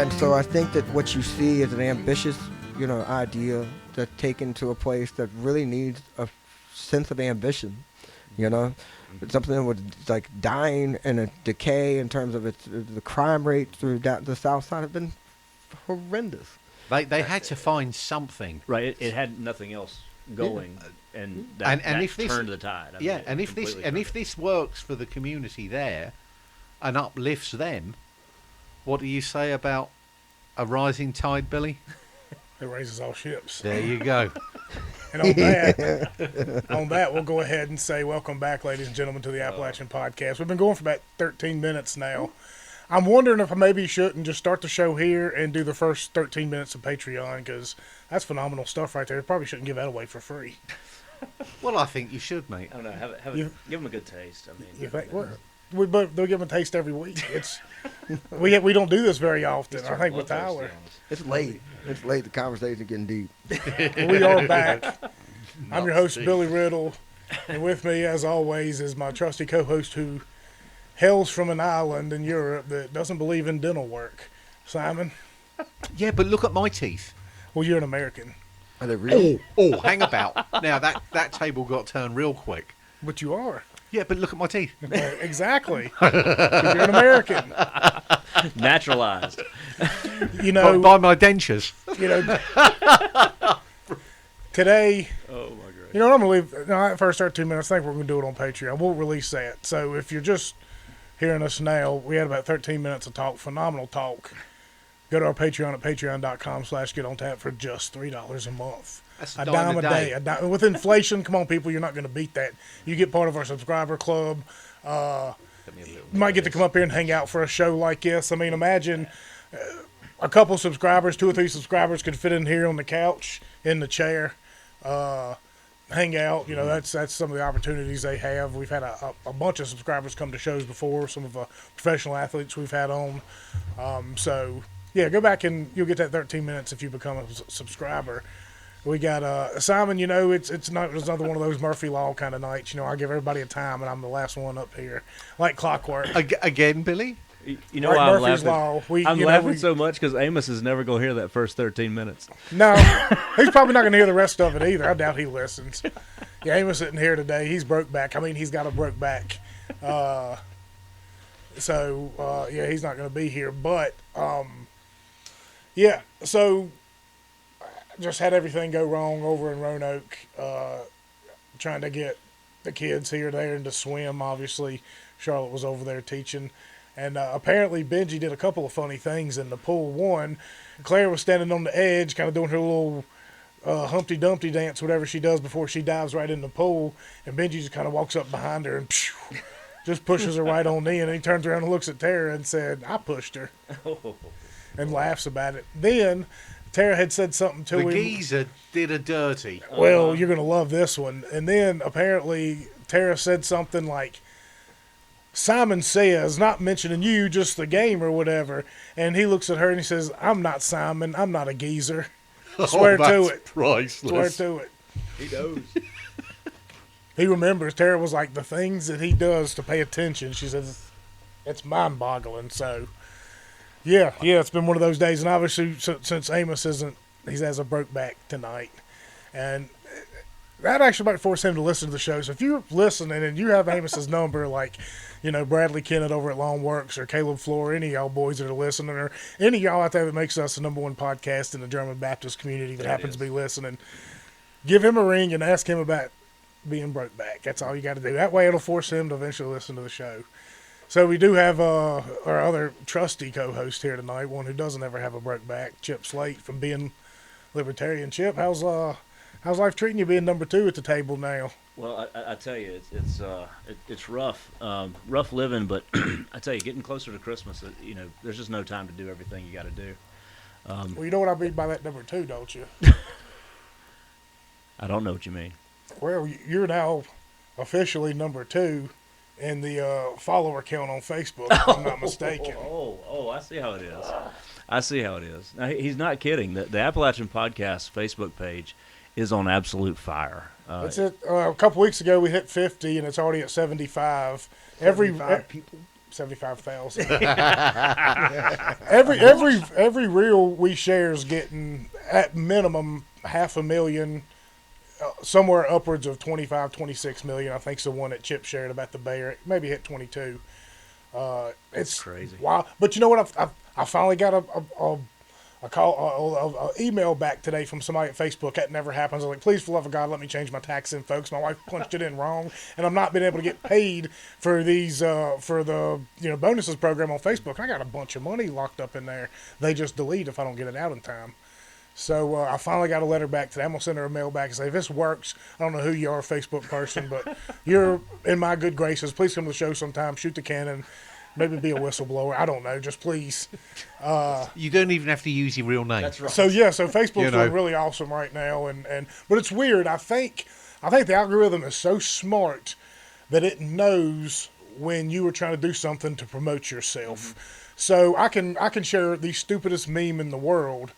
And so I think that what you see is an ambitious, idea that's taken to a place that really needs a sense of ambition. It's something that was like dying in a decay in terms of the crime rate through the South Side have been horrendous. They had to find something. Right, it had nothing else going, and that turned the tide. If this works for the community there, and uplifts them, what do you say about a rising tide, Billy? It raises all ships. There you go. And on that, we'll go ahead and say welcome back, ladies and gentlemen, to the Appalachian Podcast. We've been going for about 13 minutes now. I'm wondering if I maybe shouldn't just start the show here and do the first 13 minutes of Patreon, because that's phenomenal stuff right there. Probably shouldn't give that away for free. Well, I think you should, mate. I don't know. Give them a good taste. I mean, you think, they'll give them a taste every week. We don't do this very often. I think with Tyler. It's late. It's late. The conversation's getting deep. We are back. I'm your host, Billy Riddle, and with me, as always, is my trusty co-host who hails from an island in Europe that doesn't believe in dental work, Simon. Yeah, but look at my teeth. Well, you're an American. Are they real? Oh, hang about. Now, that table got turned real quick. But you are. Yeah, but look at my teeth. Exactly. You're an American. Naturalized. By my dentures. Today. Oh, my God. I'm going to leave. That first 13 minutes, I think we're going to do it on Patreon. We'll release that. So if you're just hearing us now, we had about 13 minutes of talk, phenomenal talk. Go to our Patreon at patreon.com/getontap for just $3 a month. That's a dime a day. With inflation, come on, people, you're not going to beat that. You get part of our subscriber club. You might get to come up here and hang out for a show like this. I mean, imagine a couple subscribers, 2 or 3 subscribers could fit in here on the couch, in the chair, hang out. That's some of the opportunities they have. We've had a bunch of subscribers come to shows before, some of the professional athletes we've had on. Yeah, go back and you'll get that 13 minutes if you become a subscriber. We got Simon. It's another one of those Murphy Law kind of nights. I give everybody a time, and I'm the last one up here, like clockwork. Again, Billy. Why I'm Murphy's laughing? Law. I'm laughing so much because Amos is never going to hear that first 13 minutes. No, he's probably not going to hear the rest of it either. I doubt he listens. Yeah, Amos isn't here today. He's broke back. I mean, he's got a broke back. Yeah, he's not going to be here. But yeah, so. Just had everything go wrong over in Roanoke, trying to get the kids here, there, and to swim. Obviously, Charlotte was over there teaching. And apparently Benji did a couple of funny things in the pool. One, Claire was standing on the edge, kind of doing her little Humpty Dumpty dance, whatever she does before she dives right in the pool. And Benji just kind of walks up behind her and just pushes her right on in. And he turns around and looks at Tara and said, "I pushed her," and laughs about it. Then Tara had said something to him. The geezer did a dirty. Well, you're going to love this one. And then apparently Tara said something like, "Simon says," not mentioning you, just the game or whatever. And he looks at her and he says, "I'm not Simon. I'm not a geezer." Swear to it. Priceless. Swear to it. He knows. He remembers. Tara was like, the things that he does to pay attention. She says, it's mind-boggling. So, yeah, it's been one of those days. And obviously, since Amos he has a broke back tonight. And that actually might force him to listen to the show. So if you're listening and you have Amos's number, like, Bradley Kennett over at Long Works or Caleb Floor, any of y'all boys that are listening, or any of y'all out there that makes us the #1 podcast in the German Baptist community that happens to be listening, give him a ring and ask him about being broke back. That's all you got to do. That way it'll force him to eventually listen to the show. So we do have our other trusty co-host here tonight, one who doesn't ever have a broke back, Chip Slate from Being Libertarian. Chip, how's life treating you being #2 at the table now? Well, I tell you, it's rough, rough living. But I tell you, getting closer to Christmas, there's just no time to do everything you got to do. Well, you know what I mean by that #2, don't you? I don't know what you mean. Well, you're now officially #2 in the follower count on Facebook, if I'm not mistaken. Oh, I see how it is. Now, he's not kidding. The Appalachian Podcast Facebook page is on absolute fire. That's it. A couple weeks ago, we hit 50, and it's already at 75. 75 people? 75,000. every reel we share is getting at minimum 500,000, somewhere upwards of 25, 26 million. I think's the one that Chip shared about the bear. Maybe hit 22. It's crazy. Wow. But you know what? I finally got a call, email back today from somebody at Facebook. That never happens. I was like, please, for the love of God, let me change my tax in, folks. My wife punched it in wrong, and I'm not being able to get paid for these for the bonuses program on Facebook. I got a bunch of money locked up in there. They just delete if I don't get it out in time. So I finally got a letter back today. I'm gonna send her a mail back and say, if this works, I don't know who you are, Facebook person, but you're in my good graces. Please come to the show sometime. Shoot the cannon. Maybe be a whistleblower. I don't know. Just please. You don't even have to use your real name. That's right. So Facebook's doing really awesome right now, but it's weird. I think the algorithm is so smart that it knows when you were trying to do something to promote yourself. Mm-hmm. So I can share the stupidest meme in the world,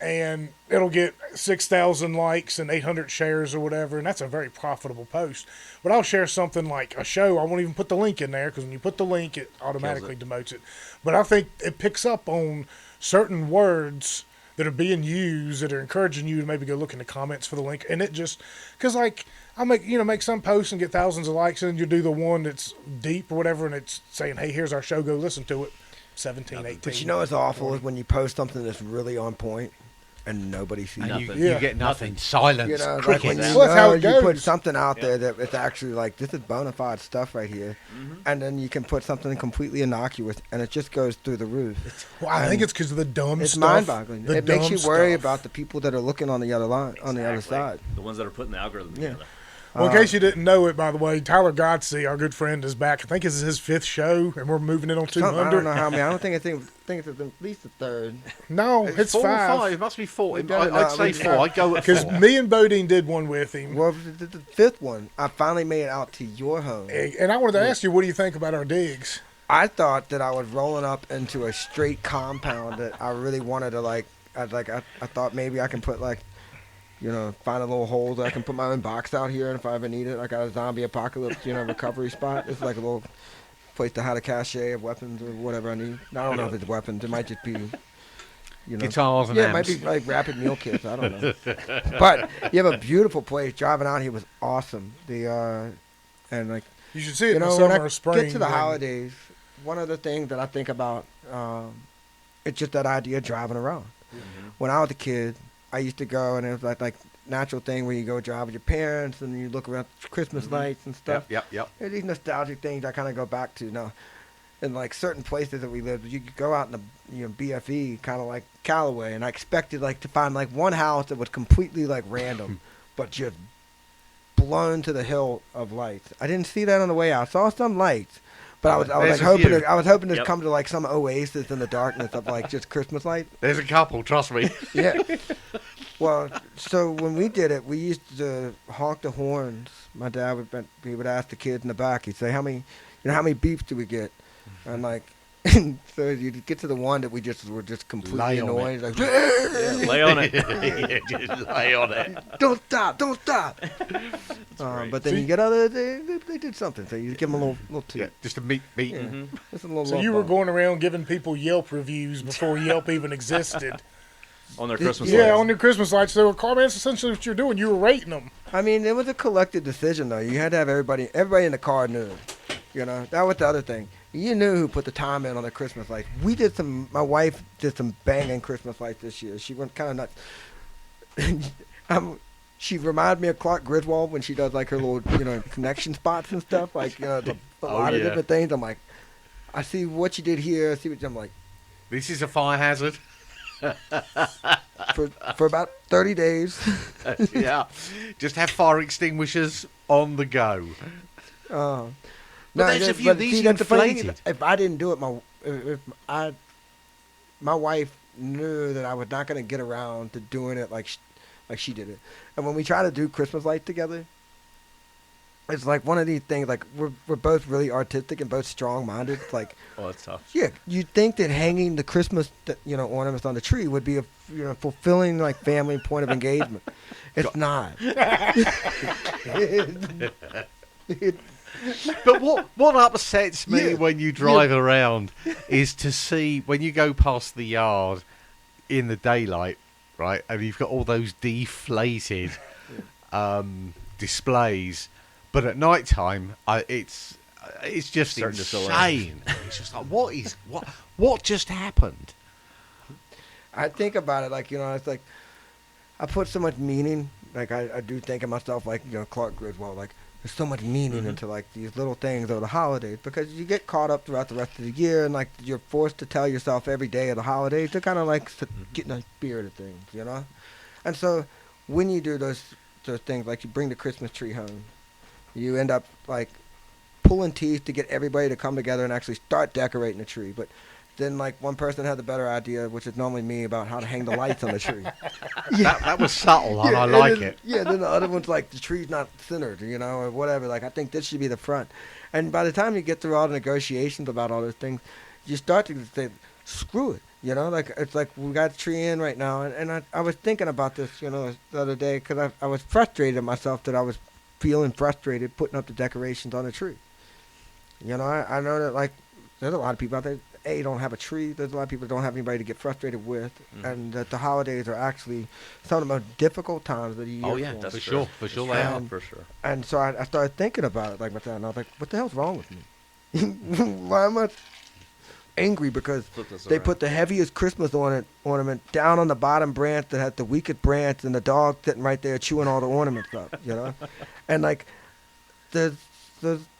and it'll get 6,000 likes and 800 shares or whatever, and that's a very profitable post. But I'll share something like a show. I won't even put the link in there because when you put the link, it automatically demotes it. But I think it picks up on certain words that are being used that are encouraging you to maybe go look in the comments for the link. And it just, because like I make some posts and get thousands of likes, and then you do the one that's deep or whatever, and it's saying, hey, here's our show, go listen to it. 17, 18. But you know what's awful is when you post something that's really on point and nobody sees and it. you get nothing. Silence. You know, like Crickets. when Well, that's how it you goes. put something out there that it's actually like, this is bona fide stuff right here. Mm-hmm. And then you can put something completely innocuous and it just goes through the roof. Well, I think it's because of the dumb it's stuff. It's mind-boggling. It makes you worry about the people that are looking on the other line, on the other side. The ones that are putting the algorithm together. Well, in case you didn't know it, by the way, Tyler Godsey, our good friend, is back. I think this is his 5th show, and we're moving it on 200. I don't know how many. I think it's at least the 3rd. No, it's 4 or 5. 5. It must be 4. We've done it I'd say 4. I'd go at 4. Because me and Bodine did one with him. Well, the 5th one, I finally made it out to your home. And I wanted to ask you, what do you think about our digs? I thought that I was rolling up into a straight compound that I really wanted to I thought maybe I can put find a little hole that I can put my own box out here, and if I ever need it, I got a zombie apocalypse, recovery spot. It's like a little place to hide a cache of weapons or whatever I need. I don't know if it's weapons. It might just be, guitars and amps. amps. It might be like rapid meal kits. I don't know. But you have a beautiful place. Driving out here was awesome. And you should see it in the when summer I or spring. get to the holidays, one of the things that I think about, it's just that idea of driving around. Mm-hmm. When I was a kid, I used to go, and it was like natural thing where you go drive with your parents and you look around Christmas lights and stuff. Yep. There's these nostalgic things I kind of go back to now. In certain places that we lived, you could go out in the BFE, kind of like Callaway, and I expected to find one house that was completely random, but just blown to the hill of lights. I didn't see that on the way out. I saw some lights. But I was hoping to come to some oasis in the darkness of just Christmas lights. There's a couple, trust me. Yeah. Well, so when we did it, we used to honk the horns. My dad would ask the kids in the back. He'd say, "How many beeps do we get?" And so you get to the one that we were just completely annoyed. Lay on it. Just lay on it. Don't stop! But then you get other. They did something. So you give them a little toot. Yeah, just a meat beat. Yeah. Mm-hmm. Just a little So you were going around giving people Yelp reviews before Yelp even existed. On their Christmas Yeah, lights. on their Christmas lights. They were that's essentially what you're doing. You were rating them. I mean, it was a collective decision, though. You had to have everybody in the car knew. That was the other thing. You knew who put the time in on the Christmas lights. My wife did some banging Christmas lights this year. She went kind of nuts. She reminded me of Clark Griswold when she does her little, connection spots and stuff. A lot of different things. I'm like, I see what you did here. I see what I'm like. This is a fire hazard. for about 30 days. Yeah. Just have fire extinguishers on the go. No, there's a few of these inflated. If I didn't do it, my wife knew that I was not going to get around to doing it like she did it. And when we try to do Christmas lights together, it's one of these things. We're both really artistic and both strong-minded. Oh, that's tough. Yeah, you'd think that hanging the Christmas ornaments on the tree would be a fulfilling family point of engagement. It's not. But what upsets me Yeah. when you drive around is to see when you go past the yard in the daylight, right, and you've got all those deflated displays, but at night time, it's just Starting to fill in. insane. It's just like what just happened? I think about it like, it's like I put so much meaning. Like I do think of myself like, Clark Griswold. Like there's so much meaning into like these little things over the holidays because you get caught up throughout the rest of the year and like you're forced to tell yourself every day of the holidays to kind of like get in the spirit of things, And so when you do those things, like you bring the Christmas tree home, you end up like pulling teeth to get everybody to come together and actually start decorating the tree. But then like one person had the better idea, which is normally me, about how to hang the lights on the tree. That was subtle, and I and like then, it. Yeah, then the other one's like the tree's not centered, or whatever. Like I think this should be the front. And by the time you get through all the negotiations about all those things, you start to say, screw it. Like it's like we got the tree in right now. And I was thinking about this, the other day because I was frustrated at myself that I was feeling frustrated putting up the decorations on the tree. I know that like there's a lot of people out there. Don't have a tree. There's a lot of people that don't have anybody to get frustrated with, and that the holidays are actually some of the most difficult times of the year. Oh yeah, for that's them. For true. sure they are. For sure. And so I started thinking about it like with that, and I was like, what the hell's wrong with me? Why am I angry because Flip this they around. put the heaviest Christmas ornament down on the bottom branch that had the weakest branch, and the dog sitting right there chewing all the ornaments up, And like, there's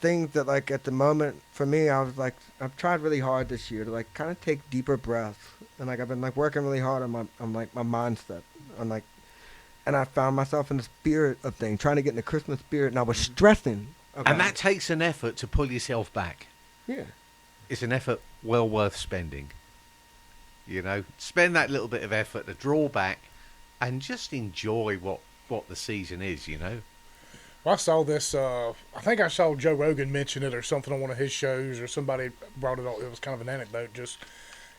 things that like at the moment for me, I was like, I've tried really hard this year to like kind of take deeper breaths, and like I've been like working really hard on my mindset, and I found myself in the spirit of things, trying to get in the Christmas spirit, and I was stressing about And that it. takes an effort to pull yourself back. Yeah. It's an effort well worth spending. Spend that little bit of effort to draw back and just enjoy what the season is, Well, I saw this. I think I saw Joe Rogan mention it or something on one of his shows, or somebody brought it up. It was kind of an anecdote. Just,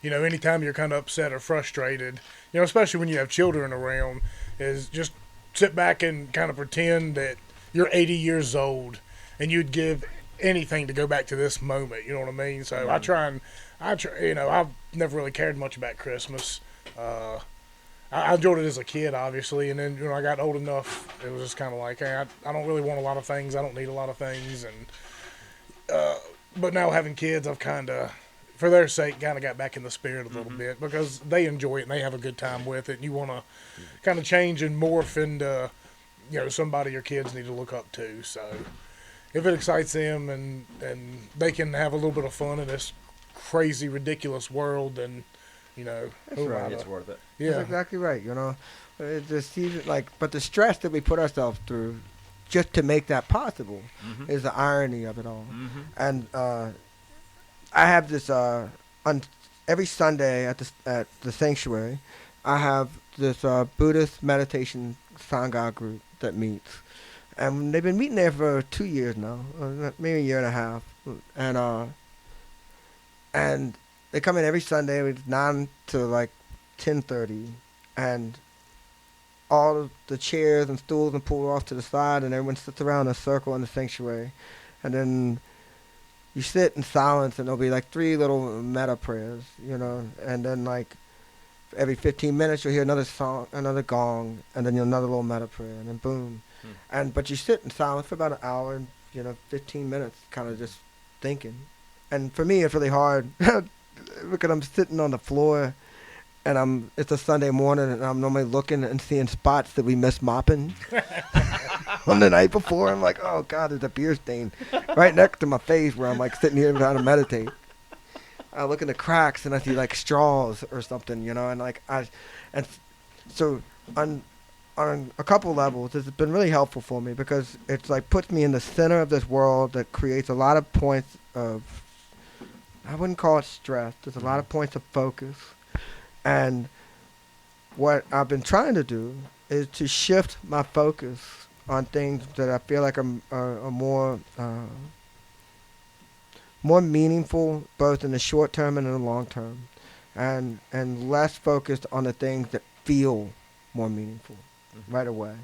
anytime you're kind of upset or frustrated, especially when you have children around, is just sit back and kind of pretend that you're 80 years old and you'd give anything to go back to this moment. You know what I mean? So I try. I've never really cared much about Christmas. I enjoyed it as a kid, obviously, and then when I got old enough, it was just kind of like, hey, I don't really want a lot of things. I don't need a lot of things, and but now having kids, I've kind of, for their sake, kind of got back in the spirit a little bit because they enjoy it and they have a good time with it, and you want to kind of change and morph into, somebody your kids need to look up to. So if it excites them and they can have a little bit of fun in this crazy, ridiculous world, then. That's who right. am I It's to- worth it. Yeah. That's exactly right. It's the season, but the stress that we put ourselves through just to make that possible is the irony of it all. And I have this on every Sunday at the sanctuary. I have this Buddhist meditation Sangha group that meets, and they've been meeting there for 2 years now, maybe a year and a half, and they come in every Sunday. It's 9 to like 10:30, and all of the chairs and stools are pulled off to the side, and everyone sits around in a circle in the sanctuary, and then you sit in silence, and there'll be like 3 little metta prayers, and then like every 15 minutes you'll hear another song, another gong, and then another little metta prayer, and then boom, but you sit in silence for about an hour, and 15 minutes, kind of just thinking, and for me it's really hard. Because I'm sitting on the floor, and it's a Sunday morning, and I'm normally looking and seeing spots that we missed mopping on the night before. I'm like, oh God, there's a beer stain right next to my face where I'm like sitting here trying to meditate. I look in the cracks and I see like straws or something, and like so on a couple levels, it's been really helpful for me because it's like puts me in the center of this world that creates a lot of points of, I wouldn't call it stress. There's a lot of points of focus. And what I've been trying to do is to shift my focus on things that I feel like are more meaningful, both in the short term and in the long term, and less focused on the things that feel more meaningful right away.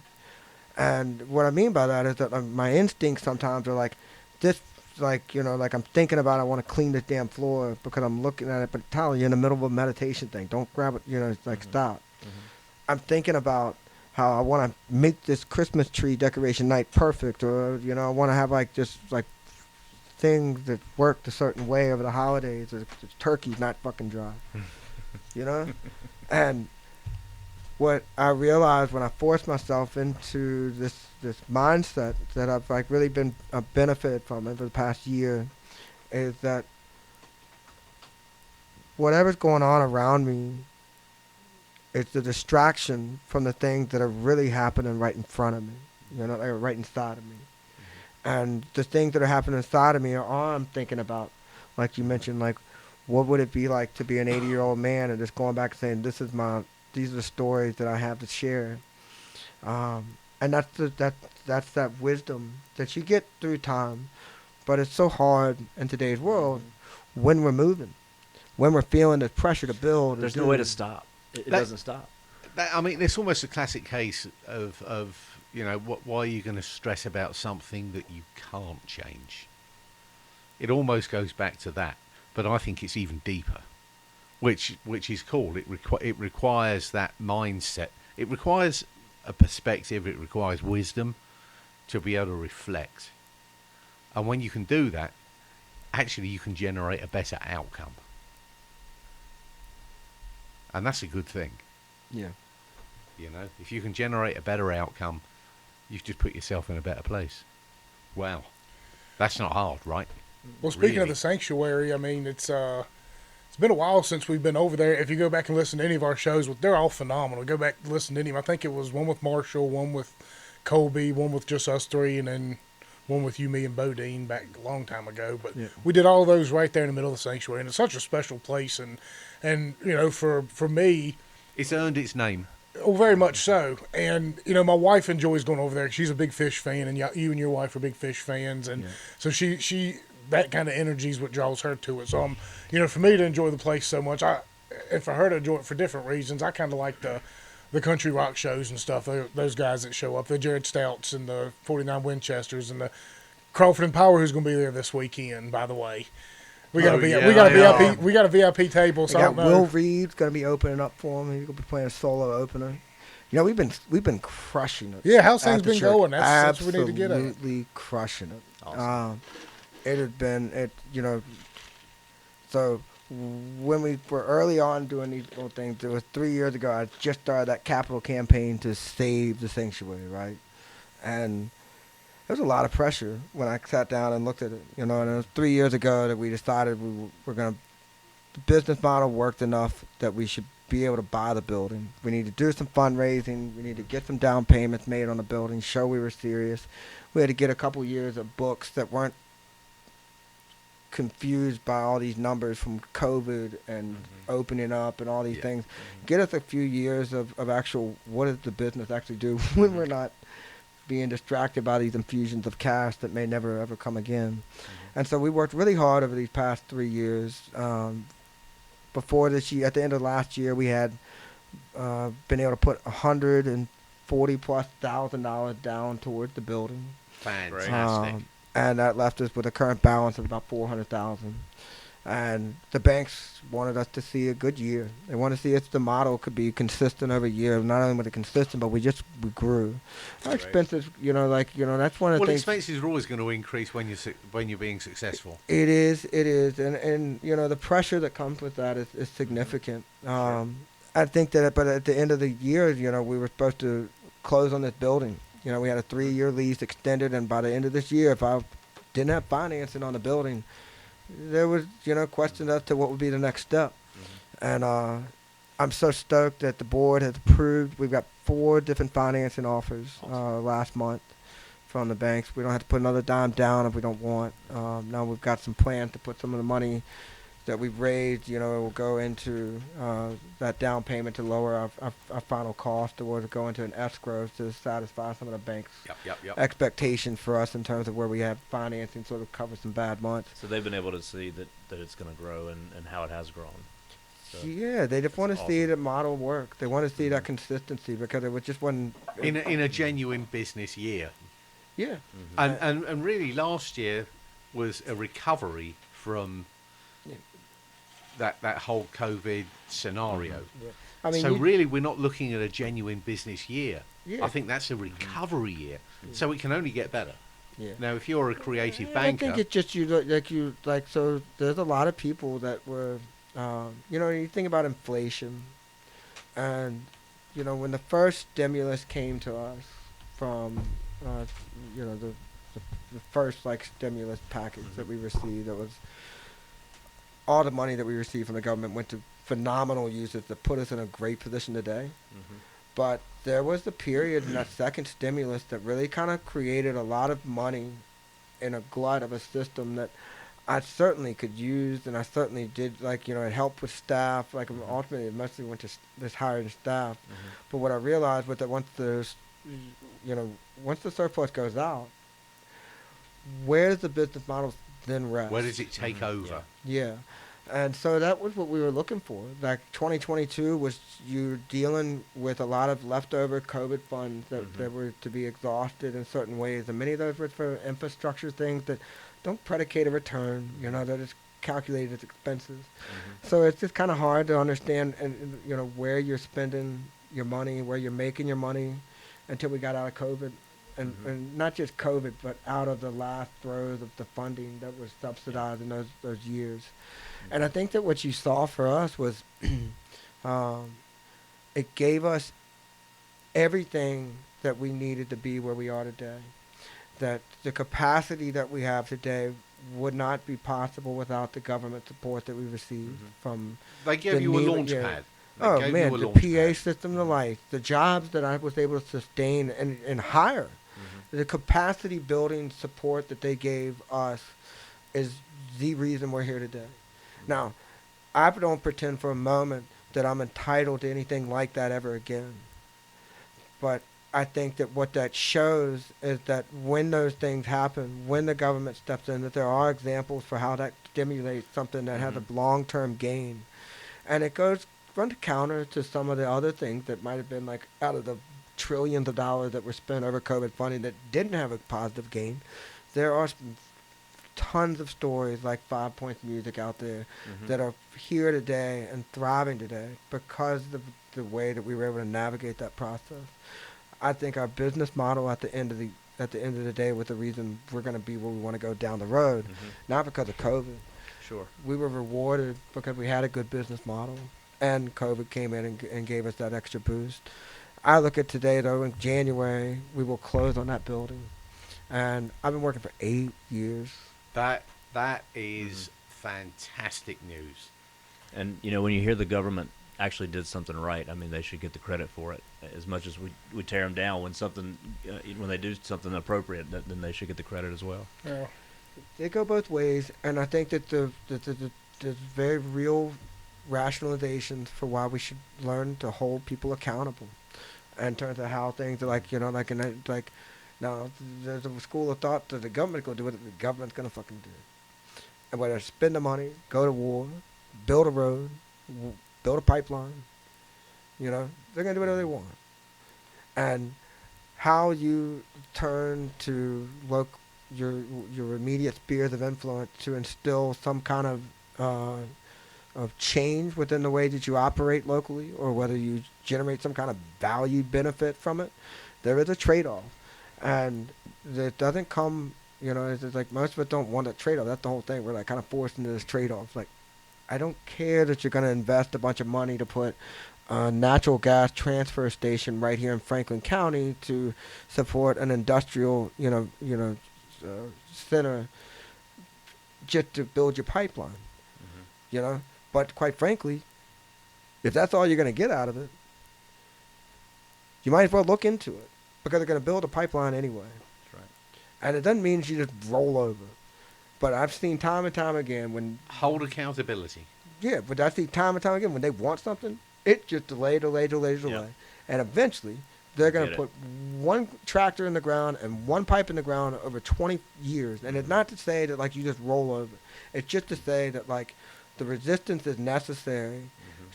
And what I mean by that is that my instincts sometimes are like, this, like, like I'm thinking about I want to clean this damn floor because I'm looking at it, but Tyler, you're in the middle of a meditation thing. Don't grab it, it's like, stop. I'm thinking about how I want to make this Christmas tree decoration night perfect, or, I want to have, like, just, like, things that work a certain way over the holidays. The turkey's not fucking dry, And what I realized when I forced myself into this mindset that I've, like, really been benefited from over the past year is that whatever's going on around me, it's a distraction from the things that are really happening right in front of me, like right inside of me. And the things that are happening inside of me are all I'm thinking about. Like you mentioned, like, what would it be like to be an 80-year-old man and just going back and saying, these are the stories that I have to share. And that's that wisdom that you get through time. But it's so hard in today's world when we're moving, when we're feeling the pressure to build. There's no way to stop. It doesn't stop. I mean, it's almost a classic case of why are you going to stress about something that you can't change? It almost goes back to that, but I think it's even deeper, which is cool. It requires that mindset. It requires a perspective. It requires wisdom to be able to reflect. And when you can do that, actually you can generate a better outcome. And that's a good thing. Yeah. If you can generate a better outcome, you've just put yourself in a better place. Wow. That's not hard, right? Well, speaking Really? of the sanctuary, I mean, it's been a while since we've been over there. If you go back and listen to any of our shows, they're all phenomenal. Go back and listen to any of them. I think it was one with Marshall, one with Colby, one with just us three, and then one with you, me, and Bodine back a long time ago. But we did all of those right there in the middle of the sanctuary, and it's such a special place. And for me, it's earned its name. Oh, very much so. And, my wife enjoys going over there. She's a big fish fan, and you and your wife are big fish fans. And so she that kind of energy is what draws her to it. So, for me to enjoy the place so much, and for her to enjoy it for different reasons, I kind of like the country rock shows and stuff. Those guys that show up, the Jared Stouts and the 49 Winchesters and the Crawford and Power, who's going to be there this weekend, by the way. We got a VIP table. So we got Will Reed's gonna be opening up for him. He's gonna be playing a solo opener. We've been crushing it. Yeah, how's things been church. going? That's what we need to get at. Absolutely crushing it. Awesome. It has been So when we were early on doing these little things, it was 3 years ago. I just started that capital campaign to save the sanctuary, right? And there was a lot of pressure when I sat down and looked at it, and it was 3 years ago that we decided the business model worked enough that we should be able to buy the building. We need to do some fundraising. We need to get some down payments made on the building, show we were serious. We had to get a couple years of books that weren't confused by all these numbers from COVID and opening up and all these things. Get us a few years of actual, what does the business actually do when we're not being distracted by these infusions of cash that may never ever come again. And so we worked really hard over these past 3 years. Before this year, at the end of last year, we had been able to put $140,000+ down towards the building. Fantastic. And that left us with a current balance of about $400,000. And the banks wanted us to see a good year. They want to see if the model could be consistent over year. Not only was it consistent, but we grew. Our expenses, that's one of the things. Well, expenses are always going to increase when you're being successful. It is, and the pressure that comes with that is significant. I think that, but at the end of the year, we were supposed to close on this building. We had a 3-year lease extended, and by the end of this year, if I didn't have financing on the building, there was, questions as to what would be the next step. And I'm so stoked that the board has approved. We've got 4 different financing offers last month from the banks. We don't have to put another dime down if we don't want. Now we've got some plans to put some of the money that we've raised, it will go into that down payment to lower our final cost, or to go into an escrow to satisfy some of the bank's expectations for us in terms of where we have financing, sort of cover some bad months. So they've been able to see that it's going to grow and how it has grown. So yeah, they just want to see the model work. They want to see that consistency, because it was just wasn't in a genuine business year. Yeah. And really last year was a recovery from Yeah. that whole COVID scenario. Yeah. I mean, So you- really, we're not looking at a genuine business year. Yeah. I think that's a recovery year. So it can only get better. yeah. Now, if you're a creative I banker, think it's just you. So there's a lot of people that were, you think about inflation, and when the first stimulus came to us from, uh, the first like stimulus package that we received, that was all the money that we received from the government went to phenomenal uses that put us in a great position today. But there was the period in that second stimulus that really kind of created a lot of money in a glut of a system that I certainly could use, and I certainly did, it helped with staff. Ultimately, it mostly went to this hiring staff. But what I realized was that once the surplus goes out, where does the business model then rest? where does it take over? Yeah. And so that was what we were looking for. Like 2022 was you dealing with a lot of leftover COVID funds that were to be exhausted in certain ways. And many of those were for infrastructure things that don't predicate a return, that is calculated as expenses. So it's just kind of hard to understand, where you're spending your money, where you're making your money until we got out of COVID. And not just COVID, but out of the last throes of the funding that was subsidized in those years. And I think that what you saw for us was it gave us everything that we needed to be where we are today. That the capacity that we have today would not be possible without the government support that we received from They gave the you a need- launch yeah. pad. They Oh gave man, you a the launch PA pad. system, the lights, the jobs that I was able to sustain and hire, the capacity building support that they gave us is the reason we're here today. Now, I don't pretend for a moment that I'm entitled to anything like that ever again. But I think that what that shows is that when those things happen, when the government steps in, that there are examples for how that stimulates something that has a long-term gain. And it runs counter to some of the other things that might have been like out of the trillions of dollars that were spent over COVID funding that didn't have a positive gain. There are tons of stories like 5 Points Music out there that are here today and thriving today because of the way that we were able to navigate that process. I think our business model at the end of the day was the reason we're going to be where we want to go down the road, not because of COVID. Sure. We were rewarded because we had a good business model, and COVID came in and gave us that extra boost. I look at today, though, in January, we will close on that building. And I've been working for 8 years. That is fantastic news. And when you hear the government actually did something right, I mean, they should get the credit for it. As much as we tear them down when they do something appropriate, then they should get the credit as well. Yeah. They go both ways, and I think that there's very real rationalizations for why we should learn to hold people accountable in terms of how things are now there's a school of thought that the government going to do what the government's going to fucking do. And whether spend the money, go to war, build a road, build a pipeline, they're going to do whatever they want. And how you turn to your immediate spheres of influence to instill some kind of change within the way that you operate locally, or whether you generate some kind of value benefit from it, there is a trade-off. And it doesn't come, it's like most of us don't want a trade-off. That's the whole thing. We're like kind of forced into this trade-off. Like, I don't care that you're going to invest a bunch of money to put a natural gas transfer station right here in Franklin County to support an industrial, center just to build your pipeline, But quite frankly, if that's all you're going to get out of it, you might as well look into it because they're going to build a pipeline anyway. That's right. And it doesn't mean you just roll over. But I've seen time and time again when... Hold accountability. Yeah, but I see time and time again when they want something, it just delay. Yep. And eventually, they're going to Get put one tractor in the ground and one pipe in the ground over 20 years. And it's not to say that, like, you just roll over. It's just to say that, like, the resistance is necessary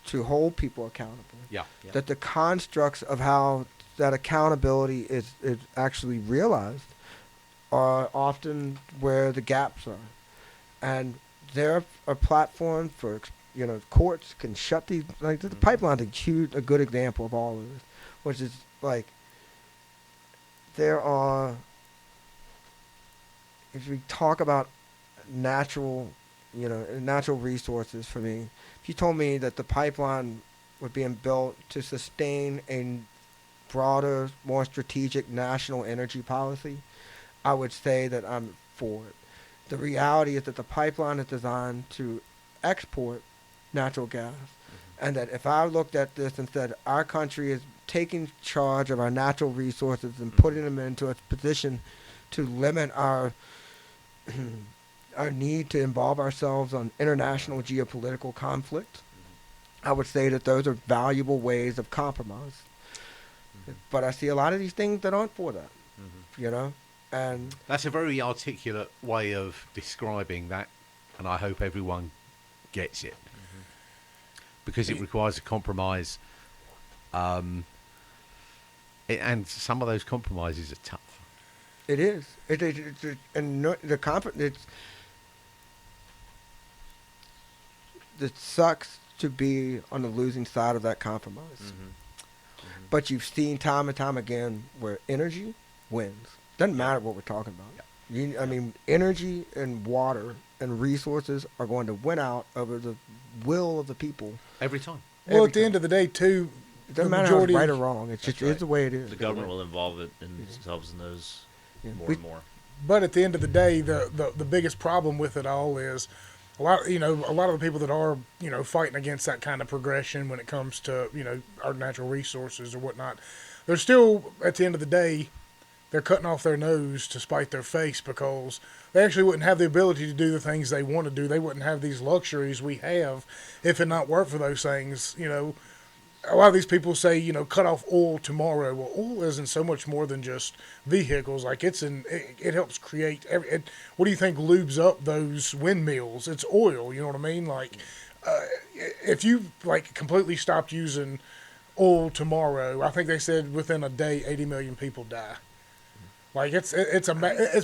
to hold people accountable. Yeah. That the constructs of how that accountability is actually realized are often where the gaps are, and they're a platform for courts can shut these, like the pipeline is a good example of all of this, which is like there are, if we talk about natural resources. For me, if you told me that the pipeline was being built to sustain a broader, more strategic national energy policy, I would say that I'm for it. The reality is that the pipeline is designed to export natural gas, and that if I looked at this and said our country is taking charge of our natural resources and putting them into a position to limit our our need to involve ourselves on international geopolitical conflict, I would say that those are valuable ways of compromise. But I see a lot of these things that aren't for that, and That's a very articulate way of describing that, and I hope everyone gets it. Because it requires a compromise, and some of those compromises are tough. it is. It sucks to be on the losing side of that compromise. But you've seen time and time again where energy wins. Doesn't matter what we're talking about. Energy and water and resources are going to win out over the will of the people. Every time. Well, at the end of the day, too, It doesn't matter how it's right or wrong. It's just it's the way it is. The government will involve it themselves in those more and more. But at the end of the day, the biggest problem with it all is a lot of the people that are fighting against that kind of progression when it comes to our natural resources or whatnot, they're still, at the end of the day, they're cutting off their nose to spite their face, because they actually wouldn't have the ability to do the things they want to do. They wouldn't have these luxuries we have if it not worked for those things. A lot of these people say, cut off oil tomorrow. Well, oil isn't so much more than just vehicles. Like it helps create what do you think lubes up those windmills? It's oil. You know what I mean? Like, if you completely stopped using oil tomorrow, I think they said within a day, 80 million people die. Like it's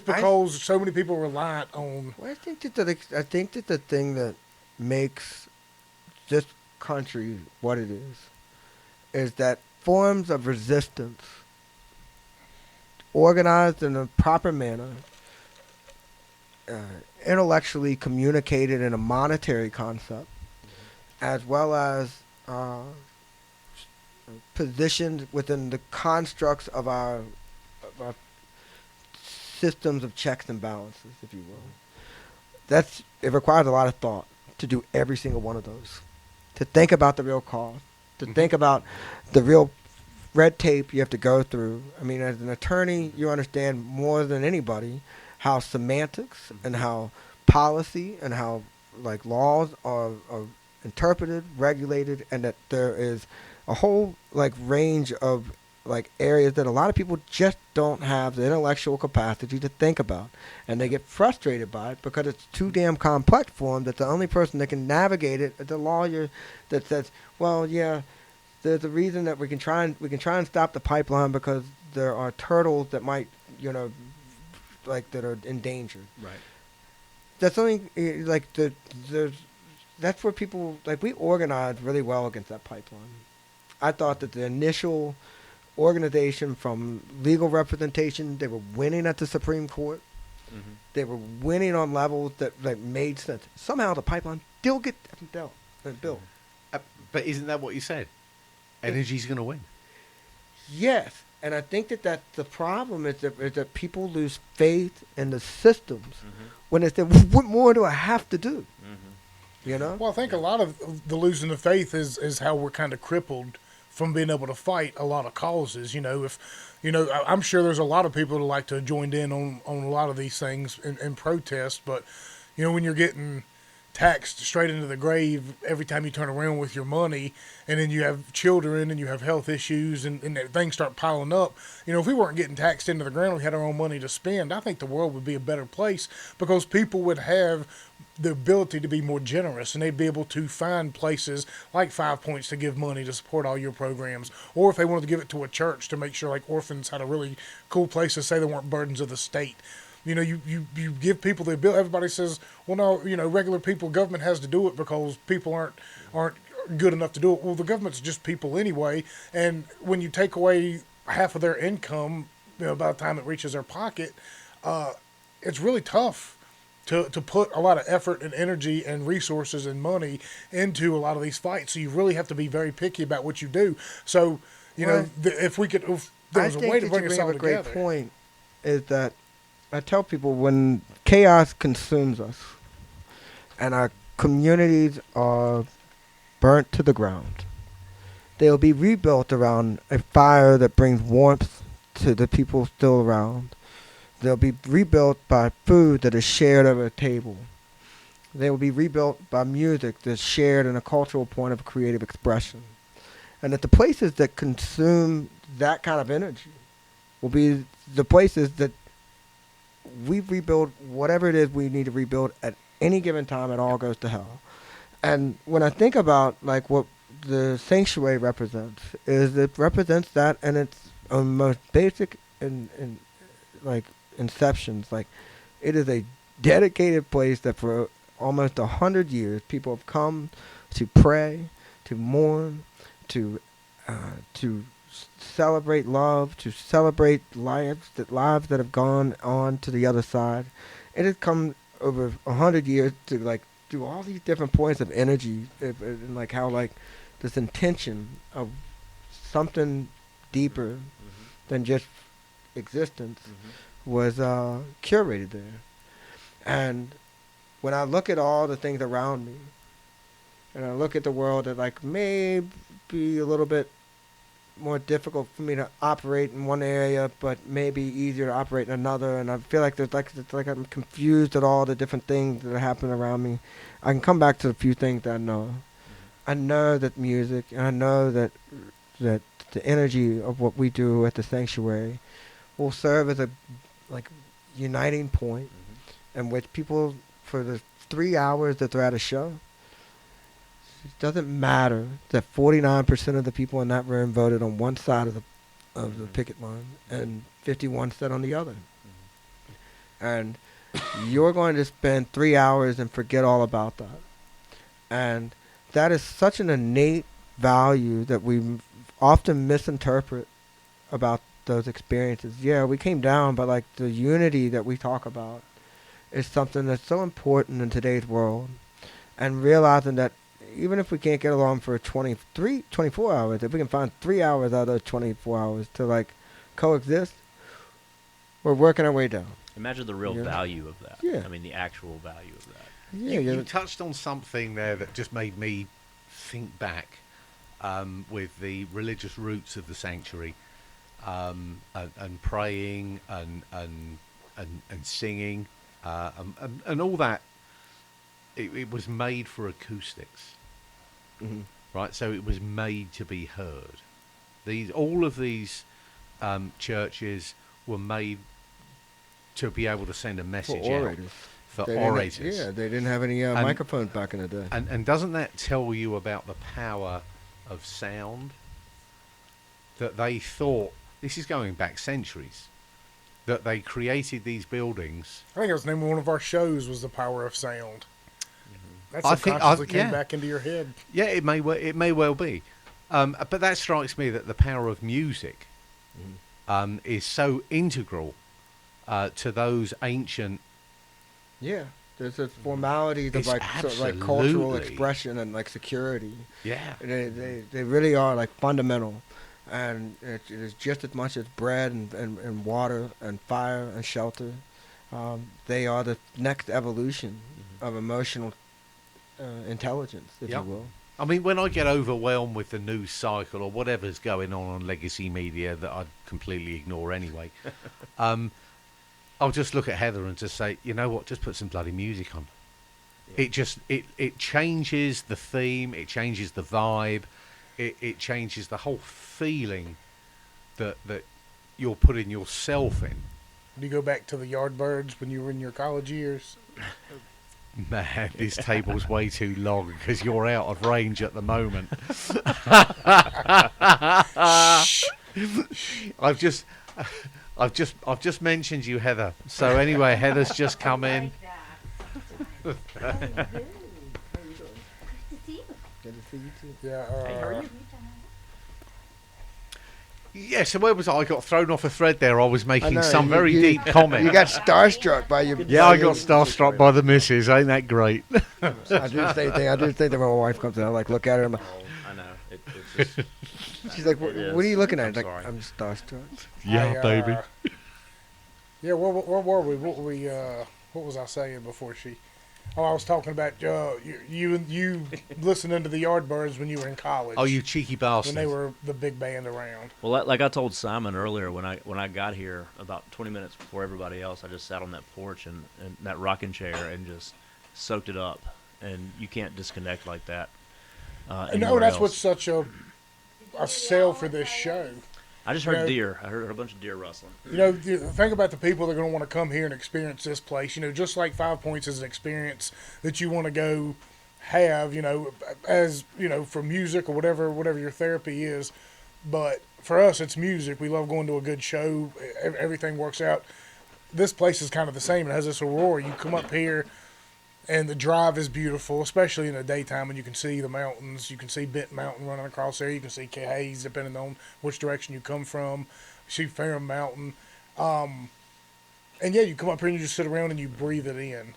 because so many people reliant on. Well, I think that the thing that makes this country what it is that forms of resistance organized in a proper manner, intellectually communicated in a monetary concept, as well as positioned within the constructs of our systems of checks and balances, if you will. It requires a lot of thought to do every single one of those. To think about the real cost, to think about the real red tape you have to go through. I mean, as an attorney, you understand more than anybody how semantics and how policy and how laws are interpreted, regulated, and that there is a whole range of areas that a lot of people just don't have the intellectual capacity to think about, and they get frustrated by it because it's too damn complex for them. That the only person that can navigate it is the lawyer that says, "Well, yeah, there's a reason that we can try and stop the pipeline because there are turtles that might, that are endangered." Right. That's only that's where people we organized really well against that pipeline. I thought that the initial organization from legal representation, they were winning at the Supreme Court. They were winning on levels that made sense. Somehow the pipeline still get built. But isn't that what you said? Energy's going to win. Yes, and I think that's the problem is that people lose faith in the systems when they say, "What more do I have to do?" Well, I think a lot of the losing of faith is how we're kind of crippled from being able to fight a lot of causes. I'm sure there's a lot of people that like to have joined in on a lot of these things and protest, but when you're getting taxed straight into the grave every time you turn around with your money, and then you have children and you have health issues and things start piling up. If we weren't getting taxed into the ground, we had our own money to spend, I think the world would be a better place, because people would have the ability to be more generous, and they'd be able to find places like 5 Points to give money to support all your programs, or if they wanted to give it to a church to make sure orphans had a really cool place to say they weren't burdens of the state. You give people the ability. Everybody says, well, no, regular people, government has to do it because people aren't good enough to do it. Well, the government's just people anyway, and when you take away half of their income, by the time it reaches their pocket, it's really tough to put a lot of effort and energy and resources and money into a lot of these fights. So you really have to be very picky about what you do. So, if there was a way to bring us all a together. great point is that I tell people when chaos consumes us and our communities are burnt to the ground, they'll be rebuilt around a fire that brings warmth to the people still around. They'll be rebuilt by food that is shared over a table. They will be rebuilt by music that's shared in a cultural point of creative expression. And that the places that consume that kind of energy will be the places that we rebuild whatever it is we need to rebuild at any given time. It all goes to hell. And when I think about like what the sanctuary represents, is it represents that in its most basic and like inceptions. Like it is a dedicated place that for almost 100 years people have come to pray, to mourn, to celebrate love, to celebrate lives that have gone on to the other side. It has come over 100 years to like do all these different points of energy, and like how like this intention of something deeper than just existence was curated there. And when I look at all the things around me, and I look at the world that like may be a little bit more difficult for me to operate in one area, but maybe easier to operate in another, and I feel like it's like I'm confused at all the different things that are happening around me. I can come back to a few things that I know. I know that music, and I know that the energy of what we do at the sanctuary will serve as a like uniting point in which people, for the 3 hours that they're at a show, it doesn't matter that 49% of the people in that room voted on one side of the picket line and 51 said on the other. And you're going to spend 3 hours and forget all about that. And that is such an innate value that we often misinterpret about those experiences. Yeah, we came down, but like the unity that we talk about is something that's so important in today's world. And realizing that even if we can't get along for 24 hours, if we can find 3 hours out of those 24 hours to like coexist, we're working our way down. Imagine the real value of that. Yeah. I mean, the actual value of that. Yeah, you touched on something there that just made me think back with the religious roots of the sanctuary, and praying and singing and all that. It was made for acoustics, right? So it was made to be heard. All of these churches were made to be able to send a message out. For orators. Yeah, they didn't have any microphones back in the day. And doesn't that tell you about the power of sound? That they thought, this is going back centuries, that they created these buildings. I think it was the name of one of our shows was The Power of Sound. That subconsciously came back into your head. Yeah, it may well be. But that strikes me that the power of music is so integral to those ancient. Yeah, there's a formality of It's like cultural absolutely. expression and like security. Yeah. They really are like fundamental, and it is just as much as bread and water and fire and shelter. They are the next evolution of emotional intelligence, if you will. I mean, when I get overwhelmed with the news cycle or whatever's going on legacy media that I completely ignore anyway, I'll just look at Heather and just say, you know what, just put some bloody music on. Yeah. It changes the theme, it changes the vibe, it changes the whole feeling that you're putting yourself in. Do you go back to the Yardbirds when you were in your college years? Man, this table's way too long because you're out of range at the moment. I've just mentioned you, Heather. So anyway, Heather's just come in. Good to see you too. Yeah. Hey, how are you? Yeah, so where was I? I got thrown off a thread there. I was making know, some very you- deep comment. You got starstruck by your. Yeah, by I your- got starstruck by the missus. Ain't that great? I do the same thing. I do the same thing when my wife comes in. I like look at her. I'm like, I know. It's just, she's like, what It are you is. looking at? I'm Like, sorry. I'm starstruck. Yeah, baby. Yeah, where were we? What was I saying before she? Oh, I was talking about you listening to the Yardbirds when you were in college. Oh, you cheeky bastard. when they were the big band around. well, like I told Simon earlier, when I got here about 20 minutes before everybody else, I just sat on that porch and that rocking chair and just soaked it up. And you can't disconnect like that. No, anywhere that's else. what's such a sell for this show. I just you heard know- deer. I heard a bunch of deer rustling. You know, think about the people that are going to want to come here and experience this place. You know, just like 5 Points is an experience that you want to go have. You know, as you know, for music or whatever your therapy is. But for us, it's music. We love going to a good show. Everything works out. This place is kind of the same. It has this aurora. You come up here, and the drive is beautiful, especially in the daytime when you can see the mountains. You can see Benton Mountain running across there. You can see Hayes, depending on which direction you come from. You see Ferrum Mountain. And yeah, you come up here and you just sit around and you breathe it in.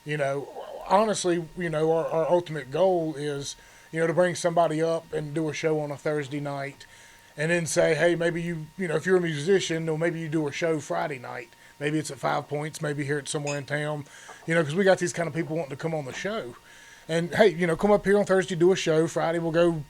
You know, honestly, you know, our ultimate goal is, you know, to bring somebody up and do a show on a Thursday night and then say, hey, maybe you know, if you're a musician, or maybe you do a show Friday night. Maybe it's at 5 Points. Maybe here it's somewhere in town. You know, because we got these kind of people wanting to come on the show. And, hey, you know, come up here on Thursday, do a show. Friday, we'll go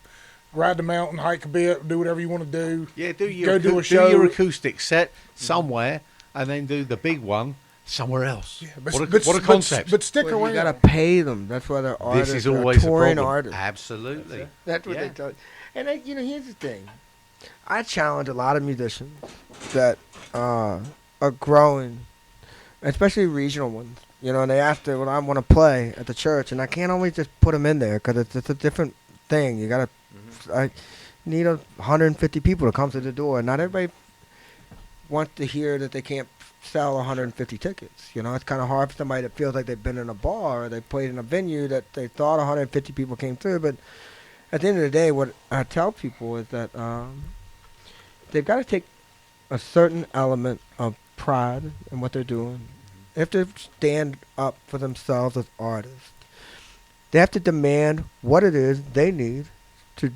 ride the mountain, hike a bit, do whatever you want to do. Yeah, do Go do a show. your acoustic set somewhere, and then do the big one somewhere else. Yeah, What a concept! But stick Well, around. you gotta pay them. That's why they're artists. This is they're always the touring problem. artists. Absolutely. That's what Yeah. they tell you. And you know, here's the thing. I challenge a lot of musicians that are growing, especially regional ones. You know, and they ask me what I want to play at the church, and I can't always just put them in there because it's a different thing. You gotta, I need 150 people to come to the door. Not everybody wants to hear that they can't sell 150 tickets. You know, it's kind of hard for somebody that feels like they've been in a bar or they played in a venue that they thought 150 people came through. But at the end of the day, what I tell people is that they've got to take a certain element of pride in what they're doing. They have to stand up for themselves as artists. They have to demand what it is they need to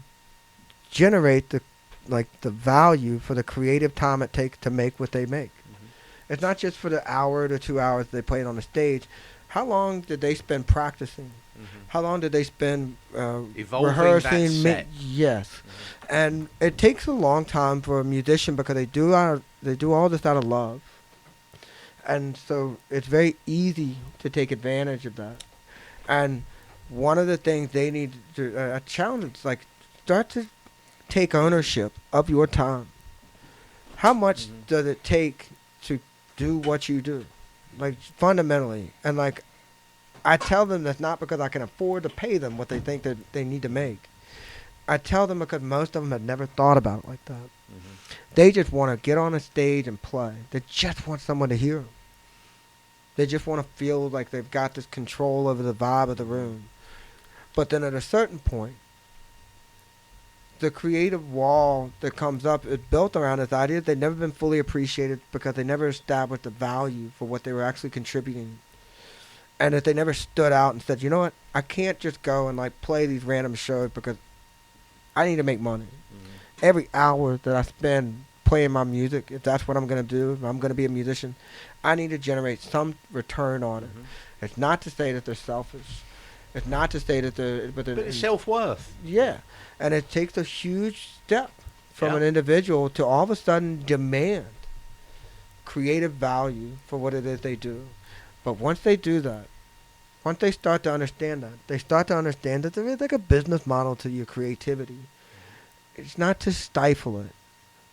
generate the value for the creative time it takes to make what they make. It's not just for the hour to 2 hours they played on the stage. How long did they spend practicing? How long did they spend Evolving rehearsing? that set. Yes, and it takes a long time for a musician because they do all this out of love, and so it's very easy to take advantage of that. And one of the things they need to a challenge is like start to take ownership of your time. How much does it take to do what you do, like fundamentally? And like I tell them that's not because I can afford to pay them what they think that they need to make. I tell them because most of them have never thought about it like that. They just want to get on a stage and play. They just want someone to hear them. They just want to feel like they've got this control over the vibe of the room. But then at a certain point, the creative wall that comes up is built around this idea that they've never been fully appreciated because they never established the value for what they were actually contributing. And that they never stood out and said, you know what, I can't just go and like play these random shows because I need to make money. Every hour that I spend playing my music, if that's what I'm going to do, if I'm going to be a musician, I need to generate some return on it. It's not to say that they're selfish. It's not to say that they're... But it's self-worth. Yeah. And it takes a huge step from an individual to all of a sudden demand creative value for what it is they do. But once they do that, once they start to understand that, they start to understand that there is like a business model to your creativity. It's not to stifle it.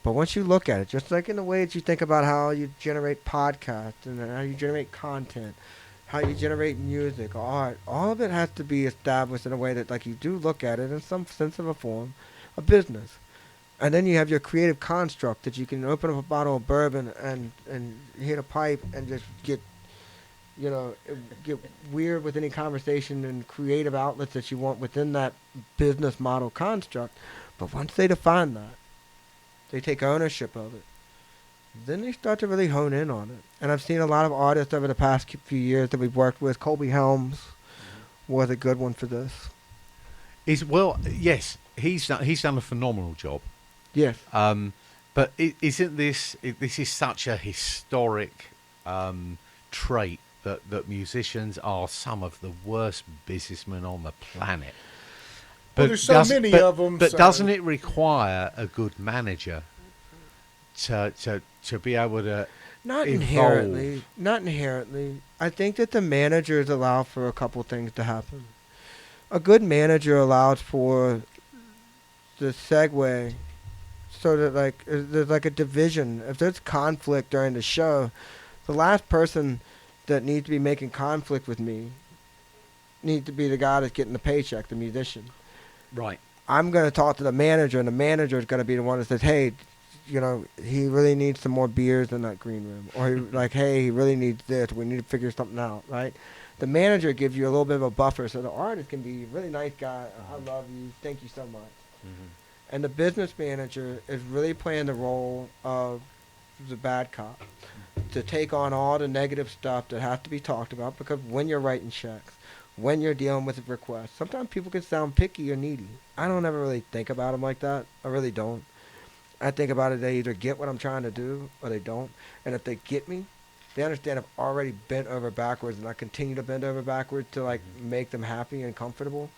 But once you look at it, just like in the way that you think about how you generate podcasts and how you generate content, how you generate music, art, all of it has to be established in a way that like you do look at it in some sense of a form, a business. And then you have your creative construct that you can open up a bottle of bourbon and hit a pipe and just get, get weird with any conversation and creative outlets that you want within that business model construct. But once they define that, they take ownership of it, then they start to really hone in on it. And I've seen a lot of artists over the past few years that we've worked with. Colby Helms was a good one for this. Yes, he's done a phenomenal job. Yes. But isn't this is such a historic trait that musicians are some of the worst businessmen on the planet. Well, there's so many of them. But doesn't it require a good manager to be able to Not evolve? inherently. I think that the managers allow for a couple things to happen. A good manager allows for the segue, so that there's like a division. If there's conflict during the show, the last person that needs to be making conflict with me needs to be the guy that's getting the paycheck, the musician. Right. I'm going to talk to the manager, and the manager is going to be the one that says, hey, he really needs some more beers in that green room. Or hey, he really needs this. We need to figure something out, right? The manager gives you a little bit of a buffer, so the artist can be a really nice guy. I love you. Thank you so much. Mm-hmm. And the business manager is really playing the role of the bad cop to take on all the negative stuff that has to be talked about, because when you're writing checks, when you're dealing with requests, sometimes people can sound picky or needy. I don't ever really think about them like that. I really don't. I think about it, they either get what I'm trying to do or they don't. And if they get me, they understand I've already bent over backwards, and I continue to bend over backwards to make them happy and comfortable.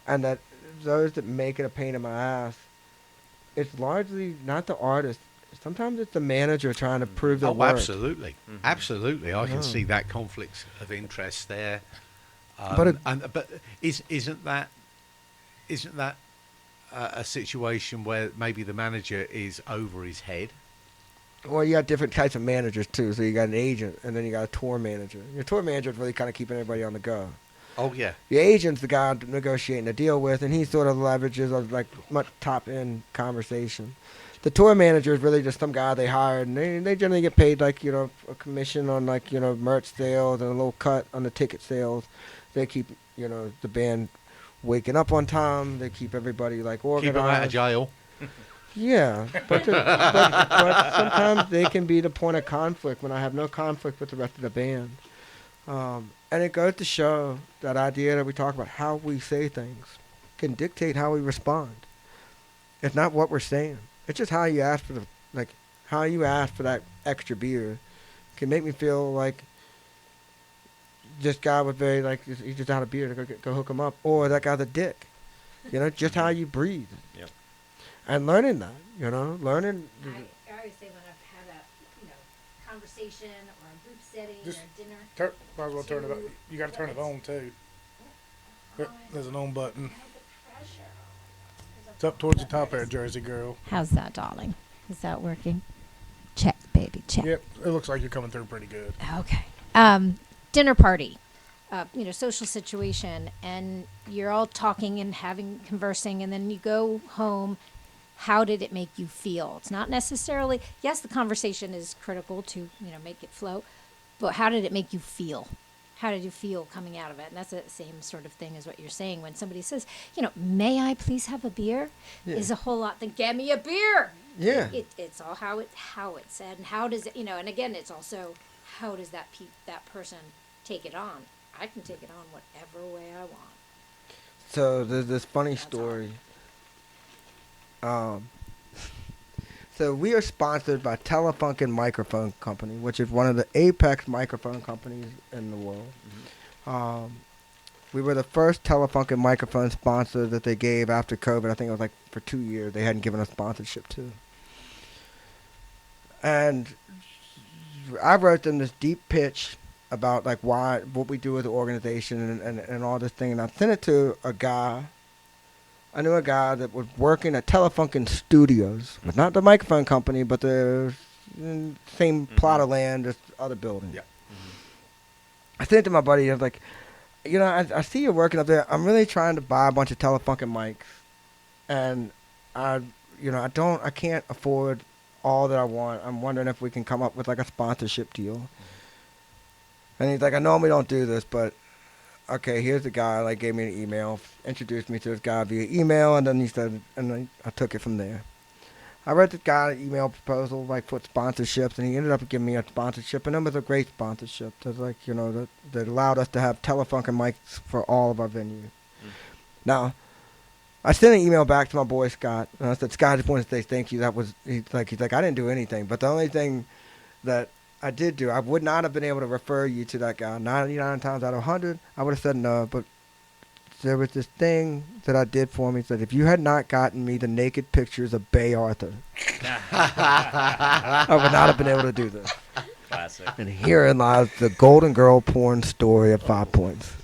And that those that make it a pain in my ass, it's largely not the artist. Sometimes it's the manager trying to prove their work. Absolutely. Mm-hmm. Absolutely. I can see that conflict of interest there. But isn't that a situation where maybe the manager is over his head? Well, you got different types of managers too. So you got an agent, and then you got a tour manager. Your tour manager is really kind of keeping everybody on the go. Oh yeah. The agent's the guy negotiating a deal with, and he sort of leverages a much top end conversation. The tour manager is really just some guy they hired, and they generally get paid a commission on merch sales and a little cut on the ticket sales. They keep the band waking up on time. They keep everybody organized. Keep them out of jail. Yeah, but sometimes they can be the point of conflict when I have no conflict with the rest of the band. And it goes to show that idea that we talk about, how we say things can dictate how we respond. It's not what we're saying. It's just how you ask for how you ask for that extra beer can make me feel like this guy was very he's just out of beer to go hook him up, or that guy's a dick. Just how you breathe. Yep. And learning that, learning. I always say when I've had a conversation or a group setting Just or a dinner. Might as well turn it on. You got to turn it on too. There's an on button. It's up towards the top there, Jersey girl. How's that, darling? Is that working? Check, baby, check. Yep, it looks like you're coming through pretty good. Okay. Dinner party, social situation, and you're all talking and conversing, and then you go home. How did it make you feel? It's not necessarily, yes, the conversation is critical to, make it flow, but how did it make you feel? How did you feel coming out of it? And that's the same sort of thing as what you're saying. When somebody says, may I please have a beer? Yeah. Is a whole lot than get me a beer. Yeah. It's all how it's said, and how does it, and again, it's also how does that person take it on? I can take it on whatever way I want. So there's this funny story. So we are sponsored by Telefunken Microphone Company, which is one of the apex microphone companies in the world. Mm-hmm. We were the first Telefunken microphone sponsor that they gave after COVID. I think it was for 2 years. They hadn't given us sponsorship to. And I wrote them this deep pitch about what we do as an organization and all this thing. And I sent it to a guy. I knew a guy that was working at Telefunken Studios, but not the microphone company, but the same plot of land as other buildings. Yeah. I sent it to my buddy. I was like, I see you working up there. I'm really trying to buy a bunch of Telefunken mics, and I can't afford all that I want. I'm wondering if we can come up with like a sponsorship deal. And he's like, I normally don't do this, but okay, here's the guy. Like, gave me an email, introduced me to this guy via email, and then he said, and then I took it from there. I read this guy an email proposal, like, for sponsorships, and he ended up giving me a sponsorship, and it was a great sponsorship. That's like, that allowed us to have Telefunken mics for all of our venues. Now, I sent an email back to my boy Scott, and I said, Scott, I just wanted to say thank you. He's like, I didn't do anything, but the only thing that I did do, I would not have been able to refer you to that guy 99 times out of 100. I would have said no, but there was this thing that I did for him. He said, if you had not gotten me the naked pictures of Bay Arthur, I would not have been able to do this. Classic. And herein lies the Golden Girl porn story of 5 points.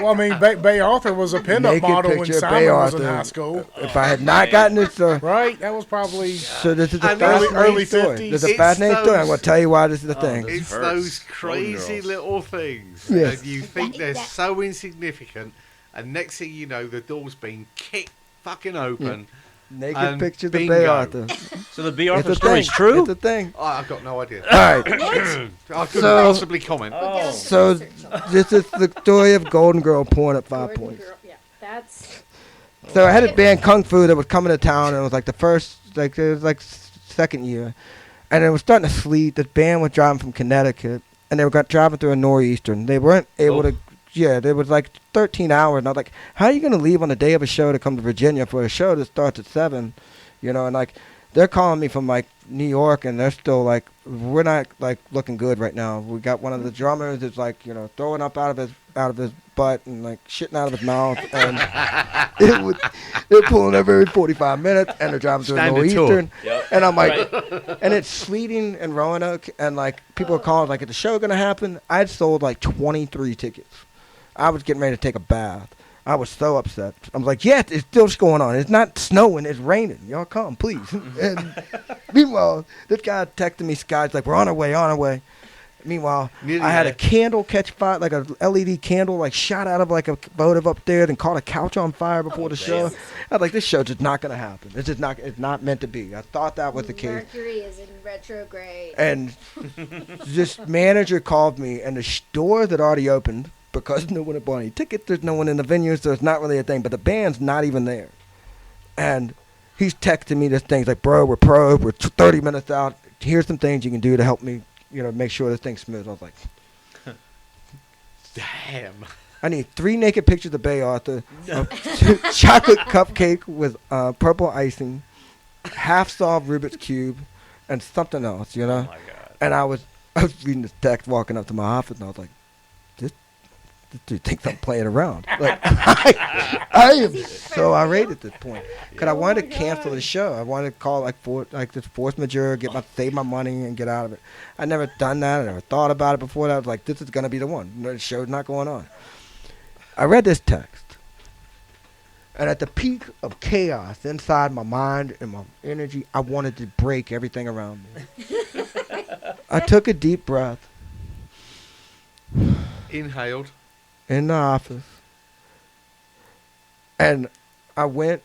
Well, I mean, Bay Arthur was a pinup Naked model when picture of Simon Bay was in Arthur. high school. If I had not gotten this, Right? That was probably... so this is a And fascinating early story. 50s. This is a It's fascinating story. I'm those- going to tell you why this is the thing. this It's hurts. those Golden crazy girls. little things. Yes. And you think they're so insignificant, and next thing you know, the door's been kicked fucking open. Naked And pictures of bingo. Bay Arthur. So the B. It's Arthur a story's thing. true? It's a thing. Oh, I've got no idea. All right. I couldn't So- possibly comment. Oh. So this is the story of Golden Girl porn at 5 points. Yeah, that's So I had a band Kung Fu that was coming to town, and it was like the first, like it was like second year, and it was starting to sleet. The band was driving from Connecticut, and they were driving through a nor'easter. They weren't able to. Yeah, there was like 13 hours, and I was like, "How are you gonna leave on the day of a show to come to Virginia for a show that starts at 7?" And like they're calling me from like New York, and they're still like, "We're not like looking good right now. We got one of the drummers is like, throwing up out of his butt and like shitting out of his mouth, and they're pulling every 45 minutes, and they're driving through a Standard tour. nor'eastern." Yep. And I'm like, and it's sleeting in Roanoke, and like people are calling like, is the show gonna happen? I'd sold like 23 tickets. I was getting ready to take a bath. I was so upset. I was like, yes, it's still going on. It's not snowing. It's raining. Y'all come, please. And meanwhile, this guy texted me, Scott's like, we're on our way. Meanwhile, Nearly I had there. a candle catch fire, like a LED candle, like shot out of like a votive up there and caught a couch on fire before the show. I was like, this show's just not going to happen. It's not meant to be. I thought that was the case. Mercury is in retrograde. And this manager called me, and the store had already opened because no one had bought any tickets. There's no one in the venue, so it's not really a thing. But the band's not even there. And he's texting me this thing. He's like, bro, we're 30 minutes out. Here's some things you can do to help me, make sure this thing's smooth. I was like, Damn. I need 3 naked pictures of Bay Arthur, a chocolate cupcake with purple icing, half-solved Rubik's Cube, and something else, Oh my God. And I was reading this text walking up to my office, and I was like, this dude thinks I'm playing around. Like, I am so irate at this point. Because I wanted to cancel the show. I wanted to call this force majeure, save my money, and get out of it. I never done that. I never thought about it before that. I was like, this is going to be the one. The show's not going on. I read this text. And at the peak of chaos inside my mind and my energy, I wanted to break everything around me. I took a deep breath Inhaled. in the office, and I went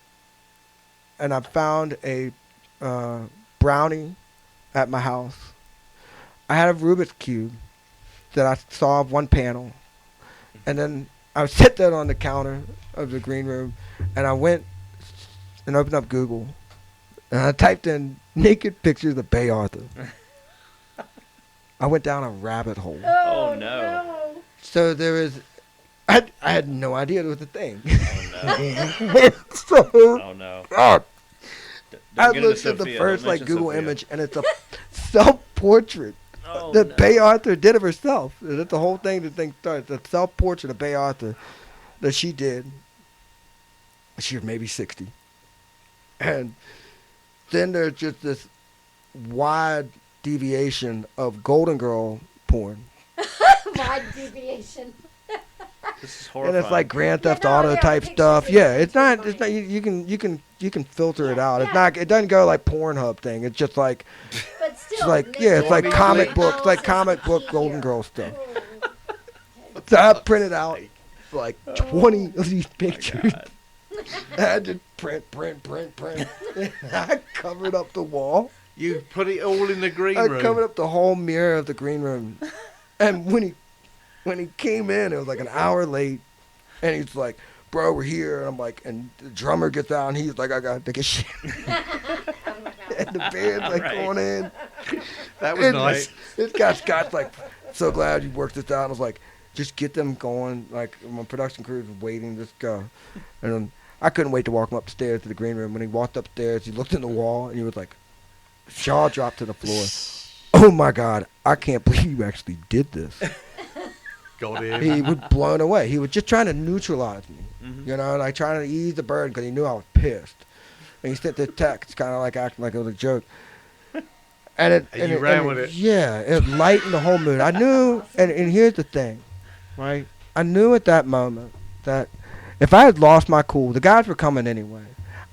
and I found a brownie at my house. I had a Rubik's Cube that I solved one panel, and then I set that on the counter of the green room, and I went and opened up Google, and I typed in naked pictures of Bay Arthur. I went down a rabbit hole. Oh, no. So there is, I had no idea it was a thing. Oh, So, no. Oh, no. God, I Don't get into looked at the Sophia. first Don't mention Google Sophia. image, and it's a self-portrait Oh, that no. Bay Arthur did of herself. And that's the whole thing. The thing starts. The self-portrait of Bay Arthur that she did. She was maybe 60, and then there's just this wide deviation of Golden Girl porn. Wide deviation. This is And horrifying. it's like Grand Theft no, Auto yeah, type the stuff. pictures Yeah, are it's not. fine. It's not. You can filter it Yeah, out. It's yeah. not. It doesn't go like Pornhub thing. It's just like But still, it's like naked yeah. It's like Well, comic I book. It's like house comic is book easier. Golden Girl stuff. Oh. So I printed out like 20 of these Oh my pictures, God. I had to print. I covered up the wall. You put it all in the green I room. covered up the whole mirror of the green room. And when he came in, it was like an hour late. And he's like, bro, we're here. And I'm like, and the drummer gets out and he's like, I gotta take a shit. And the band's like going in. That was And nice. This guy Scott's like, so glad you worked this out. I was like, just get them going. Like, my production crew was waiting, just go. And I couldn't wait to walk him up the stairs to the green room. When he walked upstairs, he looked in the wall and he was like, jaw dropped to the floor. Oh my God, I can't believe you actually did this. Got him. He was blown away. He was just trying to neutralize me, Mm-hmm. you know, like trying to ease the burden because he knew I was pissed. And he sent the text, kind of like acting like it was a joke. And And you ran with it. Yeah, it lightened the whole mood. I knew, and here's the thing, right? I knew at that moment that if I had lost my cool, the guys were coming anyway.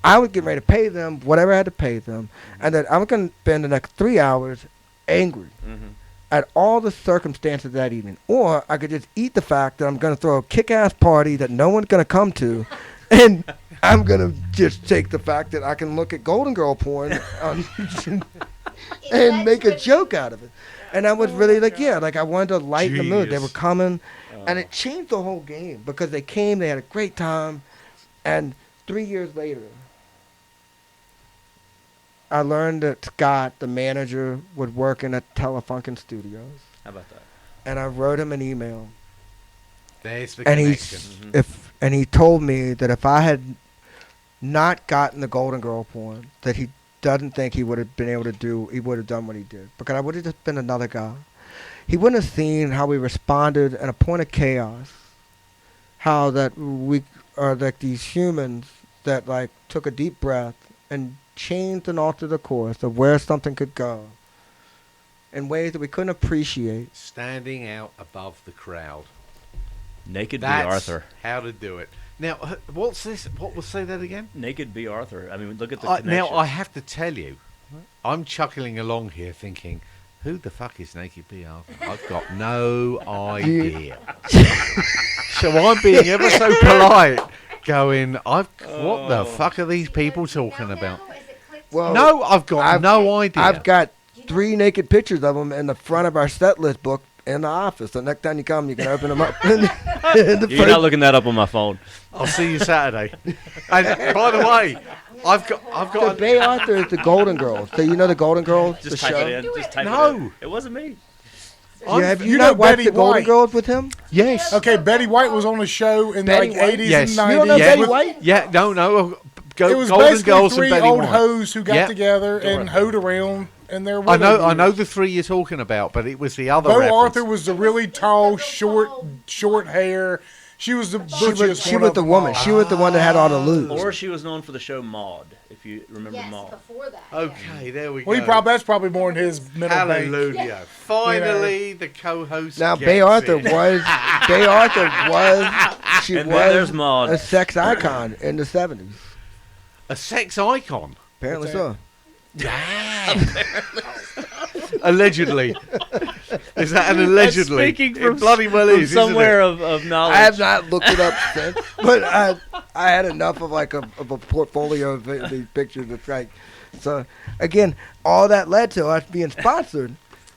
I was getting ready to pay them whatever I had to pay them, and that I was going to spend the next 3 hours angry Mm-hmm. at all the circumstances that evening. Or I could just eat the fact that I'm going to throw a kick-ass party that no one's going to come to, and I'm going to just take the fact that I can look at Golden Girl porn on and make a joke out of it. And I was really like, yeah, like I wanted to lighten the mood. They were coming, and it changed the whole game because they came, they had a great time, and 3 years later, I learned that Scott, the manager, was working at Telefunken Studios, How about that? and I wrote him an email, There's the and connection. he told me that if I had not gotten the Golden Girl porn, that he doesn't think he would have been able to do. He would have done what he did because I would have just been another guy. He wouldn't have seen how we responded at a point of chaos. How that we are like these humans that like took a deep breath and changed and altered the course of where something could go in ways that we couldn't appreciate. Standing out above the crowd. Naked B. That's Arthur. how to do it. Now, what's this? What will say that again? Naked B. Arthur. I mean, look at the Now, connection. I have to tell you, I'm chuckling along here thinking, who the fuck is Naked B. Arthur? I've got no idea. So I'm being ever so polite, going, what the fuck are these people talking about? Well, No, I've got no idea. I've got 3 naked pictures of them in the front of our set list book in the office. So next time you come, you can open them up. You're not looking that up on my phone. I'll see you Saturday. And by the way, I've So got. Bay Arthur is the Golden Girls. So you know the Golden Girls, the Just type show. it in. Just type it No. in. It wasn't me. Yeah, have you You not know watched Betty the Golden White. Girls with him? Yes. Okay, Betty White was on a show in Betty like White? 80s Yes. and 90s. You don't know Yeah. Betty White? Yeah. No. It was Golden basically Girls and 3 Betty old White. hoes who got Yeah. together and hoed around in their I wedding know. I years. know the 3 you're talking about, but it was the other. Bo reference. Arthur was the really tall, short hair. She was the butchiest She one was of the them woman. all. She was the one that had all the loops. Or she was known for the show Maude, if you remember Yes, Maude. before that. Okay, there we Well, go. that's probably more in his middle vein. Hallelujah! Finally, the co-host. Now, gets Bay Arthur it. was. She And then there's was Maude. a sex icon in the 70s. a sex icon. Apparently What's so. Allegedly. Is that an allegedly? Speaking It from bloody well from is, isn't somewhere it? of knowledge. I have not looked it up since, but I had enough of like of a portfolio of these pictures. It's like, so again, all that led to us being sponsored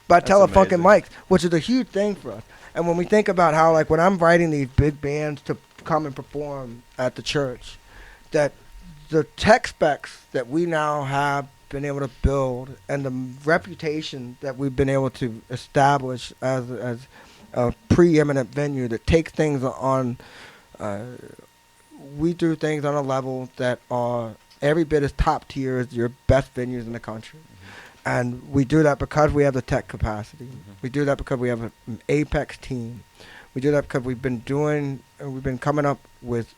by Telefunken amazing. Mics, which is a huge thing for us. And when we think about how, like, when I'm writing these big bands to come and perform at the church, that the tech specs that we now have been able to build and the reputation that we've been able to establish as a preeminent venue that takes things on, we do things on a level that are every bit as top tier as your best venues in the country. And we do that because we have the tech capacity. We do that because we have an apex team. We do that because we've been coming up with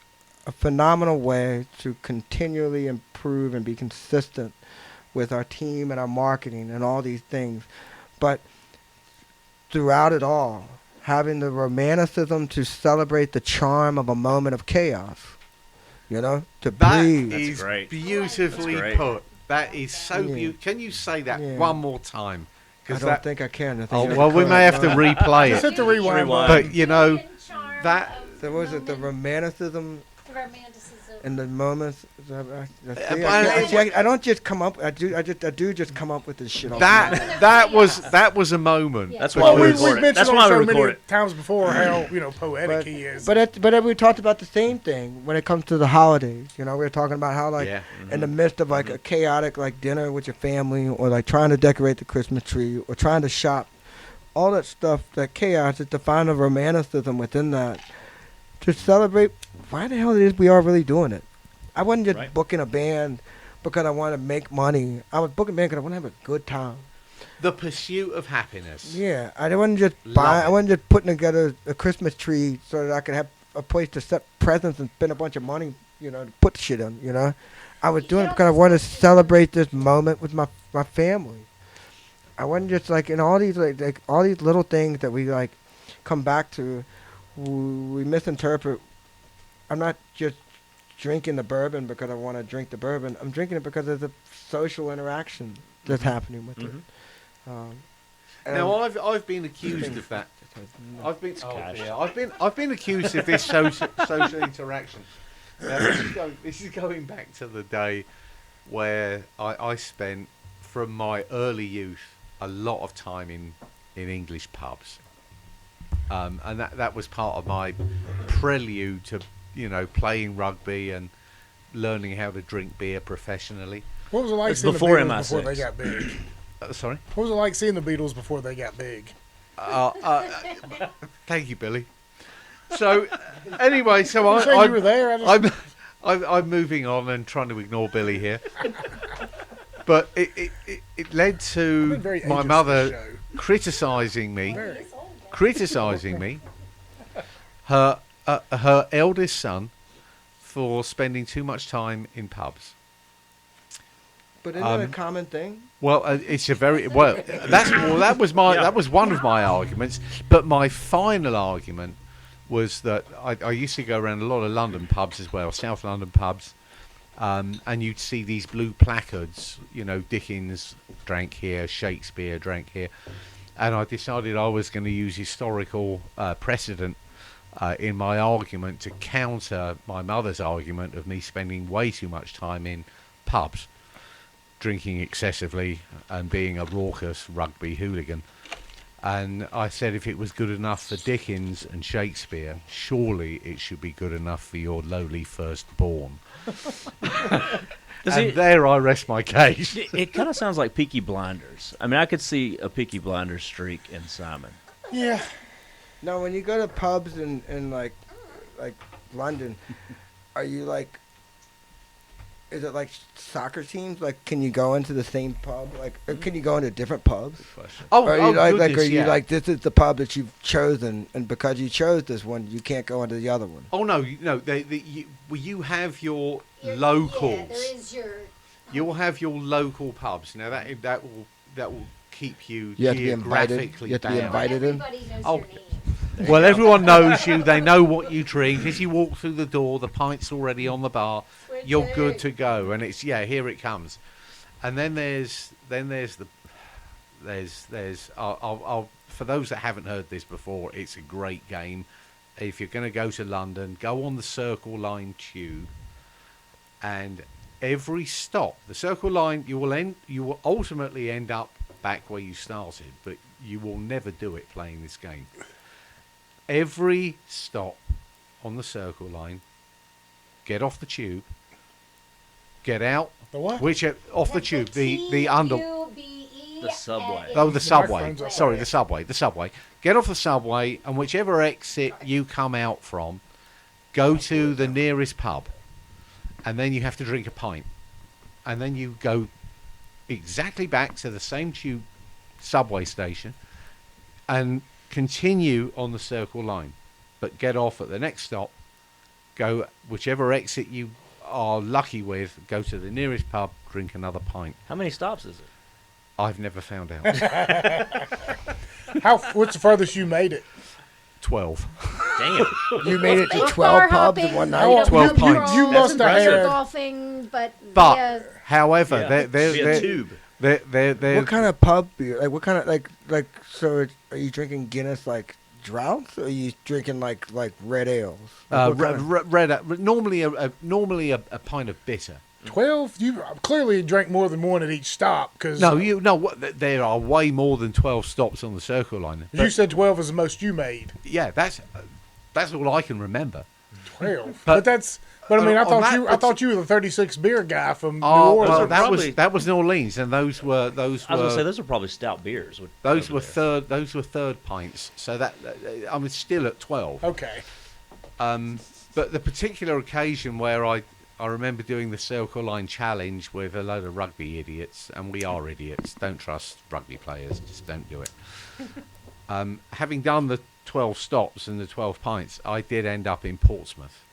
a phenomenal way to continually improve and be consistent with our team and our marketing and all these things. But throughout it all, having the romanticism to celebrate the charm of a moment of chaos, to That breathe. is great. beautifully That's great. put. That is so Yeah. beautiful. Can you say that Yeah. one more time? I don't think I can. I think Oh, you well, we may have to replay Just it. hit the rewind. Rewind. button. But, you know, that... So what was it, the romanticism? The romanticism. in the moments. I don't just come up. I do just come up with this shit. That was a moment. Yeah. That's Well, why we we've record it. mentioned That's on why we so record many it. times before how poetic he is. But we talked about the same thing when it comes to the holidays. We were talking about how like Yeah. in the midst of like a chaotic like dinner with your family, or like trying to decorate the Christmas tree, or trying to shop, all that stuff, that chaos, is to find a romanticism within that, to celebrate why the hell it is we are really doing it. I wasn't just Right. booking a band because I want to make money. I was booking a band because I want to have a good time. The pursuit of happiness. Yeah, I wasn't just Love it. I wasn't just putting together a Christmas tree so that I could have a place to set presents and spend a bunch of money, to put shit in. I was doing it because I wanted to celebrate this moment with my family. I wasn't just like in all these like all these little things that we like come back to. We misinterpret. I'm not just drinking the bourbon because I want to drink the bourbon. I'm drinking it because there's a social interaction that's happening with it. And Now I've been accused of that. I've been accused of this social interaction. Now, this is going back to the day where I spent from my early youth a lot of time in English pubs, and that was part of my prelude to playing rugby and learning how to drink beer professionally. What was it like It's seeing the before Beatles before MI6. they got big? Sorry. What was it like seeing the Beatles before they got big? Thank you, Billy. So, anyway, so You say you were there? I'm moving on and trying to ignore Billy here. But it led I've to been very my ageist mother for the show. criticising me, Very. her eldest son, for spending too much time in pubs. But isn't that a common thing? Well, it's a very that was one of my arguments. But my final argument was that I used to go around a lot of London pubs as well, South London pubs, and you'd see these blue placards. Dickens drank here, Shakespeare drank here, and I decided I was going to use historical precedent in my argument to counter my mother's argument of me spending way too much time in pubs, drinking excessively and being a raucous rugby hooligan. And I said if it was good enough for Dickens and Shakespeare, surely it should be good enough for your lowly firstborn. And there I rest my case. It kind of sounds like Peaky Blinders. I mean, I could see a Peaky Blinders streak in Simon. Yeah. No, when you go to pubs in like London, are you like? Is it like soccer teams? Like, can you go into the same pub? Like, or can you go into different pubs? Oh, Or are you like, goodness, are you yeah. like, this is the pub that you've chosen, and because you chose this one, you can't go into the other one? Oh no, you have your locals. Yeah, there is your. You'll have your local pubs. Now that will keep you You have to be invited. geographically You have to be down. invited in. Everybody knows Oh. your name. Well, everyone knows you. They know what you drink. As you walk through the door, the pint's already on the bar. You're good to go, and it's here it comes. And then there's I'll for those that haven't heard this before, it's a great game. If you're going to go to London, go on the Circle Line tube, and every stop, the Circle Line, you will ultimately end up back where you started, but you will never do it playing this game. Every stop on the Circle Line, get off the tube, get out, The what? off the tube, the under. The subway. Oh, the subway. microphone's up Sorry, there. the subway. Get off the subway, and whichever exit you come out from, go to the nearest pub, and then you have to drink a pint, and then you go exactly back to the same tube subway station, and continue on the Circle Line, but get off at the next stop, go whichever exit you are lucky with, go to the nearest pub, drink another pint. How many stops is it? I've never found out. What's the furthest you made it? 12. Damn. You made it to Like 12 bar pubs in hopping, one How- night. 12 you, pints. You must have impressive. had. Golfing, but But, via however, Yeah. Via tube. they're What kind of pub beer? Like, what kind of like? So, are you drinking Guinness like droughts, or are you drinking like red ales? Like, what kind of- normally a pint of bitter. 12? You clearly drank more than one at each stop, because There are way more than 12 stops on the Circle Line. you said 12 is the most you made. Yeah, that's all I can remember. 12. But- But I mean, I on thought you were the 36 beer guy from New Oh, Orleans. well, Probably- that was New Orleans, and those were I was gonna say those are probably stout beers. those over were there. third pints. So that I was still at 12. Okay. But the particular occasion where I remember doing the Circle Line Challenge with a load of rugby idiots, and we are idiots. Don't trust rugby players. Just don't do it. Having done the 12 stops and the 12 pints, I did end up in Portsmouth,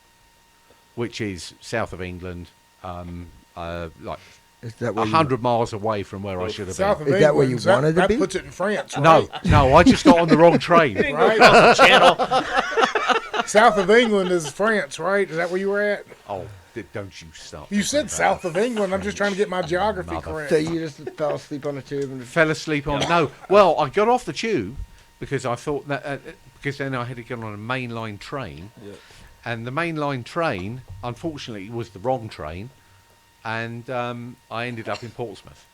which is south of England, like Is that where 100 miles away from where I should have South been. of Is that where England, you wanted to that be? puts it in France, right? No, I just got on the wrong train. Right? Channel. South of England is France, right? Is that where you were at? Oh, don't you stop. You said south of England. I'm just trying to get my geography Mother- correct. So you just fell asleep on the tube and Fell asleep on. No, well, I got off the tube because I thought that because then I had to get on a mainline train, and the mainline train, unfortunately, was the wrong train, and I ended up in Portsmouth,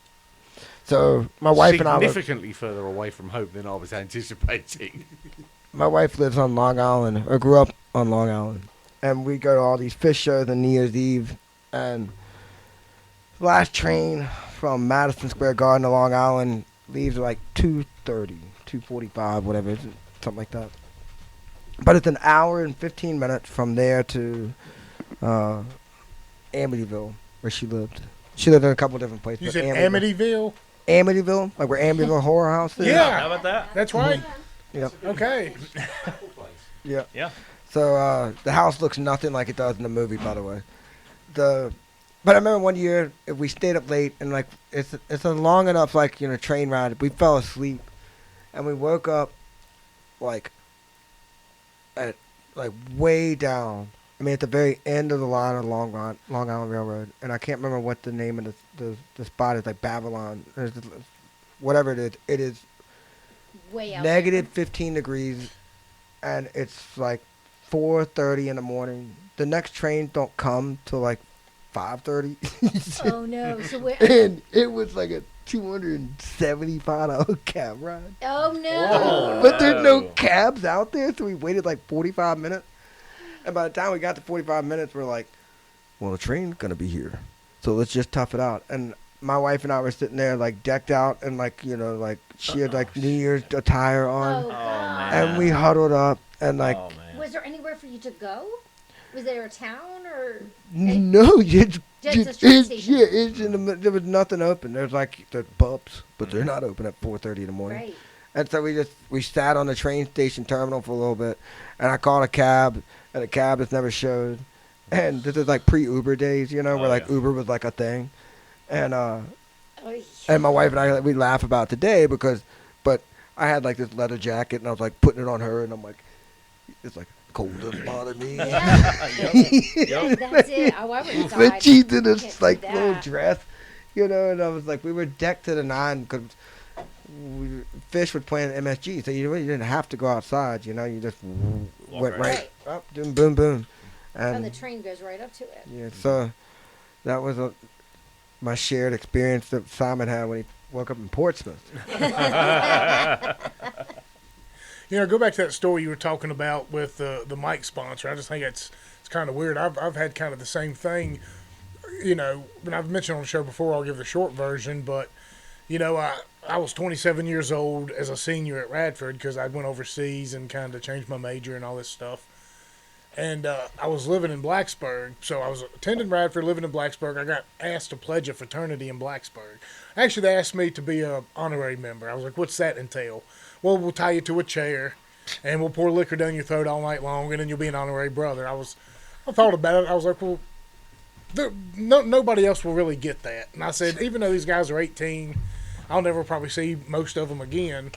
so my wife and I were, significantly further away from home than I was anticipating. my wife lives on Long Island, or grew up on Long Island, and we go to all these fish shows on New Year's Eve, and the last train from Madison Square Garden to Long Island leaves at like 2:30, 2:45, whatever, something like that. But it's an hour and 15 minutes from there to Amityville, where she lived. She lived in a couple different places. You but said Amityville? Amityville, like where Amityville Horror House is. Yeah. How about that? That's right. Yep. Okay. Yeah. Yeah. So the house looks nothing like it does in the movie, by the way. But I remember one year we stayed up late, and like it's a long enough train ride. We fell asleep, and we woke up like at like way down. I mean, at the very end of the line of Long Island Railroad, and I can't remember what the name of the spot is, like Babylon, whatever it is. It is Way out negative 15 degrees, and it's like 4:30 in the morning. The next train don't come till like 5:30. there. Oh no! So where? And it was like a $275 cab ride. Oh no! Whoa. But there's no cabs out there, so we waited like 45 minutes. And by the time we got to 45 minutes, we're like, well, the train's going to be here. So let's just tough it out. And my wife and I were sitting there like decked out and like she had like New Year's attire on. Oh, God. And we huddled up and like, Oh man. Was there anywhere for you to go? Was there a town or? no, Just a train station. yeah, it's there was nothing open. There's like the pubs, but they're not open at 4:30 in the morning. Right. And so we sat on the train station terminal for a little bit, and I called a cab, and the cab has never showed. And this is like pre-Uber days, where like Uber was like a thing. And and my wife and I, we laugh about today but I had like this leather jacket, and I was like putting it on her, and I'm like, it's like cold doesn't bother me. Yeah. That's it. Oh, I would have But died. she's in this Can't like do little that. dress, and I was like, we were decked to the nine because Fish was playing MSG, so you really didn't have to go outside. You just went right up, boom, boom, boom, And the train goes right up to it. yeah. So that was my shared experience that Simon had when he woke up in Portsmouth. Go back to that story you were talking about with the mic sponsor. I just think it's kind of weird. I've had kind of the same thing. And I've mentioned on the show before. I'll give the short version, but I was 27 years old as a senior at Radford because I went overseas and kind of changed my major and all this stuff. And I was living in Blacksburg, so I was attending Radford, living in Blacksburg. I got asked to pledge a fraternity in Blacksburg. Actually, they asked me to be an honorary member. I was like, what's that entail? Well, we'll tie you to a chair, and we'll pour liquor down your throat all night long, and then you'll be an honorary brother. I thought about it. I was like, well, nobody else will really get that. And I said, even though these guys are 18, I'll never probably see most of them again.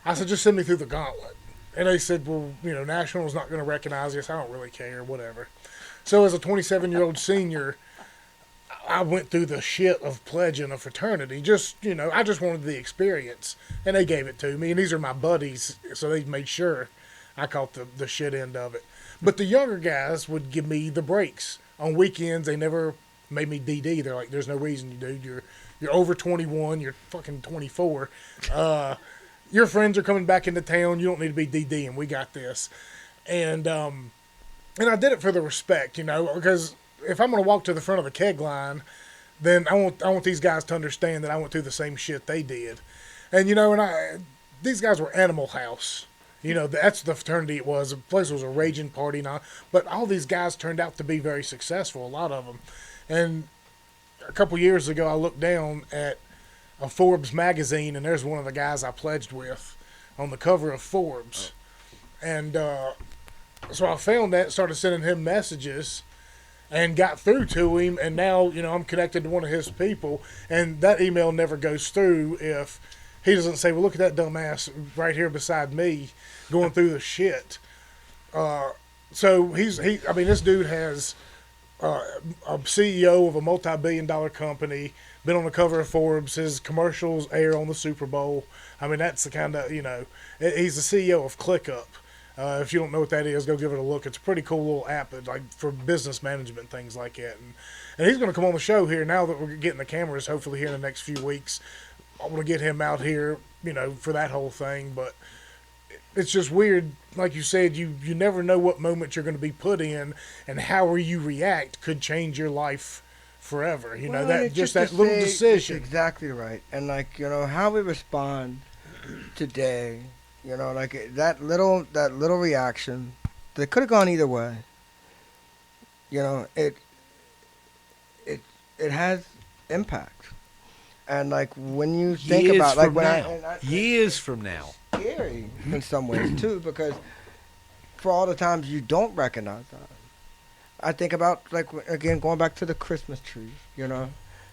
I said, just send me through the gauntlet. And they said, well, National's not going to recognize this. I don't really care, whatever. So as a 27-year-old senior, I went through the shit of pledging a fraternity. I just wanted the experience. And they gave it to me. And these are my buddies, so they made sure. I caught the shit end of it. But the younger guys would give me the breaks. On weekends, they never made me DD. They're like, there's no reason, you dude. You're over 21. You're fucking 24. Your friends are coming back into town. You don't need to be DD, and we got this. And I did it for the respect, because if I'm going to walk to the front of the keg line, then I want these guys to understand that I went through the same shit they did. And, these guys were Animal House. That's the fraternity it was. The place was a raging party now. But all these guys turned out to be very successful, a lot of them. And a couple years ago, I looked down at a Forbes magazine, and there's one of the guys I pledged with on the cover of Forbes. And so I found that, started sending him messages, and got through to him. And now, I'm connected to one of his people, and that email never goes through if he doesn't say, well, look at that dumbass right here beside me going through the shit. So this dude has a CEO of a multi-billion-dollar company, been on the cover of Forbes. His commercials air on the Super Bowl. That's the kind of, he's the CEO of ClickUp. If you don't know what that is, go give it a look. It's a pretty cool little app for business management, things like that. And he's going to come on the show here now that we're getting the cameras, hopefully here in the next few weeks. I want to get him out here, for that whole thing. But it's just weird. Like you said, you never know what moment you're going to be put in, and how you react could change your life forever. That little decision. Exactly right. And how we respond today, that little reaction, that could have gone either way. It has impact. And when you think years about from years from now, scary in some ways too, because for all the times you don't recognize that, I think about again going back to the Christmas trees,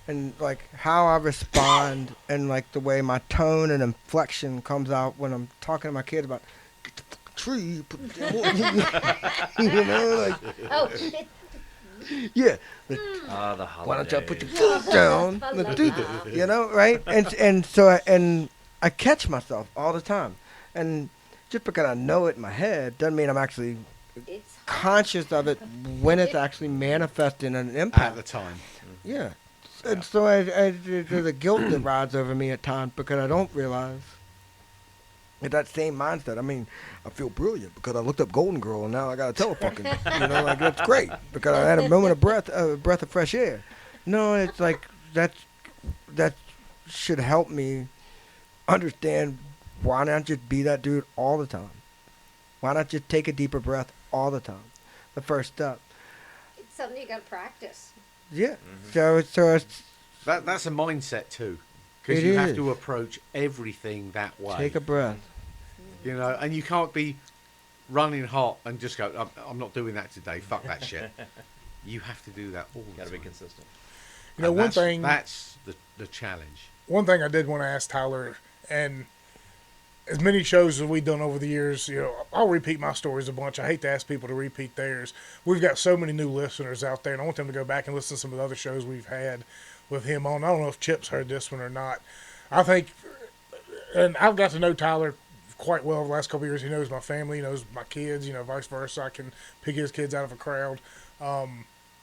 and how I respond and the way my tone and inflection comes out when I'm talking to my kids about get the fucking tree, put it down. Oh, yeah. The holidays. Why don't y'all put your foot down? Let's do this. Right? And so I catch myself all the time. And just because I know it in my head doesn't mean I'm actually conscious of it when it's actually manifesting an impact. At the time. Yeah. And so there's a guilt that rides over me at times because I don't realize that same mindset. I feel brilliant because I looked up Golden Girl and now I got a telefucking, that's great because I had a moment of breath of fresh air. No, it's that should help me understand why not just be that dude all the time? Why not just take a deeper breath all the time? The first step. it's something you got to practice. Yeah. So it's That's a mindset too, because It you have is. to approach everything that way. take a breath. And you can't be running hot and just go, I'm not doing that today. Fuck that shit. You have to do that all the Got to time. be consistent. That's the challenge. One thing I did want to ask Tyler, and as many shows as we've done over the years, I'll repeat my stories a bunch. I hate to ask people to repeat theirs. We've got so many new listeners out there, and I want them to go back and listen to some of the other shows we've had with him on. I don't know if Chip's heard this one or not. I think, and I've got to know Tyler quite well over the last couple of years. He knows my family, he knows my kids, vice versa. I can pick his kids out of a crowd.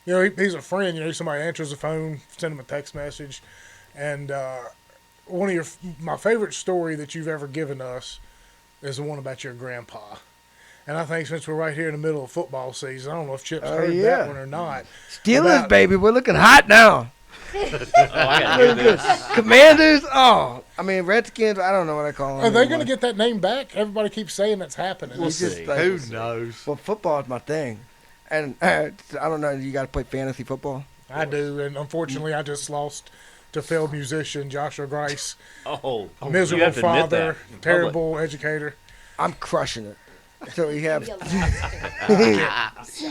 He's a friend. Somebody answers the phone, send him a text message, and one of my favorite story that you've ever given us is the one about your grandpa. And I think since we're right here in the middle of football season, I don't know if Chip's heard that one or not. Steelers, baby, we're looking hot now. I got to hear this. Commanders, Redskins, I don't know what I call them. Are they going to get that name back? Everybody keeps saying that's happening. We'll see. see. Who knows? Well, football is my thing. And I don't know, you got to play fantasy football? I do, and unfortunately, I just lost to failed musician Joshua Grice. Oh, you Miserable have to admit father, that in public. terrible educator. I'm crushing it. So we have, You lost it.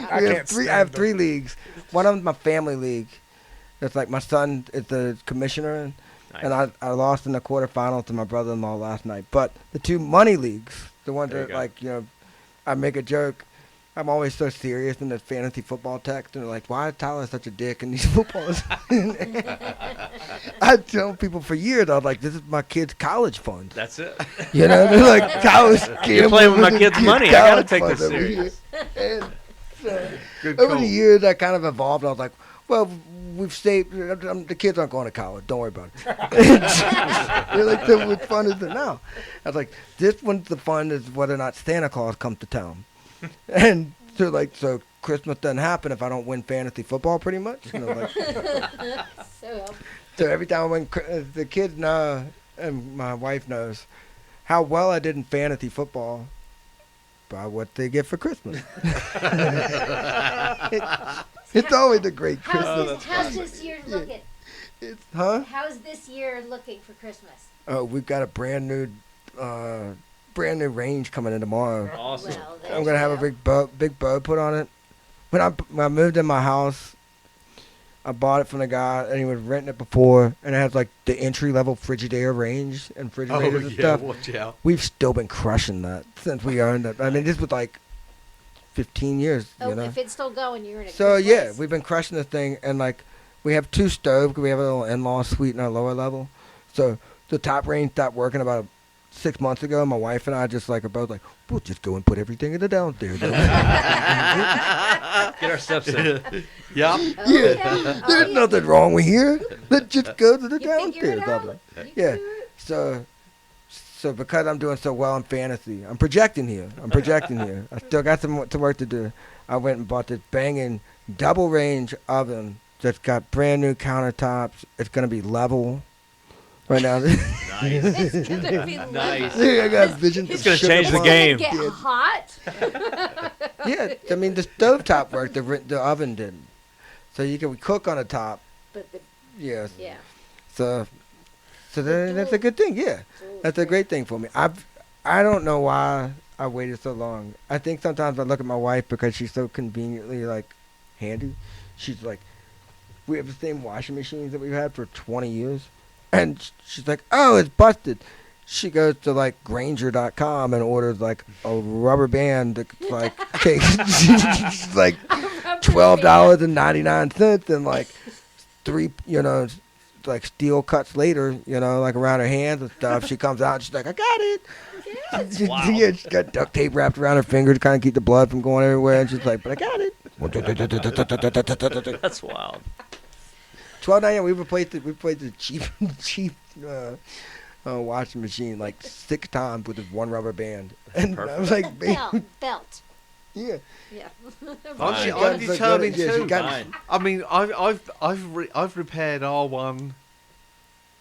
I can't stand I have them. 3 leagues. One of them's my family league. It's my son is the commissioner, and I lost in the quarterfinal to my brother-in-law last night. But the 2 money leagues, the ones There you that I make a joke. I'm always so serious in the fantasy football text, and they're like, "Why is Tyler such a dick in these footballs?" I tell people for years, I was like, "This is my kid's college fund." That's it. You know, they're like, "College." You're playing with my kid's money. I gotta take this college fund serious. And so, Good over call. the years, I kind of evolved. I was like, "Well, we've saved. The kids aren't going to college. Don't worry about it." They're like, "So what fun is it now?" I was like, "This one's the fun is whether or not Santa Claus comes to town." And so like so Christmas doesn't happen if I don't win fantasy football, pretty much. You know, like, So so every time I win, the kids know and my wife knows how well I did in fantasy football by what they get for Christmas. It's always a great Christmas. how's this year looking? Huh? How's this year looking for Christmas? Oh, we've got a brand new range coming in tomorrow. Awesome. Well, there I'm gonna have a you big bow put on it. When I moved in my house, I bought it from the guy, and he was renting it before, and it has like the entry level Frigidaire range and Oh refrigerators and yeah, stuff. watch out. We've still been crushing that since we owned it. I mean, this was like 15 years, Oh, you know. if it's still going, you're in a So good yeah, place. we've been crushing the thing, and like we have 2 stoves. 'Cause we have a little in-law suite in our lower level. So the top range stopped working about 6 months ago. My wife and I just like are both like, we'll just go and put everything in the downstairs. Get our steps in. Yeah. Oh, yeah. There's nothing wrong with here. Let's just go to the You figure it downstairs. out. of it. You Yeah. do it. So because I'm doing so well in fantasy, I'm projecting here. I still got some work to do. I went and bought this banging double range oven that's got brand new countertops. It's gonna be level. Right now, Nice. It's gonna be Nice. I got vision. It's gonna change the game. Get hot. Yeah, I mean the stovetop worked, the oven didn't. So you can cook on the top. But the, Yes. yeah. So that's a good thing. Yeah, that's a great thing for me. I don't know why I waited so long. I think sometimes I look at my wife because she's so conveniently like handy. She's like, we have the same washing machines that we've had for 20 years, and she's like, oh, it's busted. She goes to like Granger.com and orders like a rubber band that like takes like $12.99 and like 3 like steel cuts later, like around her hands and stuff. She comes out and she's like, I got it. Wow. Yeah, she's got duct tape wrapped around her finger to kind of keep the blood from going everywhere. And she's like, but I got it. That's wild. $12.99. We replaced the cheap washing machine like 6 times with this one rubber band. And I was like, babe, Belt. yeah. Yeah. Fine. I'm determined Yeah, she too. got- Fine. I mean, I've repaired R1.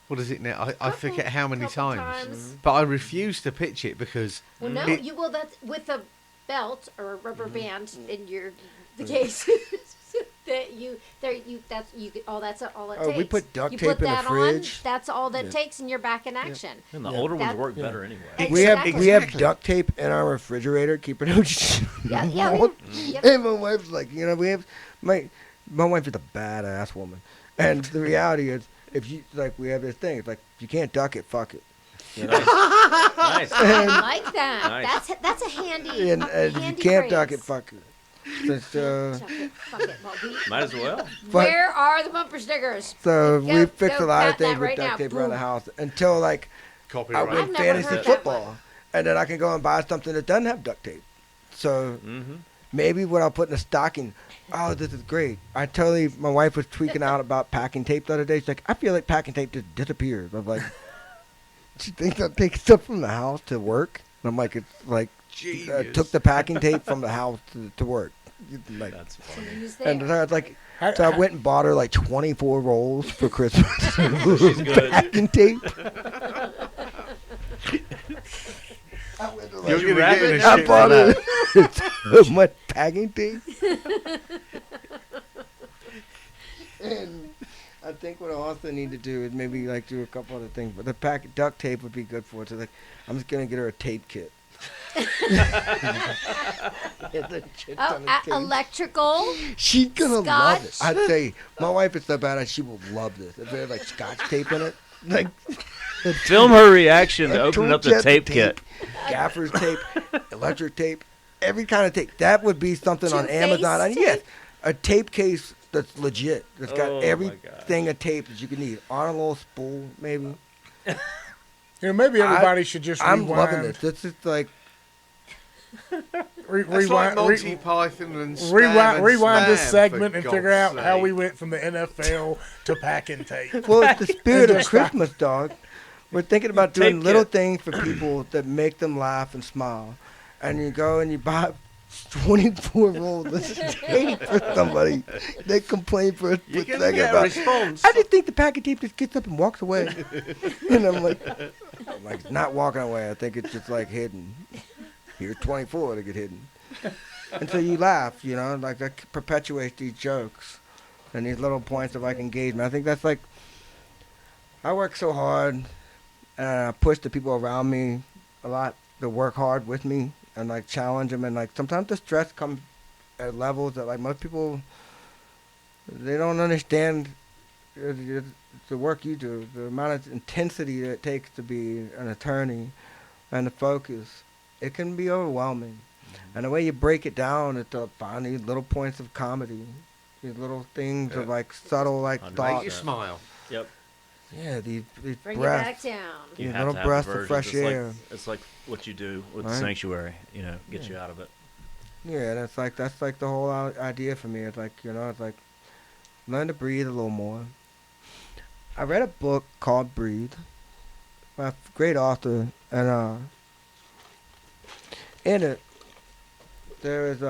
What is it now? I forget how many Couple times. But I refuse to pitch it because Well, no, it- you will. That's with a belt or a rubber band in the case. That's all it Oh, takes. we put duct you tape put in the that fridge. On, that's all that Yeah. takes, and you're back in action. And the Yeah. older ones That- work Yeah. better anyway. We have Exactly. duct tape in our refrigerator, keeping it Yeah, yeah. warm. Yep. And my wife's like, we have my wife is a badass woman, and the reality is, if you we have this thing, it's like if you can't duck it, fuck it. Nice. I like that. Nice. That's a handy. And if you handy can't duck phrase. it, fuck it. So, Duck it, fuck it. Well, Might as well. where are the bumper stickers? so Go- we fixed go a lot of pat that things with right duct now. tape around the Boom. house until I copyright. I've win never fantasy heard that football, and then I can go and buy something that doesn't have duct tape. So Mm-hmm. maybe what I'll put in a stocking. Oh, this is great. My wife was tweaking out about packing tape the other day. She's like, I feel like packing tape just disappears. I'm like, she thinks I take stuff from the house to work. And I'm like, it's like, Genius. took the packing tape from the house to work. Like, That's So funny. use and there. so I was like, How- so I went and bought her like 24 rolls for Christmas. good. Packing tape. I went to You're like, you gonna wrap get it? in a I shit bought like her that. so much packing tape. And I think what I also need to do is maybe do a couple other things. But the duct tape would be good for it. So I'm just gonna get her a tape kit. Electrical. She's gonna love it. Scotch. I'd say my wife is so badass. She will love this. If there's Scotch tape in it, Film her reaction to opening up the tool jet tape kit. gaffer's tape, electric tape. every kind of tape. That would be something on Amazon. Two-faced Yes, tape? a tape case that's legit. That's got Oh, my everything of tape that you can need on a little spool, maybe. Maybe everybody should just I'm rewind. loving this. This is like That's like Monty Python and Spam rewind this Spam, segment for and figure God's out how sake. we went from the NFL to packing tape. well, it's the spirit of Just- Christmas, dog. We're thinking about doing Tape little kit. things for people that make them laugh and smile, and you go and you buy 24 rolls of tape for somebody. They complain for a You're split going to second get a about. response. I just think the packet tape just gets up and walks away, and I'm like, it's not walking away. I think it's just like hidden. Here's 24 to get hidden. And so you laugh, like that perpetuates these jokes and these little points of like engagement. I think that's like, I work so hard and I push the people around me a lot to work hard with me and like challenge them. And like sometimes the stress comes at levels that like most people, they don't understand the work you do, the amount of intensity that it takes to be an attorney and the focus. It can be overwhelming. And the way you break it down is to find these little points of comedy, these little things of like subtle like Make Make thoughts. you smile. Yep. Yeah, these Bring it breaths. back down. You Yeah, have little to have breaths of diversions. fresh air. It's like what you do with the Right. sanctuary. Get you out of it. Yeah, that's like the whole idea for me. It's like it's like learn to breathe a little more. I read a book called Breathe by a great author, and in it there is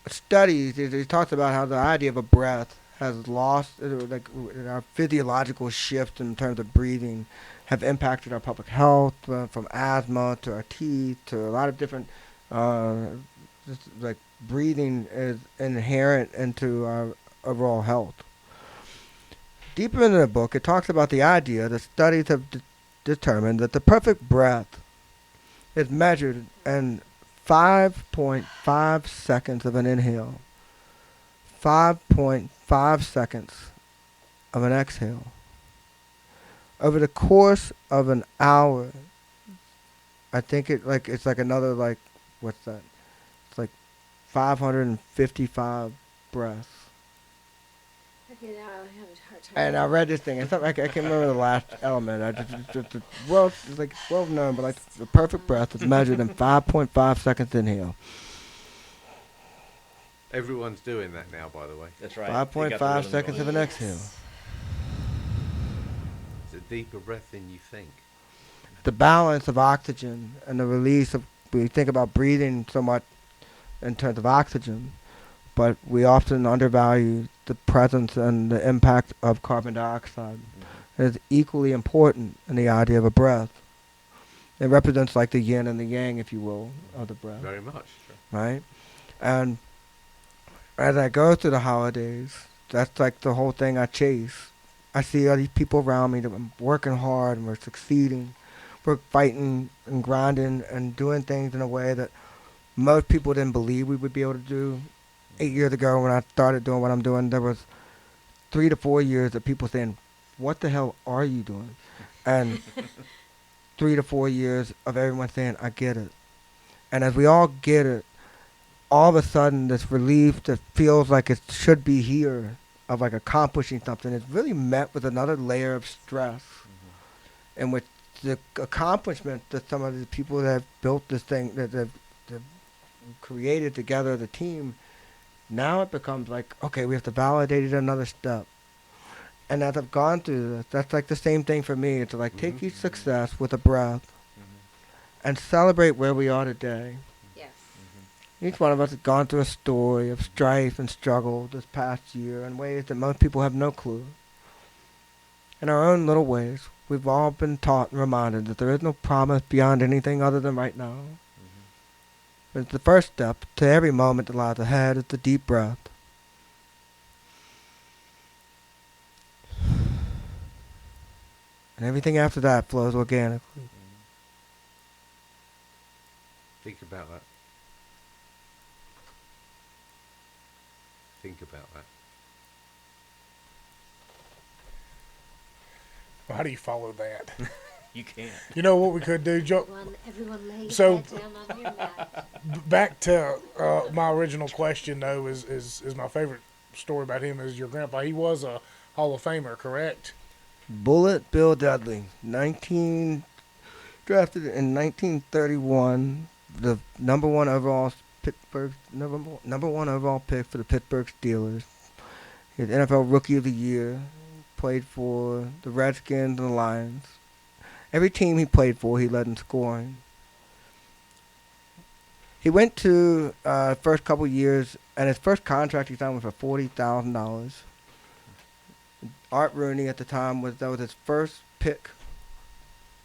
studies. It talks about how the idea of a breath has lost, like our physiological shift in terms of breathing, have impacted our public health, from asthma to our teeth to a lot of different. Just like breathing is inherent into our overall health. Deeper into the book, it talks about the idea that studies have determined that the perfect breath is measured in 5.5 seconds of an inhale, 5.5 seconds of an exhale. Over the course of an hour, I think it's like another what's that? It's like 555 breaths. Okay, now I have a hard time. And I read this thing. It's not, I can't remember the last element. It's like well known, but like the perfect breath is measured in 5.5 seconds inhale, Everyone's doing that now, by the way. That's right. 5.5 seconds of an exhale. It's a deeper breath than you think. The balance of oxygen and the release of. We think about breathing so much in terms of oxygen, but we often undervalue the presence and the impact of carbon dioxide. It is equally important in the idea of a breath. It represents like the yin and the yang, if you will, of the breath, Very much. right? And as I go through the holidays, that's like the whole thing I chase. I see all these people around me that are working hard and we're succeeding. We're fighting and grinding and doing things in a way that most people didn't believe we would be able to do. 8 years ago when I started doing what I'm doing, there was 3 to 4 years of people saying, what the hell are you doing? And 3 to 4 years of everyone saying, I get it. And as we all get it, all of a sudden this relief that feels like it should be here of like accomplishing something is really met with another layer of stress in which the accomplishment that some of the people that have built this thing, that have created together the team, now it becomes like, okay, we have to validate it another step. And as I've gone through this, that's like the same thing for me. It's like take each success with a breath and celebrate where we are today. Yes. Each one of us has gone through a story of strife and struggle this past year in ways that most people have no clue. In our own little ways, we've all been taught and reminded that there is no promise beyond anything other than right now. But the first step to every moment that lies ahead is the deep breath. And everything after that flows organically. Think about that. Think about that. How do you follow that? You can't. You know what we could do, Joe? Everyone lay So- head down on your mat. Back to my original question, though, is my favorite story about him is your grandpa. He was a Hall of Famer, correct? Bullet Bill Dudley, drafted in 1931, the number one overall number one overall pick for the Pittsburgh Steelers. He was NFL Rookie of the Year. Played for the Redskins and the Lions. Every team he played for, he led in scoring. He went to first couple years, and his first contract he signed was for $40,000. Art Rooney at the time that was his first pick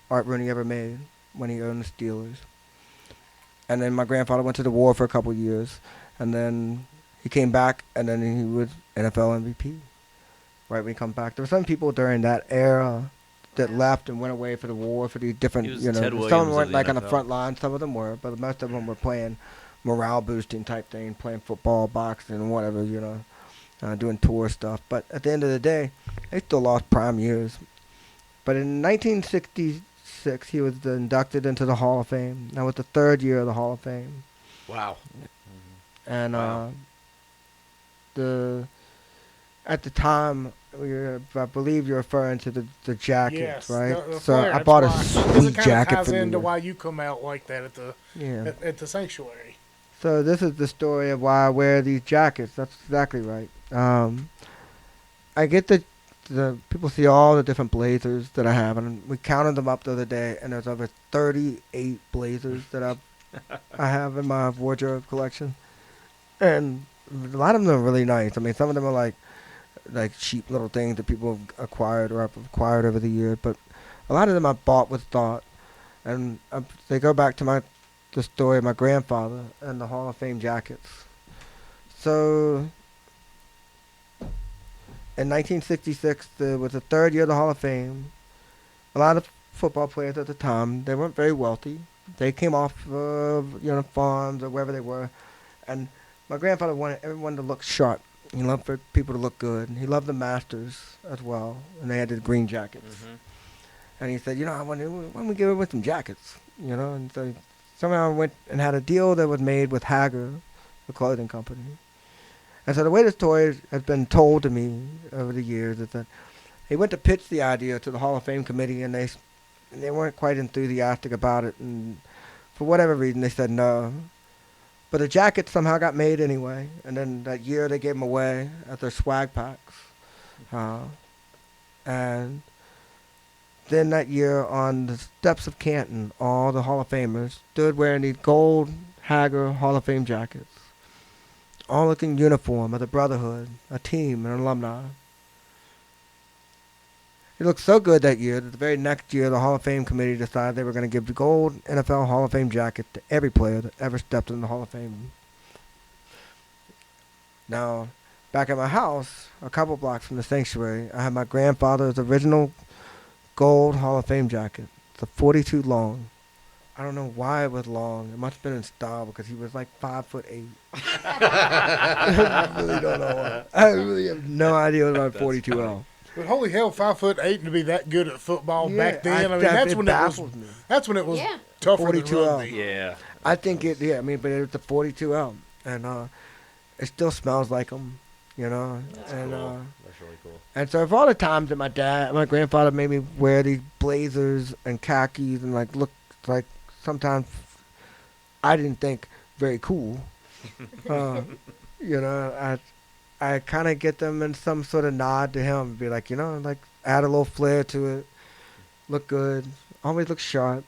Art Rooney ever made when he owned the Steelers. And then my grandfather went to the war for a couple years, and then he came back, and then he was NFL MVP. Right when he come back, there were some people during that era that left and went away for the war for these different, He was you know, Ted some Williams of them of weren't the like on the NFL. front line, some of them were, but most of them were playing morale boosting type thing, playing football, boxing, whatever, you know, doing tour stuff. But at the end of the day, they still lost prime years. But in 1966, he was inducted into the Hall of Fame. That was the third year of the Hall of Fame. Wow. And Wow. at the time, I believe you're referring to the jackets, Yes, right? the So flare, I that's bought a why. 'Cause sweet it kind jacket of ties for into you. why you come out like that Yeah. at the sanctuary. So this is the story of why I wear these jackets. That's exactly right. I get the people see all the different blazers that I have, and we counted them up the other day, and there's over 38 blazers that I have in my wardrobe collection, and a lot of them are really nice. I mean, some of them are like cheap little things that people have acquired or have acquired over the years, but a lot of them I bought with thought, and they go back to the story of my grandfather and the Hall of Fame jackets. So in 1966, it was the third year of the Hall of Fame. A lot of football players at the time, they weren't very wealthy. They came off of farms or wherever they were, and my grandfather wanted everyone to look sharp. He loved for people to look good. He loved the Masters as well, and they had the green jackets. Mm-hmm. And he said, why don't we give away some jackets? And so somehow I went and had a deal that was made with Hager, the clothing company. And so the way the story has been told to me over the years is that he went to pitch the idea to the Hall of Fame committee, and they weren't quite enthusiastic about it, and for whatever reason they said no. But the jackets somehow got made anyway, and then that year they gave them away at their swag packs. And then that year on the steps of Canton, all the Hall of Famers stood wearing these gold Hager Hall of Fame jackets, all looking uniform of the Brotherhood, a team, an alumni. It looked so good that year that the very next year the Hall of Fame committee decided they were going to give the gold NFL Hall of Fame jacket to every player that ever stepped in the Hall of Fame. Now, back at my house, a couple blocks from the sanctuary, I have my grandfather's original gold Hall of Fame jacket. It's a 42 long. I don't know why it was long. It must have been in style because he was like 5'8". I really don't know why. I really have no idea what about 42 L. But holy hell, 5'8" to be that good at football back then. That's when baffles me. That's when it was Yeah. tougher than 42 L. rugby. Yeah. I think it. Yeah, I mean, but it's a 42 L, and it still smells like them, That's and cool. That's really cool. and so for all the times that my grandfather made me wear these blazers and khakis and like look like sometimes I didn't think very cool. I kind of get them in some sort of nod to him, be like, like add a little flair to it, look good, always look sharp,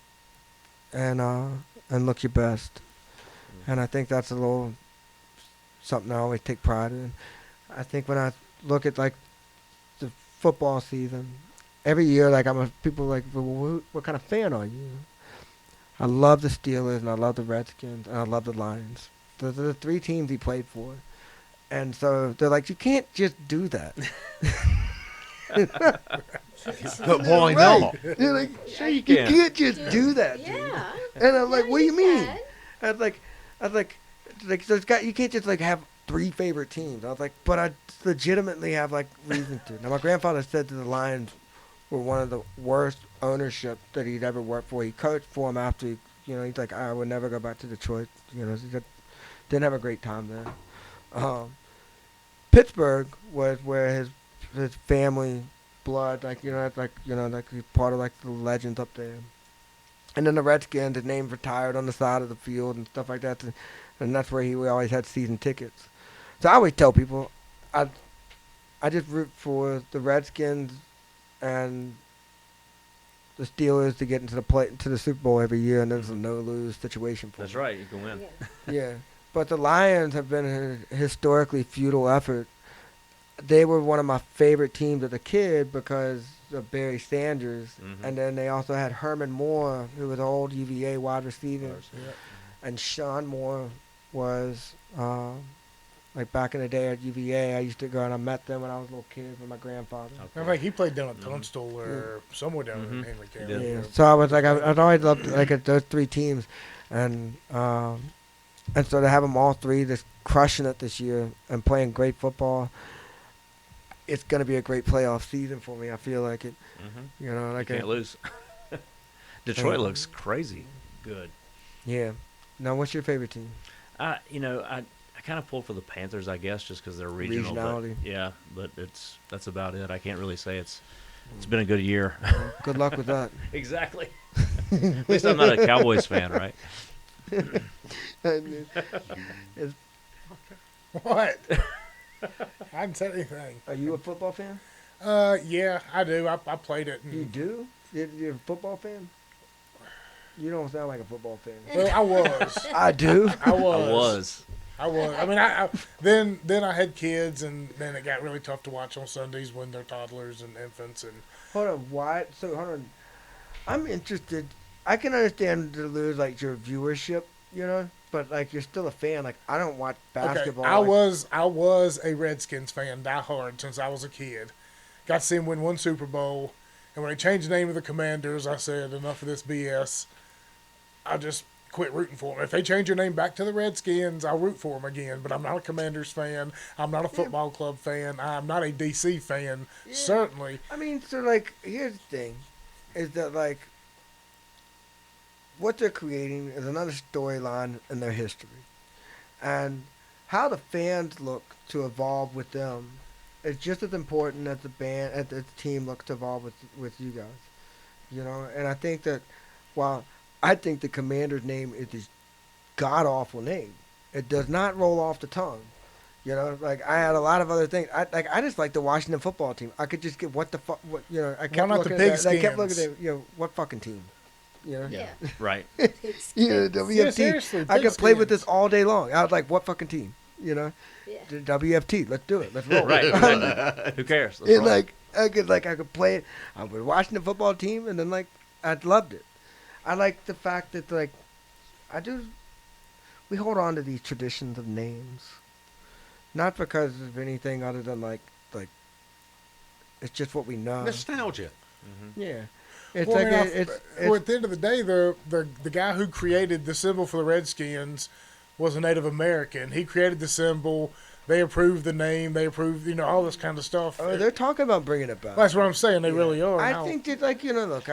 and look your best. And I think that's a little something I always take pride in. I think when I look at like the football season, every year, like people like, well, what kind of fan are you? I love the Steelers, and I love the Redskins, and I love the Lions. Those are the three teams he played for. And so they're like, you can't just do that. But why Right. not? They're like, Sure you you can. can't just do that, dude. Yeah. And I'm like, Yeah, what do you mean? can. I was like, you can't just like have three favorite teams. I was like, but I legitimately have like reason to. Now my grandfather said that the Lions were one of the worst ownership that he'd ever worked for. He coached for him after, he's like, I would never go back to Detroit. Didn't have a great time there. Pittsburgh was where his family blood, like he's part of like the legends up there. And then the Redskins, his name retired on the side of the field and stuff like that, and that's where we always had season tickets. So I always tell people, I just root for the Redskins and the Steelers to get into the Super Bowl every year, and there's a no-lose situation for That's them. right. You can win. Yeah, but the Lions have been a historically futile effort. They were one of my favorite teams as a kid because of Barry Sanders, and then they also had Herman Moore, who was an old UVA wide receiver, and Sean Moore was like back in the day at UVA. I used to go and I met them when I was a little kid with my grandfather. I think he played down at Tunstall or somewhere down in Henry County. Yeah. So I was like, I'd always loved like those three teams, and so to have them all three just crushing it this year and playing great football, it's gonna be a great playoff season for me. I feel like it. You can't lose. Detroit looks crazy good. Yeah. Now, what's your favorite team? I kind of pull for the Panthers, I guess, just because they're regional. Regionality. But that's about it. I can't really say it's been a good year. Good luck with that. Exactly. At least I'm not a Cowboys fan, right? What? I didn't say anything. Are you a football fan? Yeah, I do. I played it. You do? You're a football fan? You don't sound like a football fan. Well, I was. I do. I was. I was. I mean, I then I had kids, and then it got really tough to watch on Sundays when they're toddlers and infants. And Hold on. Why? So hold on. I'm interested. I can understand to lose like your viewership, but like you're still a fan. Like I don't watch basketball. Okay, I was a Redskins fan, diehard, since I was a kid. Got to see them win one Super Bowl, and when they changed the name of the Commanders, I said enough of this BS. I just quit rooting for them. If they change their name back to the Redskins, I'll root for them again. But I'm not a Commanders fan. I'm not a football club fan. I'm not a DC fan. Yeah. Certainly. I mean, so like here's the thing, is that like what they're creating is another storyline in their history, and how the fans look to evolve with them is just as important as the team looks to evolve with you guys, And I think that while I think the Commander's name is a god awful name, it does not roll off the tongue. Like I had a lot of other things. I just like the Washington football team. I could just get what the fuck, I kept not the looking at that. I kept Pigskins? looking at what fucking team, Yeah. Right. WFT. Yeah, seriously, I could play with Pigskins. this all day long. I was like, what fucking team, Yeah. The WFT. Let's do it. Let's roll. Right. Exactly. Who cares? Let's And roll. I could play it. I was watching the football team, and then I loved it. I like the fact that we hold on to these traditions of names, not because of anything other than like it's just what we know. Nostalgia. Yeah, it's Well, like I mean, it's well, at the end of the day, the guy who created the symbol for the Redskins was a Native American. He created the symbol. They approved the name. They approved, all this kind of stuff. oh, they're talking about bringing it back. That's what I'm saying. They Yeah. really are. I Now, think that look,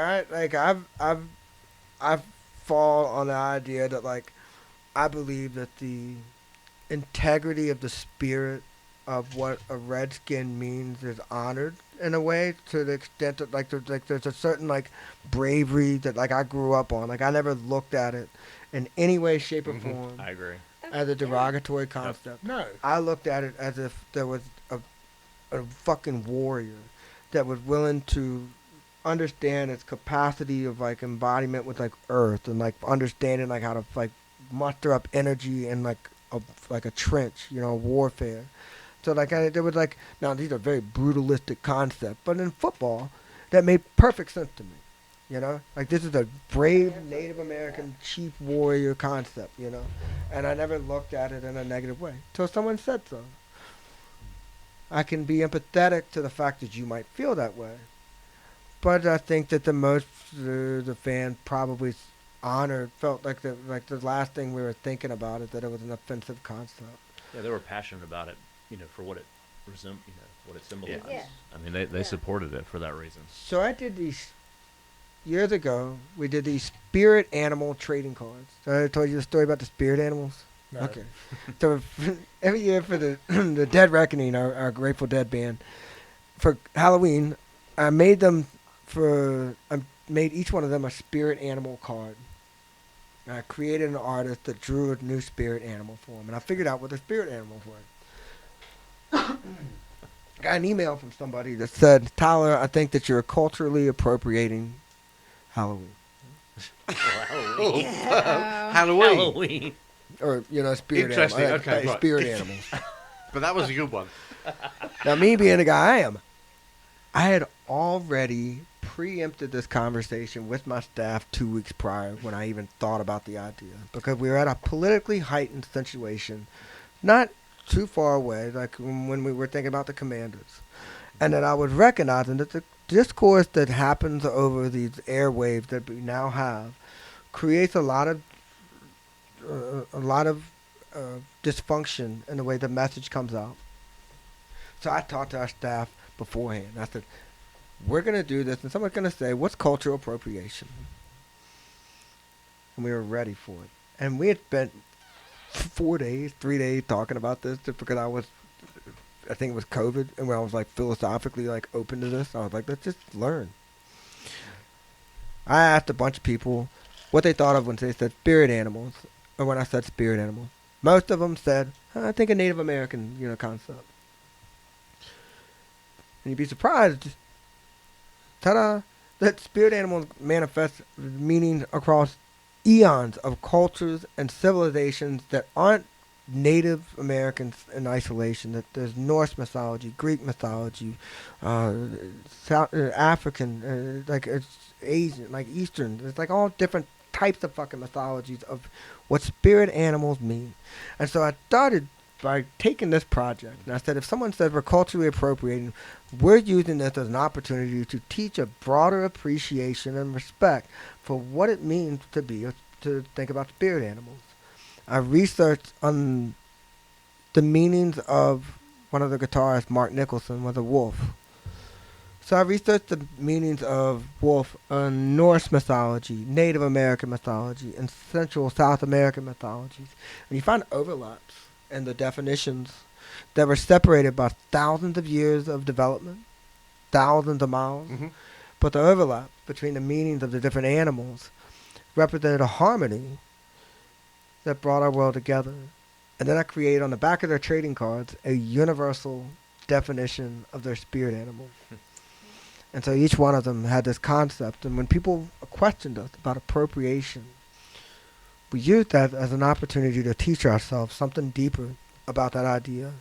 I've fall on the idea that I believe that the integrity of the spirit of what a Redskin means is honored in a way, to the extent that there's a certain bravery that I grew up on. I never looked at it in any way, shape, or form I agree. as a derogatory concept. no. I looked at it as if there was a fucking warrior that was willing to understand its capacity of embodiment with earth, and understanding how to muster up energy in a trench, warfare. So there was now these are very brutalistic concepts, but in football that made perfect sense to me. This is a brave Native American chief warrior concept, and I never looked at it in a negative way till someone said so. I can be empathetic to the fact that you might feel that way, but I think that the fan probably felt like the last thing we were thinking about it, that it was an offensive concept. Yeah, they were passionate about it, for what it what it symbolized. Yeah. I mean, they supported it for that reason. So I did these, years ago, we did these spirit animal trading cards. So I told you the story about the spirit animals? No. Okay. So every year for the the Dead Reckoning, our Grateful Dead band, for Halloween, I made each one of them a spirit animal card. And I created an artist that drew a new spirit animal for them, and I figured out what the spirit animals were. Got an email from somebody that said, "Tyler, I think that you're culturally appropriating Halloween, Halloween. Halloween. Halloween. or spirit Interesting, animals, okay, right. spirit animals." But that was a good one. Now, me being the guy I am, I had already preempted this conversation with my staff 2 weeks prior when I even thought about the idea, because we were at a politically heightened situation, not too far away, like when we were thinking about the commanders, and that I was recognizing that the discourse that happens over these airwaves that we now have creates a lot of dysfunction in the way the message comes out. So I talked to our staff beforehand. I said, we're going to do this, and someone's going to say, what's cultural appropriation? And we were ready for it. And we had spent 3 days talking about this, just because I think it was COVID, and when I was like philosophically like open to this, I was like, let's just learn. I asked a bunch of people what they thought of when they said spirit animals, or when I said spirit animals. Most of them said, I think a Native American, concept. And you'd be surprised, ta-da, that spirit animals manifest meaning across eons of cultures and civilizations that aren't Native Americans in isolation. That there's Norse mythology, Greek mythology, African, like it's Asian, like Eastern. There's like all different types of fucking mythologies of what spirit animals mean. And so I started by taking this project, and I said, if someone says we're culturally appropriating, we're using this as an opportunity to teach a broader appreciation and respect for what it means to think about spirit animals. I researched on the meanings of one of the guitarists, Mark Nicholson, was a wolf. So I researched the meanings of wolf in Norse mythology, Native American mythology, and Central South American mythologies. And you find overlaps in the definitions that were separated by thousands of years of development, thousands of miles. Mm-hmm. But the overlap between the meanings of the different animals represented a harmony that brought our world together. And then I created on the back of their trading cards a universal definition of their spirit animal. And so each one of them had this concept. And when people questioned us about appropriation, we used that as an opportunity to teach ourselves something deeper about that idea.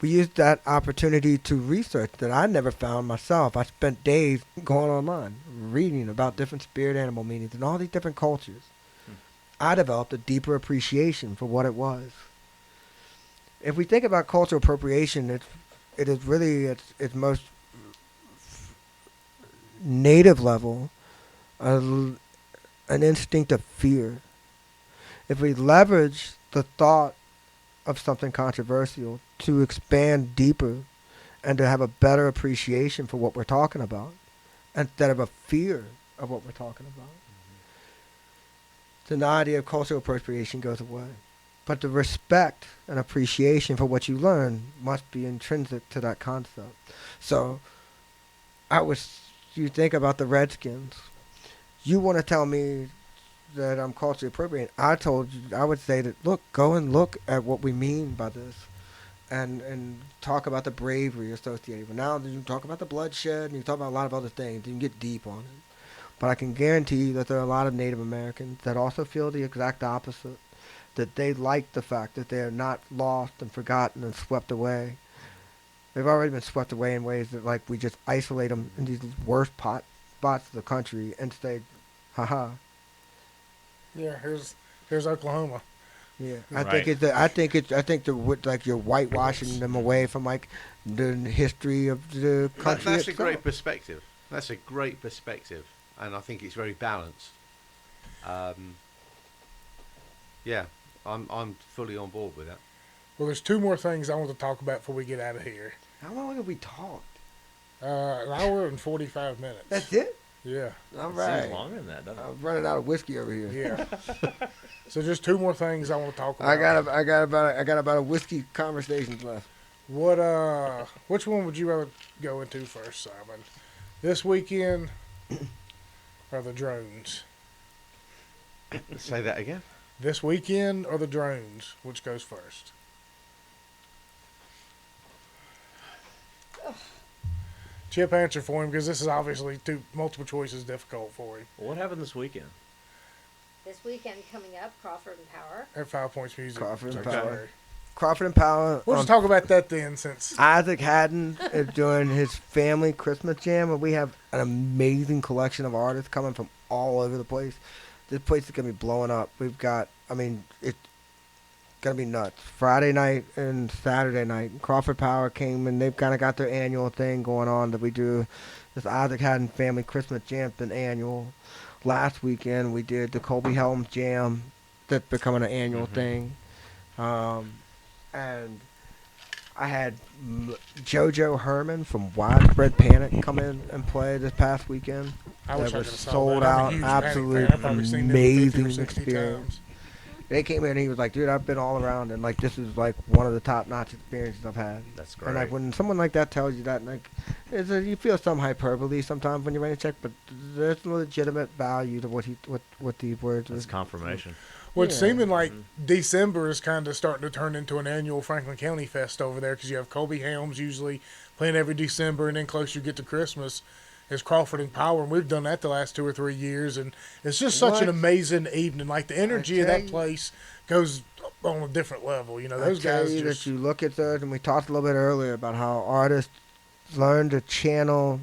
We used that opportunity to research that I never found myself. I spent days going online, reading about different spirit animal meanings in all these different cultures. I developed a deeper appreciation for what it was. If we think about cultural appropriation, it is really its most native level, an instinct of fear. If we leverage the thought of something controversial to expand deeper and to have a better appreciation for what we're talking about, instead of a fear of what we're talking about, then the idea of cultural appropriation goes away. But the respect and appreciation for what you learn must be intrinsic to that concept. So you think about the Redskins. You want to tell me that I'm culturally appropriating. I would say that, look, go and look at what we mean by this and talk about the bravery associated with it. Now you can talk about the bloodshed and you can talk about a lot of other things. You can get deep on it. But I can guarantee you that there are a lot of Native Americans that also feel the exact opposite, that they like the fact that they are not lost and forgotten and swept away. They've already been swept away in ways that, like, we just isolate them in these worst spots of the country and say, haha. Yeah, here's Oklahoma. Yeah, Right. I think you're whitewashing them away from like the history of the country. That's a itself. great perspective. That's a great perspective, and I think it's very balanced. Yeah, I'm fully on board with that. Well, there's 2 more things I want to talk about before we get out of here. How long have we talked? An hour and 45 minutes. That's it. Yeah. All It right. seems longer than that, doesn't it? I'm running out of whiskey over here. Yeah. So just two more things I want to talk about. I got about a whiskey conversations left. Which one would you rather go into first, Simon? This weekend or the drones? Say that again. This weekend or the drones? Which goes first? Chip, answer for him because this is obviously multiple choices difficult for him. Well, what happened this weekend? This weekend coming up, Crawford and Power. At 5 Points Music. Crawford and Saturday. Power. Crawford and Power. We'll just talk about that then, since Isaac Haddon is doing his family Christmas jam, and we have an amazing collection of artists coming from all over the place. This place is gonna be blowing up. We've got, it's gonna be nuts. Friday night and Saturday night, Crawford Power came and they've kind of got their annual thing going on that we do. This Isaac Haddon family Christmas jam's been annual. Last weekend we did the Colby Helms jam that's becoming an annual thing. And I had JoJo Herman from Widespread Panic come in and play this past weekend. I wish That I was could have saw sold that. I'm a out, huge Panic absolute fan. I've probably seen them 50 or amazing 60 experience. times. They came in and he was like, dude, I've been all around and like this is like one of the top-notch experiences I've had. That's great. And like when someone like that tells you that, like, you feel some hyperbole sometimes when you write a check, but there's legitimate value to what these words That's are. confirmation. Well, it's Yeah. seeming like December is kind of starting to turn into an annual Franklin County Fest over there because you have Colby Helms usually playing every December, and then closer you get to Christmas is Crawford and Power, and we've done that the last 2 or 3 years, and it's just such What? an amazing evening. Like the energy of tell that you- place goes on a different level. You know, those I tell guys you just that you look at those, and we talked a little bit earlier about how artists learn to channel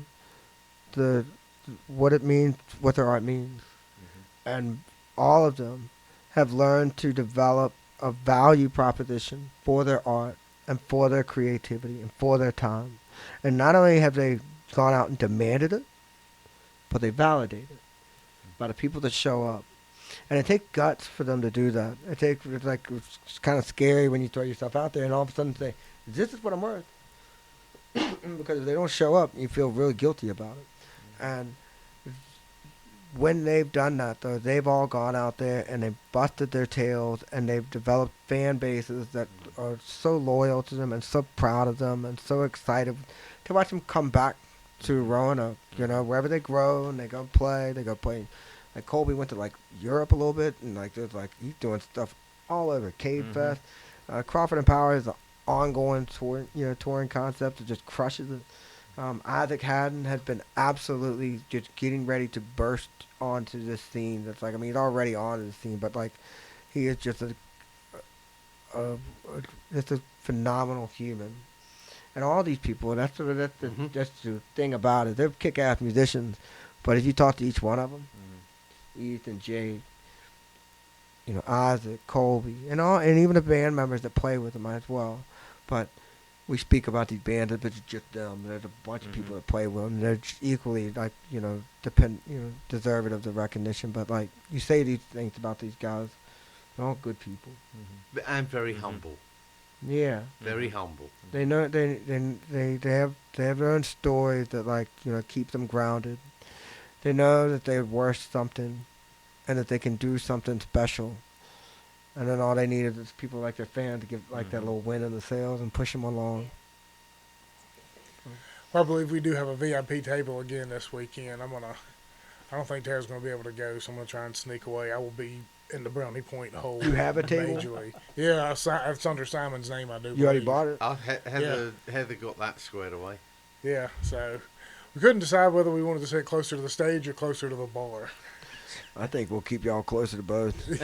what it means, what their art means, and all of them have learned to develop a value proposition for their art and for their creativity and for their time. And not only have they gone out and demanded it, but they validate it by the people that show up. And it takes guts for them to do that. It's kind of scary when you throw yourself out there and all of a sudden say, this is what I'm worth. Because if they don't show up, you feel really guilty about it. And when they've done that, though, they've all gone out there and they've busted their tails and they've developed fan bases that are so loyal to them and so proud of them and so excited to watch them come back to Roanoke. You know, wherever they grow and they go play. Like Colby went to like Europe a little bit and like there's like he's doing stuff all over Cave Fest. Crawford and Power is an ongoing touring concept that just crushes it. Isaac Haddon has been absolutely just getting ready to burst onto this scene. That's like, he's already on the scene, but like, he is just just a phenomenal human. And all these people, that's the thing about it. They're kick-ass musicians, but if you talk to each one of them, Ethan, Jay, Isaac, Colby, and even the band members that play with them as well, but we speak about these bands as it's just them. There's a bunch of people that play with them. They're just equally deserving of the recognition. But like you say these things about these guys, they're all good people. And very humble. Yeah, Very humble. they know they have their own stories that keep them grounded. They know that they're worth something, and that they can do something special. And then all they need is people like their fans to give that little win in the sails and push them along. I believe we do have a VIP table again this weekend. I don't think Tara's gonna be able to go, so I'm gonna try and sneak away. I will be in the Brownie Point hole. You have a table? Majorly. Yeah, it's under Simon's name. I do. You already believe. bought it? Heather got that squared away. Yeah, so we couldn't decide whether we wanted to sit closer to the stage or closer to the bar. I think we'll keep y'all closer to both. Because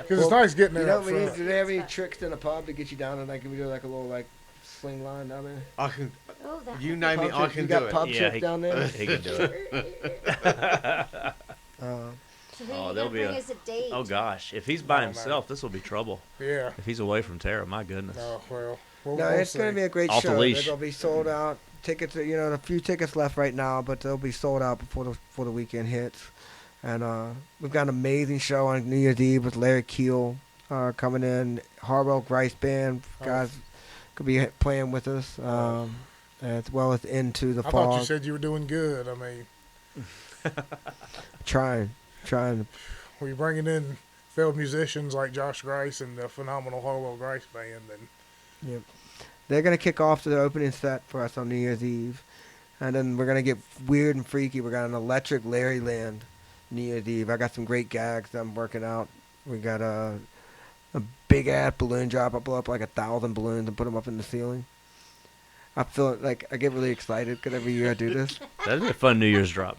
it's nice getting there up front. Do they have any tricks in the pub to get you down and can we do like a little sling line down there? I can. Oh, that You name it, I can You do got it. pub Yeah, tricks he- down there? He can do it. So who Oh, you there'll gonna be bring a- as a date? Oh gosh, if he's by Oh, no. himself, this will be trouble. Yeah. If he's away from Tara, my goodness. Oh, well. No, it's going to be a great Off the show. leash. They're going to be sold out. Tickets, a few tickets left right now, but they'll be sold out before the weekend hits. And we've got an amazing show on New Year's Eve with Larry Keel coming in. Harwell Grice Band guys could be playing with us. as well as Into the I Fog. thought you said you were doing good. I mean, Trying. were you bringing in failed musicians like Josh Grice and the phenomenal Harlow Grice band? And Yep. They're gonna kick off the opening set for us on New Year's Eve, and then we're gonna get weird and freaky. We got an electric Larry Land New Year's Eve. I got some great gags that I'm working out. We got a big ass balloon drop. I blow up like 1,000 balloons and put them up in the ceiling. I feel like I get really excited because every year I do this. That'd be a fun New Year's drop.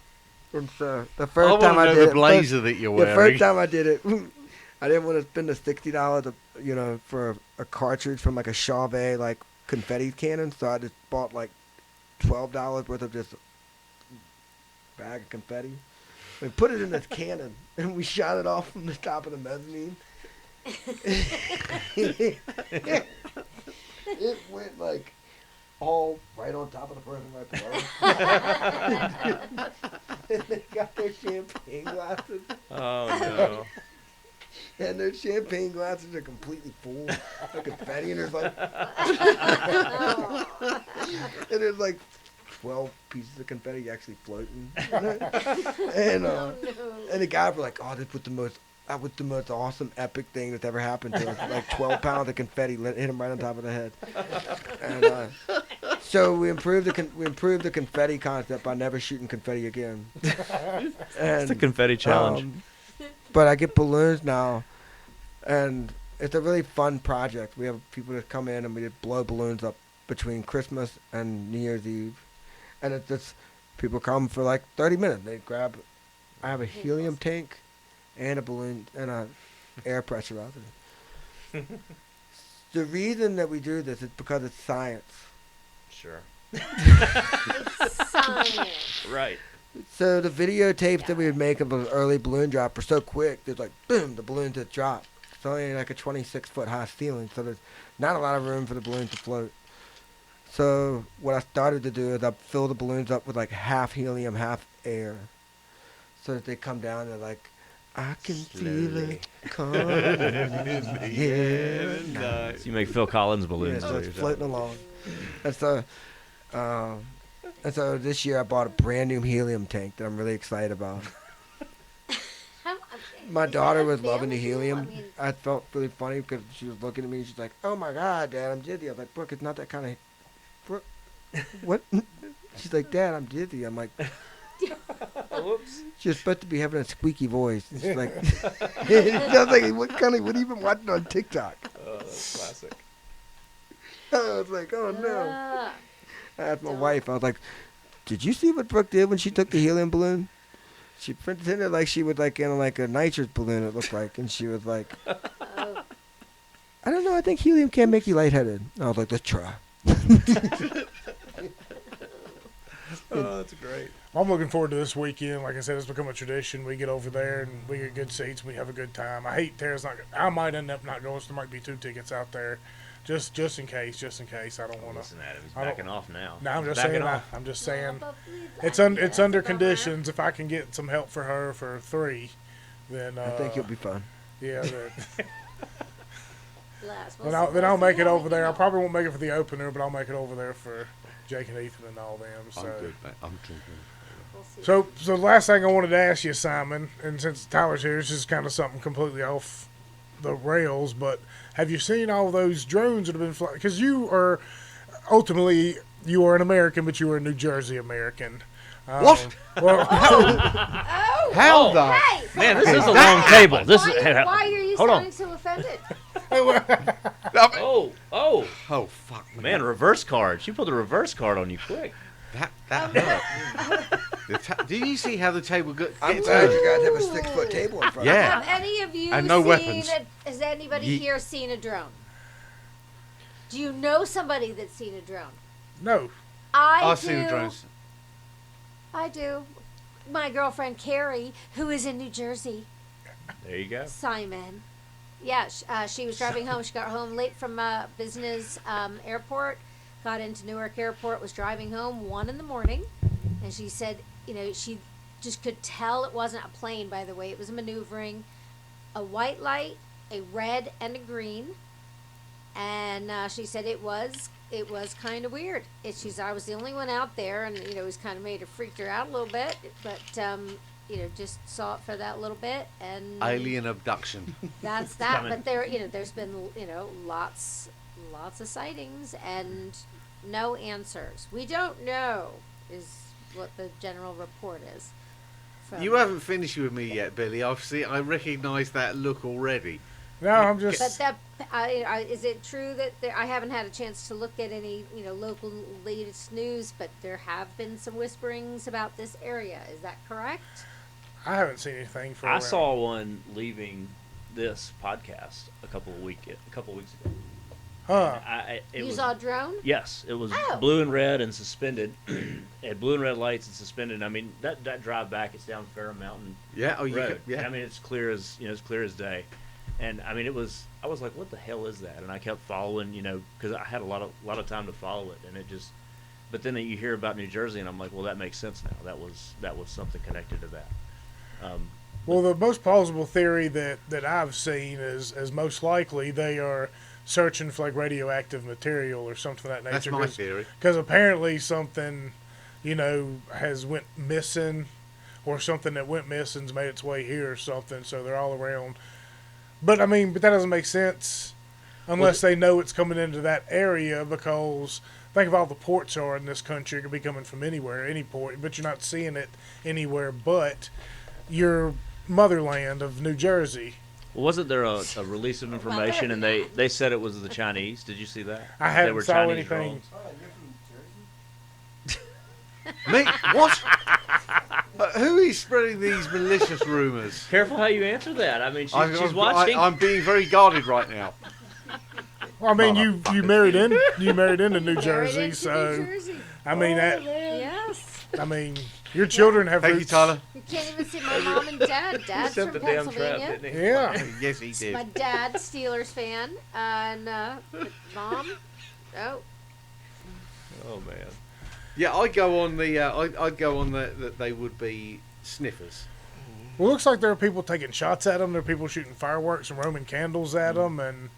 And so the I first want time to I know did the it, blazer that you're the wearing. first time I did it, I didn't want to spend the $60, for a cartridge from like a Chauvet like confetti cannon. So I just bought like $12 worth of just bag of confetti. We put it in this cannon and we shot it off from the top of the mezzanine. It went like all right on top of the person right below. And they got their champagne glasses. Oh no! And their champagne glasses are completely full of confetti, and there's like, and there's like 12 pieces of confetti actually floating. And and the guys were like, "Oh, that was the most awesome, epic thing that's ever happened to us." Like 12 pounds of confetti hit him right on top of the head. And so we improved the confetti concept by never shooting confetti again. It's the confetti challenge. But I get balloons now, and it's a really fun project. We have people that come in and we blow balloons up between Christmas and New Year's Eve, and it's just people come for like 30 minutes. They grab. I have a helium tank, and a balloon and a air pressurizer. The reason that we do this is because it's science. Sure. Science. Right. So the videotapes that we would make of an early balloon drop were so quick. There's like, boom, the balloon just dropped. It's only like a 26-foot high ceiling, so there's not a lot of room for the balloon to float. So what I started to do is I fill the balloons up with like half helium, half air, so that they come down and they're like, I can feel it coming in the air at night. So you make Phil Collins Yeah, balloons. so is what it's you're floating talking along. And so this year I bought a brand new helium tank that I'm really excited about. My daughter was loving the helium. I felt really funny because she was looking at me. She's like, "Oh my God, Dad, I'm dizzy." I was like, "Brooke, it's not that kind of." Brooke, what? She's like, "Dad, I'm dizzy." I'm like, Whoops. she's supposed to be having a squeaky voice. She's like, it sounds like what are you even watching on TikTok? Oh, that's classic. I was like, "Oh no." I asked my wife. I was like, "Did you see what Brooke did when she took the helium balloon? She pretended like she was like in like a nitrous balloon. It looked like, and she was like, I don't know. I think helium can make you lightheaded." I was like, "Let's try." Oh, that's great. I'm looking forward to this weekend. Like I said, it's become a tradition. We get over there and we get good seats. And we have a good time. I hate Tara's not. I might end up not going. So there might be 2 tickets out there, just in case. I don't want to. Listen at him. He's I don't- backing off now. No, I'm just Backing saying. off. I'm just saying. It's under conditions. If I can get some help for her for 3, then I think it'll be fun. yeah. Then Then I'll make it over there. I probably won't make it for the opener, but I'll make it over there for Jake and Ethan and all them. So. I'm good, mate. I'm drinking. So the last thing I wanted to ask you, Simon, and since Tyler's here, this is kind of something completely off the rails, but have you seen all those drones that have been flying? Because you are an American, but you are a New Jersey American. What? Well, How the? Hey, Man, this is a long table. This is. why are you Hold on. sounding so offended? Oh, Oh fuck, man, reverse card. She pulled a reverse card on you quick. That hurt. Did you see how the table got? I'm glad you guys have a 6-foot table in front Yeah. Have any of you And no seen weapons. Has anybody Ye- here seen a drone? Do you know somebody that's seen a drone? no. I've do. seen the drones. I do. My girlfriend Carrie, who is in New Jersey, There you go. Simon. Yeah, she was driving home. She got home late from business airport, got into Newark Airport, was driving home 1 a.m, and she said, she just could tell it wasn't a plane, by the way. It was maneuvering, a white light, a red, and a green. And she said it was kind of weird. I was the only one out there, and it was kind of made it freaked her out a little bit, but just saw it for that little bit, and Alien abduction. that's that. coming. But there's been lots of sightings and no answers. We don't know is what the general report is. You haven't finished with me yet, Billy. I recognise that look already. No, I'm just. But is it true that I haven't had a chance to look at any local latest news, but there have been some whisperings about this area. Is that correct? I haven't seen anything for. I saw one leaving this podcast a couple of weeks ago. Huh. You saw a drone? Yes, it was Oh. blue and red and suspended. It had blue and red lights and suspended. I mean, that drive back, it's down Fair Mountain Yeah. Oh, Road. yeah. I mean, it's clear as day. And I mean, I was like, what the hell is that? And I kept following, because I had a lot of time to follow it, and it just. But then you hear about New Jersey, and I'm like, well, that makes sense now. That was something connected to that. Well, the most plausible theory that I've seen is most likely they are searching for like radioactive material or something of that nature. That's my theory. Because apparently something, has went missing, or something that went missing's made its way here or something. So they're all around. But that doesn't make sense unless they know it's coming into that area, because think of all the ports are in this country. It could be coming from anywhere, any port, but you're not seeing it anywhere but your motherland of New Jersey. Well, wasn't there a release of information, and they said it was the Chinese? Did you see that? I They haven't were saw Chinese anything. drones. Me? What? Who is spreading these malicious rumours? Careful how you answer that. I mean, she's watching. I'm being very guarded right now. Well, you married into New Married Jersey, into so New Jersey. Yes. Your children have Thank you, roots. Tyler. You can't even see my mom and dad. Dad's Set from the damn trap, Pennsylvania. didn't he? Yeah. Yes, he did. My dad's Steelers fan, and mom. Oh, Oh man. Yeah, I'd go on that they would be sniffers. Well, it looks like there are people taking shots at them. There are people shooting fireworks and Roman candles at them, and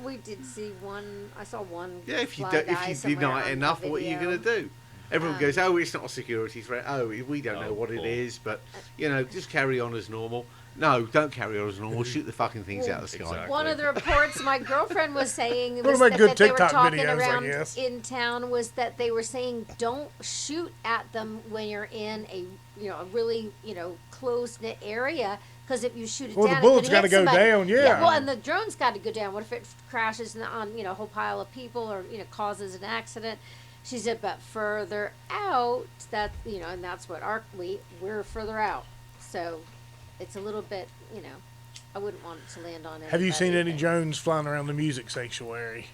we did see one. I saw one. Yeah, if you fly guy if you somewhere deny on it enough, the what are you video. going to do? Everyone goes, oh, it's not a security threat. Oh, we don't know Oh, what it bull. is, but just carry on as normal. No, don't carry on as normal. Shoot the fucking things out of the sky. Exactly. One of the reports my girlfand was saying We'll was make that, good that they were TikTok talking videos, I around guess. in town was that they were saying don't shoot at them when you're in a a really closed knit area, because if you shoot it Well, the down, bullet's it could gotta hit go somebody. down, yeah. Well, and the drone's got to go down. What if it crashes on a whole pile of people, or causes an accident? She said, but further out, and that's what we're further out, so it's a little bit, I wouldn't want it to land on anybody. have you seen any but- drones flying around the music sanctuary?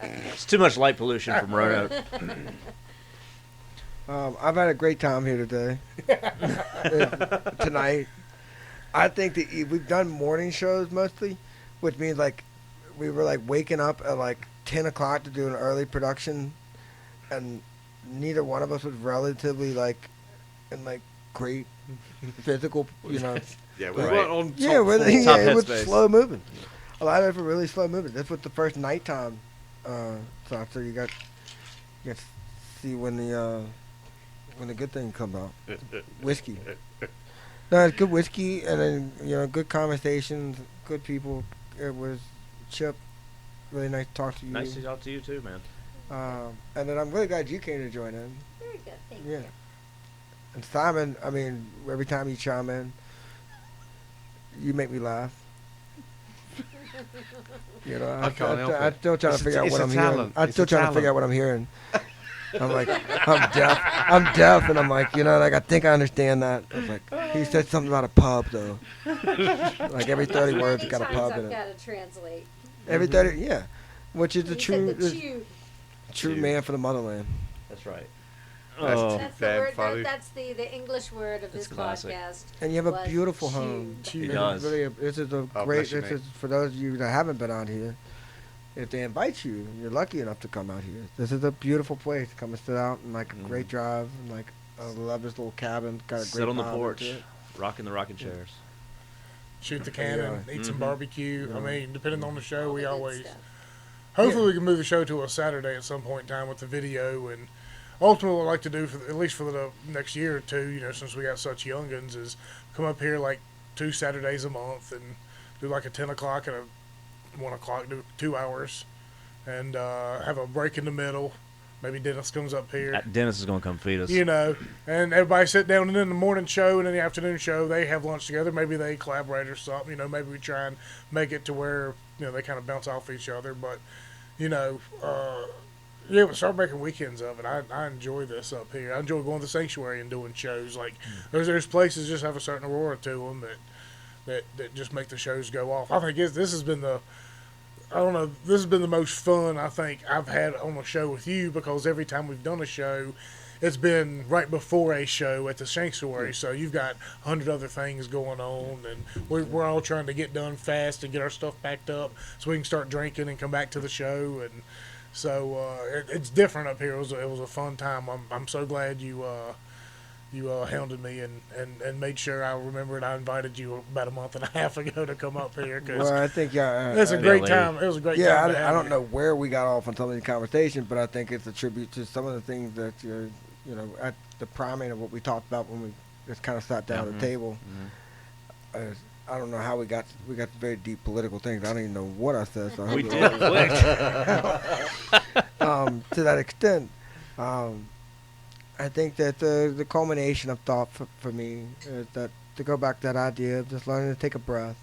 It's too much light pollution from Roanoke. I've had a great time here today. Tonight. I think that we've done morning shows mostly, which means like we were like waking up at like 10 o'clock to do an early production, and neither one of us was relatively like in like great physical, Yeah, we Right. weren't on top Yeah, form. Top it was headspace. slow moving. A lot of it were really slow moving. That's what the first nighttime thought. So you got to see when the good thing comes out. Whiskey. No, it's good whiskey, and then good conversations, good people. It was Chip, really nice to talk to you. Nice to talk to you too, man. And then I'm really glad you came to join in. Very good, thank Yeah. you. And Simon, I mean, every time you chime in, you make me laugh. I can't help I'm it. still trying to It's a- figure out it's what a I'm hearing. talent. I'm It's still a trying to figure out talent. what I'm hearing. I'm like, I'm deaf, and I'm like, I think I understand that. I was like, he said something about a pub, though. Like every 30 words, Many got a times pub I've in it. got to translate. Every 30, yeah. Which is the You true, said the chew. true Chew. man for the motherland. That's right. That's Oh, That's the Damn word. funny. That's the English word of this It's classic. podcast. And you have a was beautiful chew. home. He This is does. this is a Oh, great. bless you, This mate. is for those of you that haven't been out here. If they invite you, you're lucky enough to come out here. This is a beautiful place. Come and sit out and like a great drive, and like I love this little cabin. Got a sit great on the pond porch, into it. rocking the rocking chairs. shoot the cannon, eat some barbecue. I mean, depending on the show, we Good always. stuff. Hopefully, we can move the show to a Saturday at some point in time with the video. And ultimately, what I'd like to do, at least for the next year or two, since we got such youngins, is come up here like 2 Saturdays a month and do like a 10 o'clock and a 1 o'clock, do 2 hours, and have a break in the middle. Maybe Dennis comes up here. Dennis is going to come feed us. And everybody sit down, and then the morning show and then the afternoon show, they have lunch together. Maybe they collaborate or something. Maybe we try and make it to where, they kind of bounce off each other. But, we start making weekends of it. I enjoy this up here. I enjoy going to the sanctuary and doing shows. Like, there's places just have a certain aurora to them that just make the shows go off. I think this has been this has been the most fun I think I've had on a show with you, because every time we've done a show, it's been right before a show at the sanctuary. So you've got 100 other things going on, and we're all trying to get done fast and get our stuff packed up so we can start drinking and come back to the show. And so it's different up here. It was a fun time. I'm so glad you hounded me and made sure I remembered I invited you about a month and a half ago to come up here. Well, I think it's a great time. It was a great time. Yeah, I don't know where we got off on some of these conversations, but I think it's a tribute to some of the things that at the priming of what we talked about when we just kind of sat down at the table. I don't know how we got very deep political things. I don't even know what I said. So I We hope did quick. to that extent. I think that the culmination of thought for me is that to go back to that idea of just learning to take a breath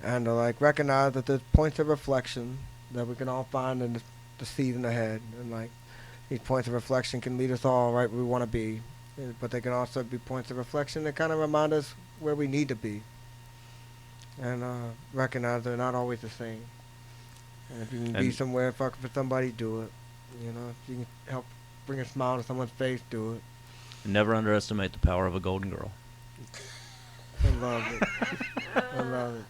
and to recognize that there's points of reflection that we can all find in the season ahead, and these points of reflection can lead us all right where we want to be, but they can also be points of reflection that kind of remind us where we need to be, and recognize they're not always the same. And if you can be somewhere for somebody, do it. If you can help bring a smile to someone's face, do it. Never underestimate the power of a golden girl. I love it. I love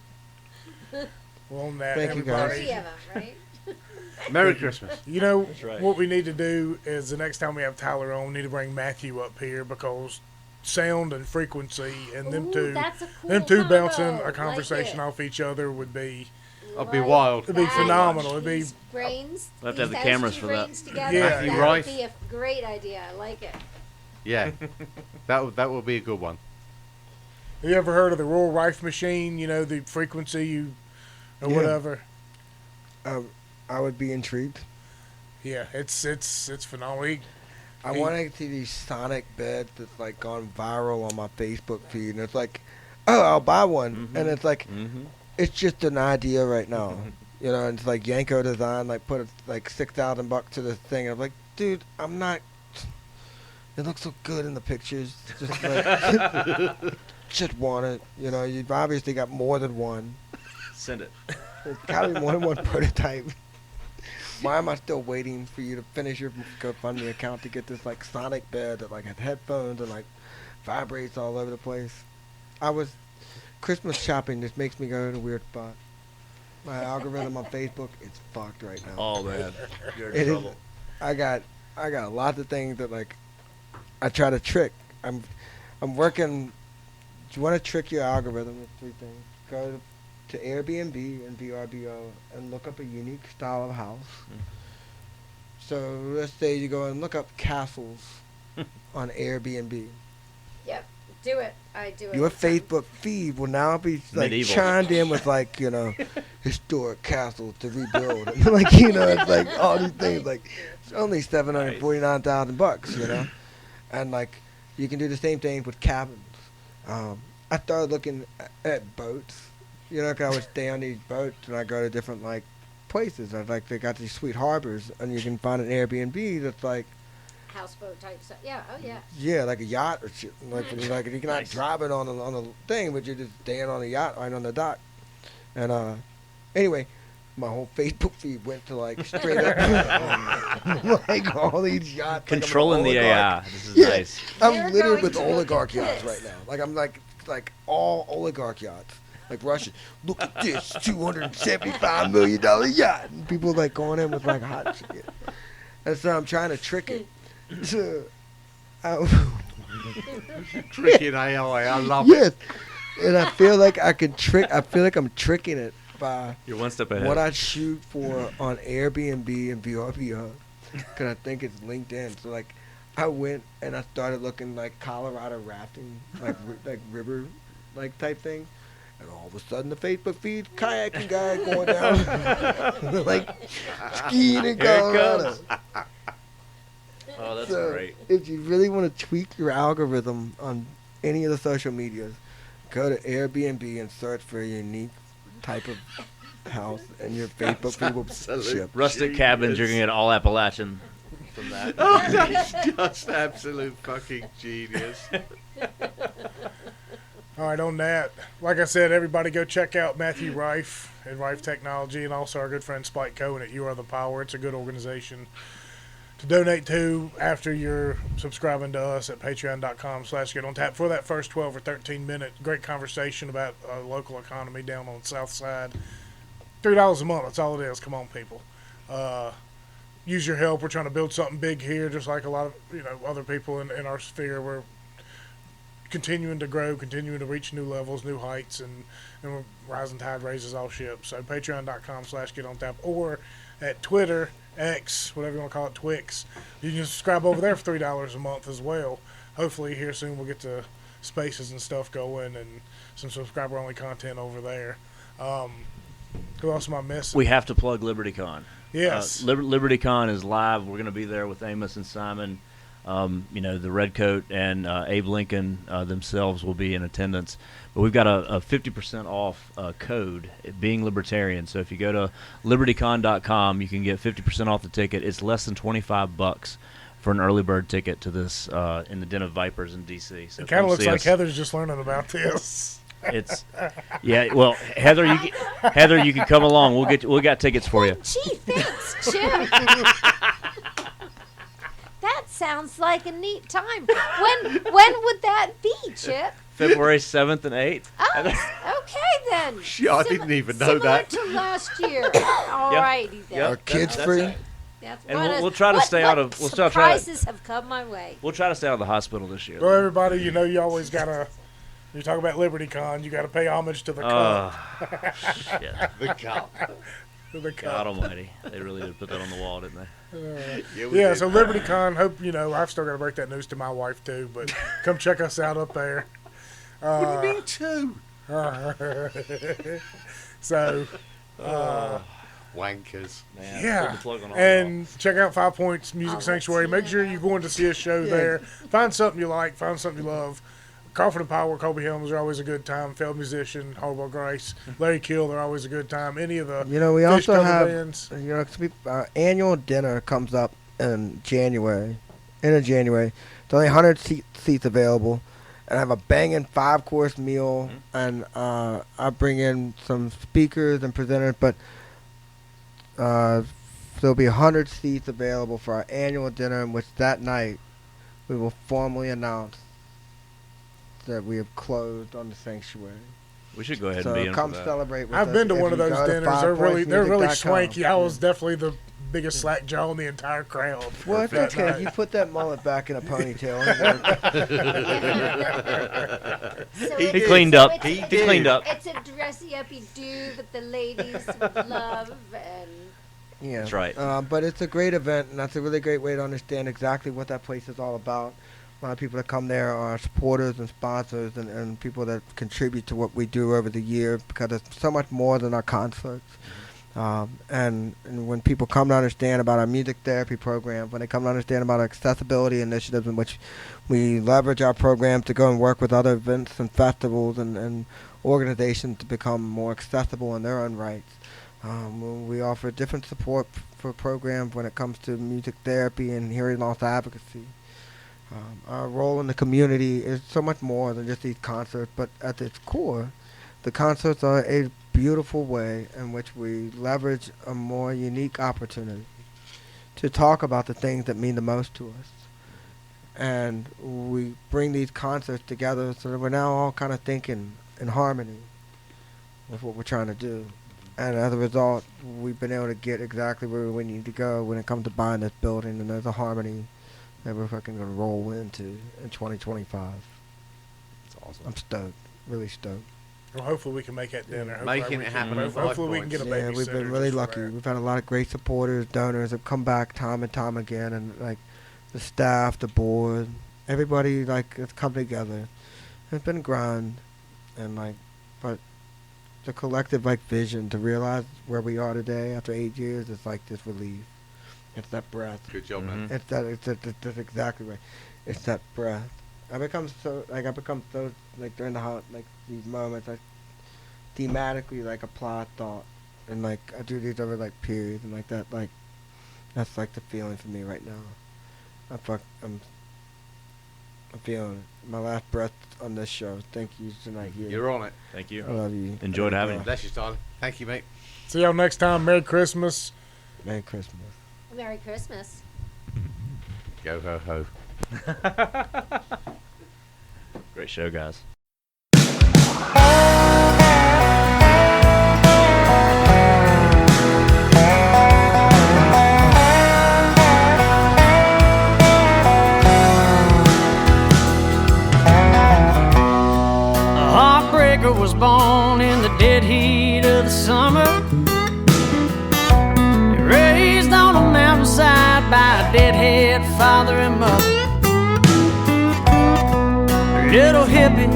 it. Well, on that, Thank you, guys. everybody, 3 of them, right? Merry Christmas. That's right. What we need to do is the next time we have Tyler on, we need to bring Matthew up here, because sound and frequency and them two That's a cool bouncing combo. a conversation Like it. off each other would be It'd be wild. it'd be phenomenal. It'd be These brains. We'll have to have these the cameras two for that. brains Together, Yeah. Matthew that Rice. would be a great idea. I like it. Yeah, that will be a good one. Have you ever heard of the Royal Rife machine? The frequency or Yeah. whatever. I would be intrigued. Yeah, it's phenomenal. I want to see these sonic beds that's gone viral on my Facebook feed, and it's I'll buy one, and it's it's just an idea right now, and it's Yanko Design put $6,000 to this thing. I'm like, dude, I'm not. It looks so good in the pictures. Just just want it. You've obviously got more than one. Send it. There's got to be more than one prototype. Why am I still waiting for you to finish your GoFundMe account to get this sonic bed that has headphones and vibrates all over the place? Christmas shopping just makes me go in a weird spot. My algorithm on Facebook, it's fucked right now. Oh man, you're in It is. trouble. I got lots of things that I try to trick. I'm working. Do you want to trick your algorithm with 3 things? Go to Airbnb and VRBO and look up a unique style of house. So let's say you go and look up castles on Airbnb. Yep. Do it. I do it. Your Facebook feed will now be Medieval. chimed in with historic castles to rebuild, and it's all these things. It's only $749,000, and you can do the same thing with cabins. I started looking at boats, 'cause I would stay on these boats and I go to different places. They got these sweet harbors, and you can find an Airbnb that's Houseboat type stuff. Yeah. Oh yeah. yeah, like a yacht or shit. You cannot drive it on the thing, but you're just staying on the yacht right on the dock. And anyway, my whole Facebook feed went to straight up all these yachts. Controlling the AI. This is Yeah. nice. I'm They're littered going with to look oligarch at yachts this. right now. I'm all oligarch yachts. Russian. Look at this $275 million yacht. And people going in with hot shit. And so I'm trying to trick it. Tricky AI, I love it. Yes. And I feel like I can trick. I feel like I'm tricking it by You're one step ahead. what I shoot for on Airbnb and VRBO, because I think it's LinkedIn. So like, I went and I started looking like Colorado rafting, like river, like type thing, and all of a sudden the Facebook feed kayaking guy going down, like skiing in Here it Colorado. comes. Oh, that's So great. if you really want to tweak your algorithm on any of the social medias, go to Airbnb and search for a unique type of house, and your Facebook feed will Absolute ship. Rustic cabins, you're going to get all Appalachian from that. Oh, that's just absolute fucking genius. All right, on that, like I said, everybody go check out Matthew Rife at Rife Technology, and also our good friend Spike Cohen at You Are the Power. It's a good organization to donate to after you're subscribing to us at patreon.com/GetOnTap for that first 12 or 13 minute great conversation about local economy down on the south side. $3 a month, that's all it is. Come on, people. Use your help. We're trying to build something big here, just like a lot of other people in our sphere. We're continuing to grow, continuing to reach new levels, new heights, and rising tide raises all ships. So patreon.com/GetOnTap or at Twitter, X, whatever you want to call it, Twix. You can subscribe over there for $3 a month as well. Hopefully here soon we'll get the spaces and stuff going and some subscriber-only content over there. Who else am I missing? We have to plug LibertyCon. Yes. LibertyCon is live. We're going to be there with Amos and Simon. The Redcoat and Abe Lincoln themselves will be in attendance. But we've got a 50% off code, being libertarian. So if you go to libertycon.com, you can get 50% off the ticket. It's less than $25 for an early bird ticket to this in the Den of Vipers in D.C. So it kind of looks like us. Heather's just learning about this. It's well, Heather, you can come along. We got tickets for you. Gee, thanks, Chip. That sounds like a neat time. When would that be, Chip? February 7th and 8th. Oh, okay then. I didn't even know that. Similar to last year. All righty then. Yep. Are kids That's free? it. That's And what we'll try to stay out of. We'll try to. surprises have come my way. We'll try to stay out of the hospital this year. Well, everybody, you always got to, you talk about LibertyCon, you got to pay homage to the cup. Shit. The cup. To the God cup. Almighty. They really did put that on the wall, didn't they? Yeah, so LibertyCon, hope, I've still got to break that news to my wife too, but come check us out up there. What do you mean two? So, Wankers. Man, yeah, pulled the plug on all and check out 5 Points Music I'll Sanctuary. let you Make sure know. you're going to see a show there. Find something you like. Find something you love. Crawford and Power, Colby Helms are always a good time. Failed Musician, Horrible Grace, Larry Kill, they're always a good time. Any of the We Fish also cover have, bands. our annual dinner comes up in January. End of January. There's only 100 seats available. And I have a banging 5-course meal. And I bring in some speakers and presenters. But there'll be 100 seats available for our annual dinner, in which that night we will formally announce that we have closed on the sanctuary. We should go ahead So and be in come for that. celebrate with I've us been to if one of you those go to dinners. They're really 5pointsmusic.com. swanky. I was definitely the biggest slack jaw in the entire crowd. Well, it's that okay. night. If you put that mullet back in a ponytail. So He it's- cleaned so up. it's- He cleaned up. It's a dressy-uppy do that the ladies would love, and Yeah. That's right. But it's a great event, and that's a really great way to understand exactly what that place is all about. A lot of people that come there are supporters and sponsors and people that contribute to what we do over the year, because it's so much more than our concerts. And when people come to understand about our music therapy programs, when they come to understand about our accessibility initiatives in which we leverage our programs to go and work with other events and festivals and organizations to become more accessible in their own rights. We offer different support for programs when it comes to music therapy and hearing loss advocacy. Our role in the community is so much more than just these concerts, but at its core, the concerts are a beautiful way in which we leverage a more unique opportunity to talk about the things that mean the most to us. And we bring these concerts together so that we're now all kind of thinking in harmony with what we're trying to do. And as a result, we've been able to get exactly where we need to go when it comes to buying this building, and there's a harmony that we're fucking going to roll into in 2025. That's awesome. I'm stoked. really stoked. Well, hopefully we can make that dinner. Making it happen at 5 Hopefully we can get a points. Yeah, babysitter. we've been really just for lucky. that. We've had a lot of great supporters, donors have come back time and time again, and like the staff, the board, everybody like has come together. It's been a grind, and like, but the collective like vision to realize where we are today after 8 years is like this relief. It's that breath. Good job, man. It's that. That's exactly right. It's that breath. I become so like during the like these moments, I thematically like apply thought, and like I do these other like periods and like that, like that's like the feeling for me right now. I'm feeling it. My last breath on this show. Thank you tonight here. You're on it. Thank you. I love you. Enjoyed having you. Bless you, Tyler. Thank you, mate. See y'all next time. Merry Christmas. Merry Christmas. Merry Christmas. Go ho ho. Great show, guys. A heartbreaker was born in the dead heat of the summer. Raised on a mountainside by a deadhead father and mother. A little hippie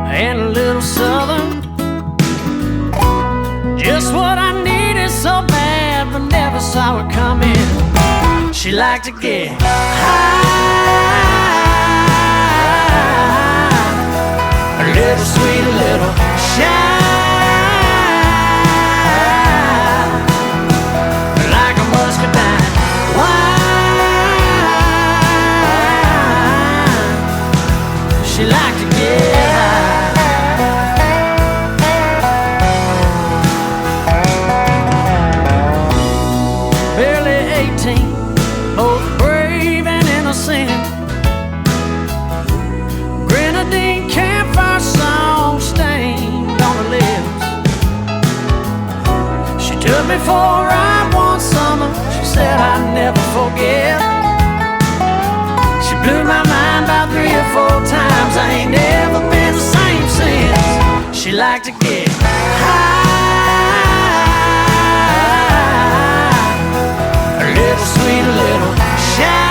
and a little southern. Just what I needed so bad, but never saw it coming. She liked to get high. A little sweet, a little shy. Like a muscadine wine. She liked to get high. Barely 18, both brave and innocent. Grenadine campfire song stained on her lips. She took me for a ride one summer. She said I'd never forget. She blew my mind about 3 or 4 times. I ain't never been the same since. She liked to get high. A little sweet, a little shy.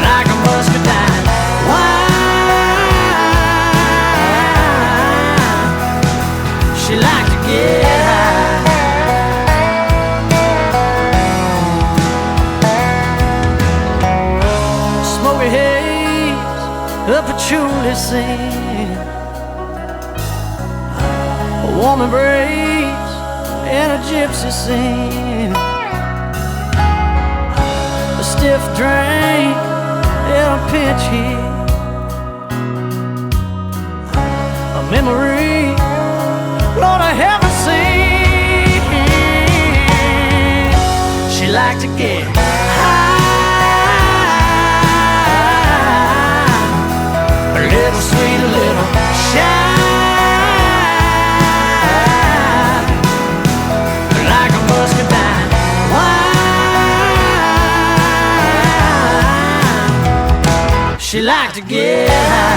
Like a muscadine wine. She liked to get high. Smoky haze, a patchouli scent, a warm embrace and a gypsy scent, a stiff drink and a pinch hit, a memory Lord I haven't seen. She liked to get high. A little sweet, a little shy. Like a muscadine wine. She liked to get high.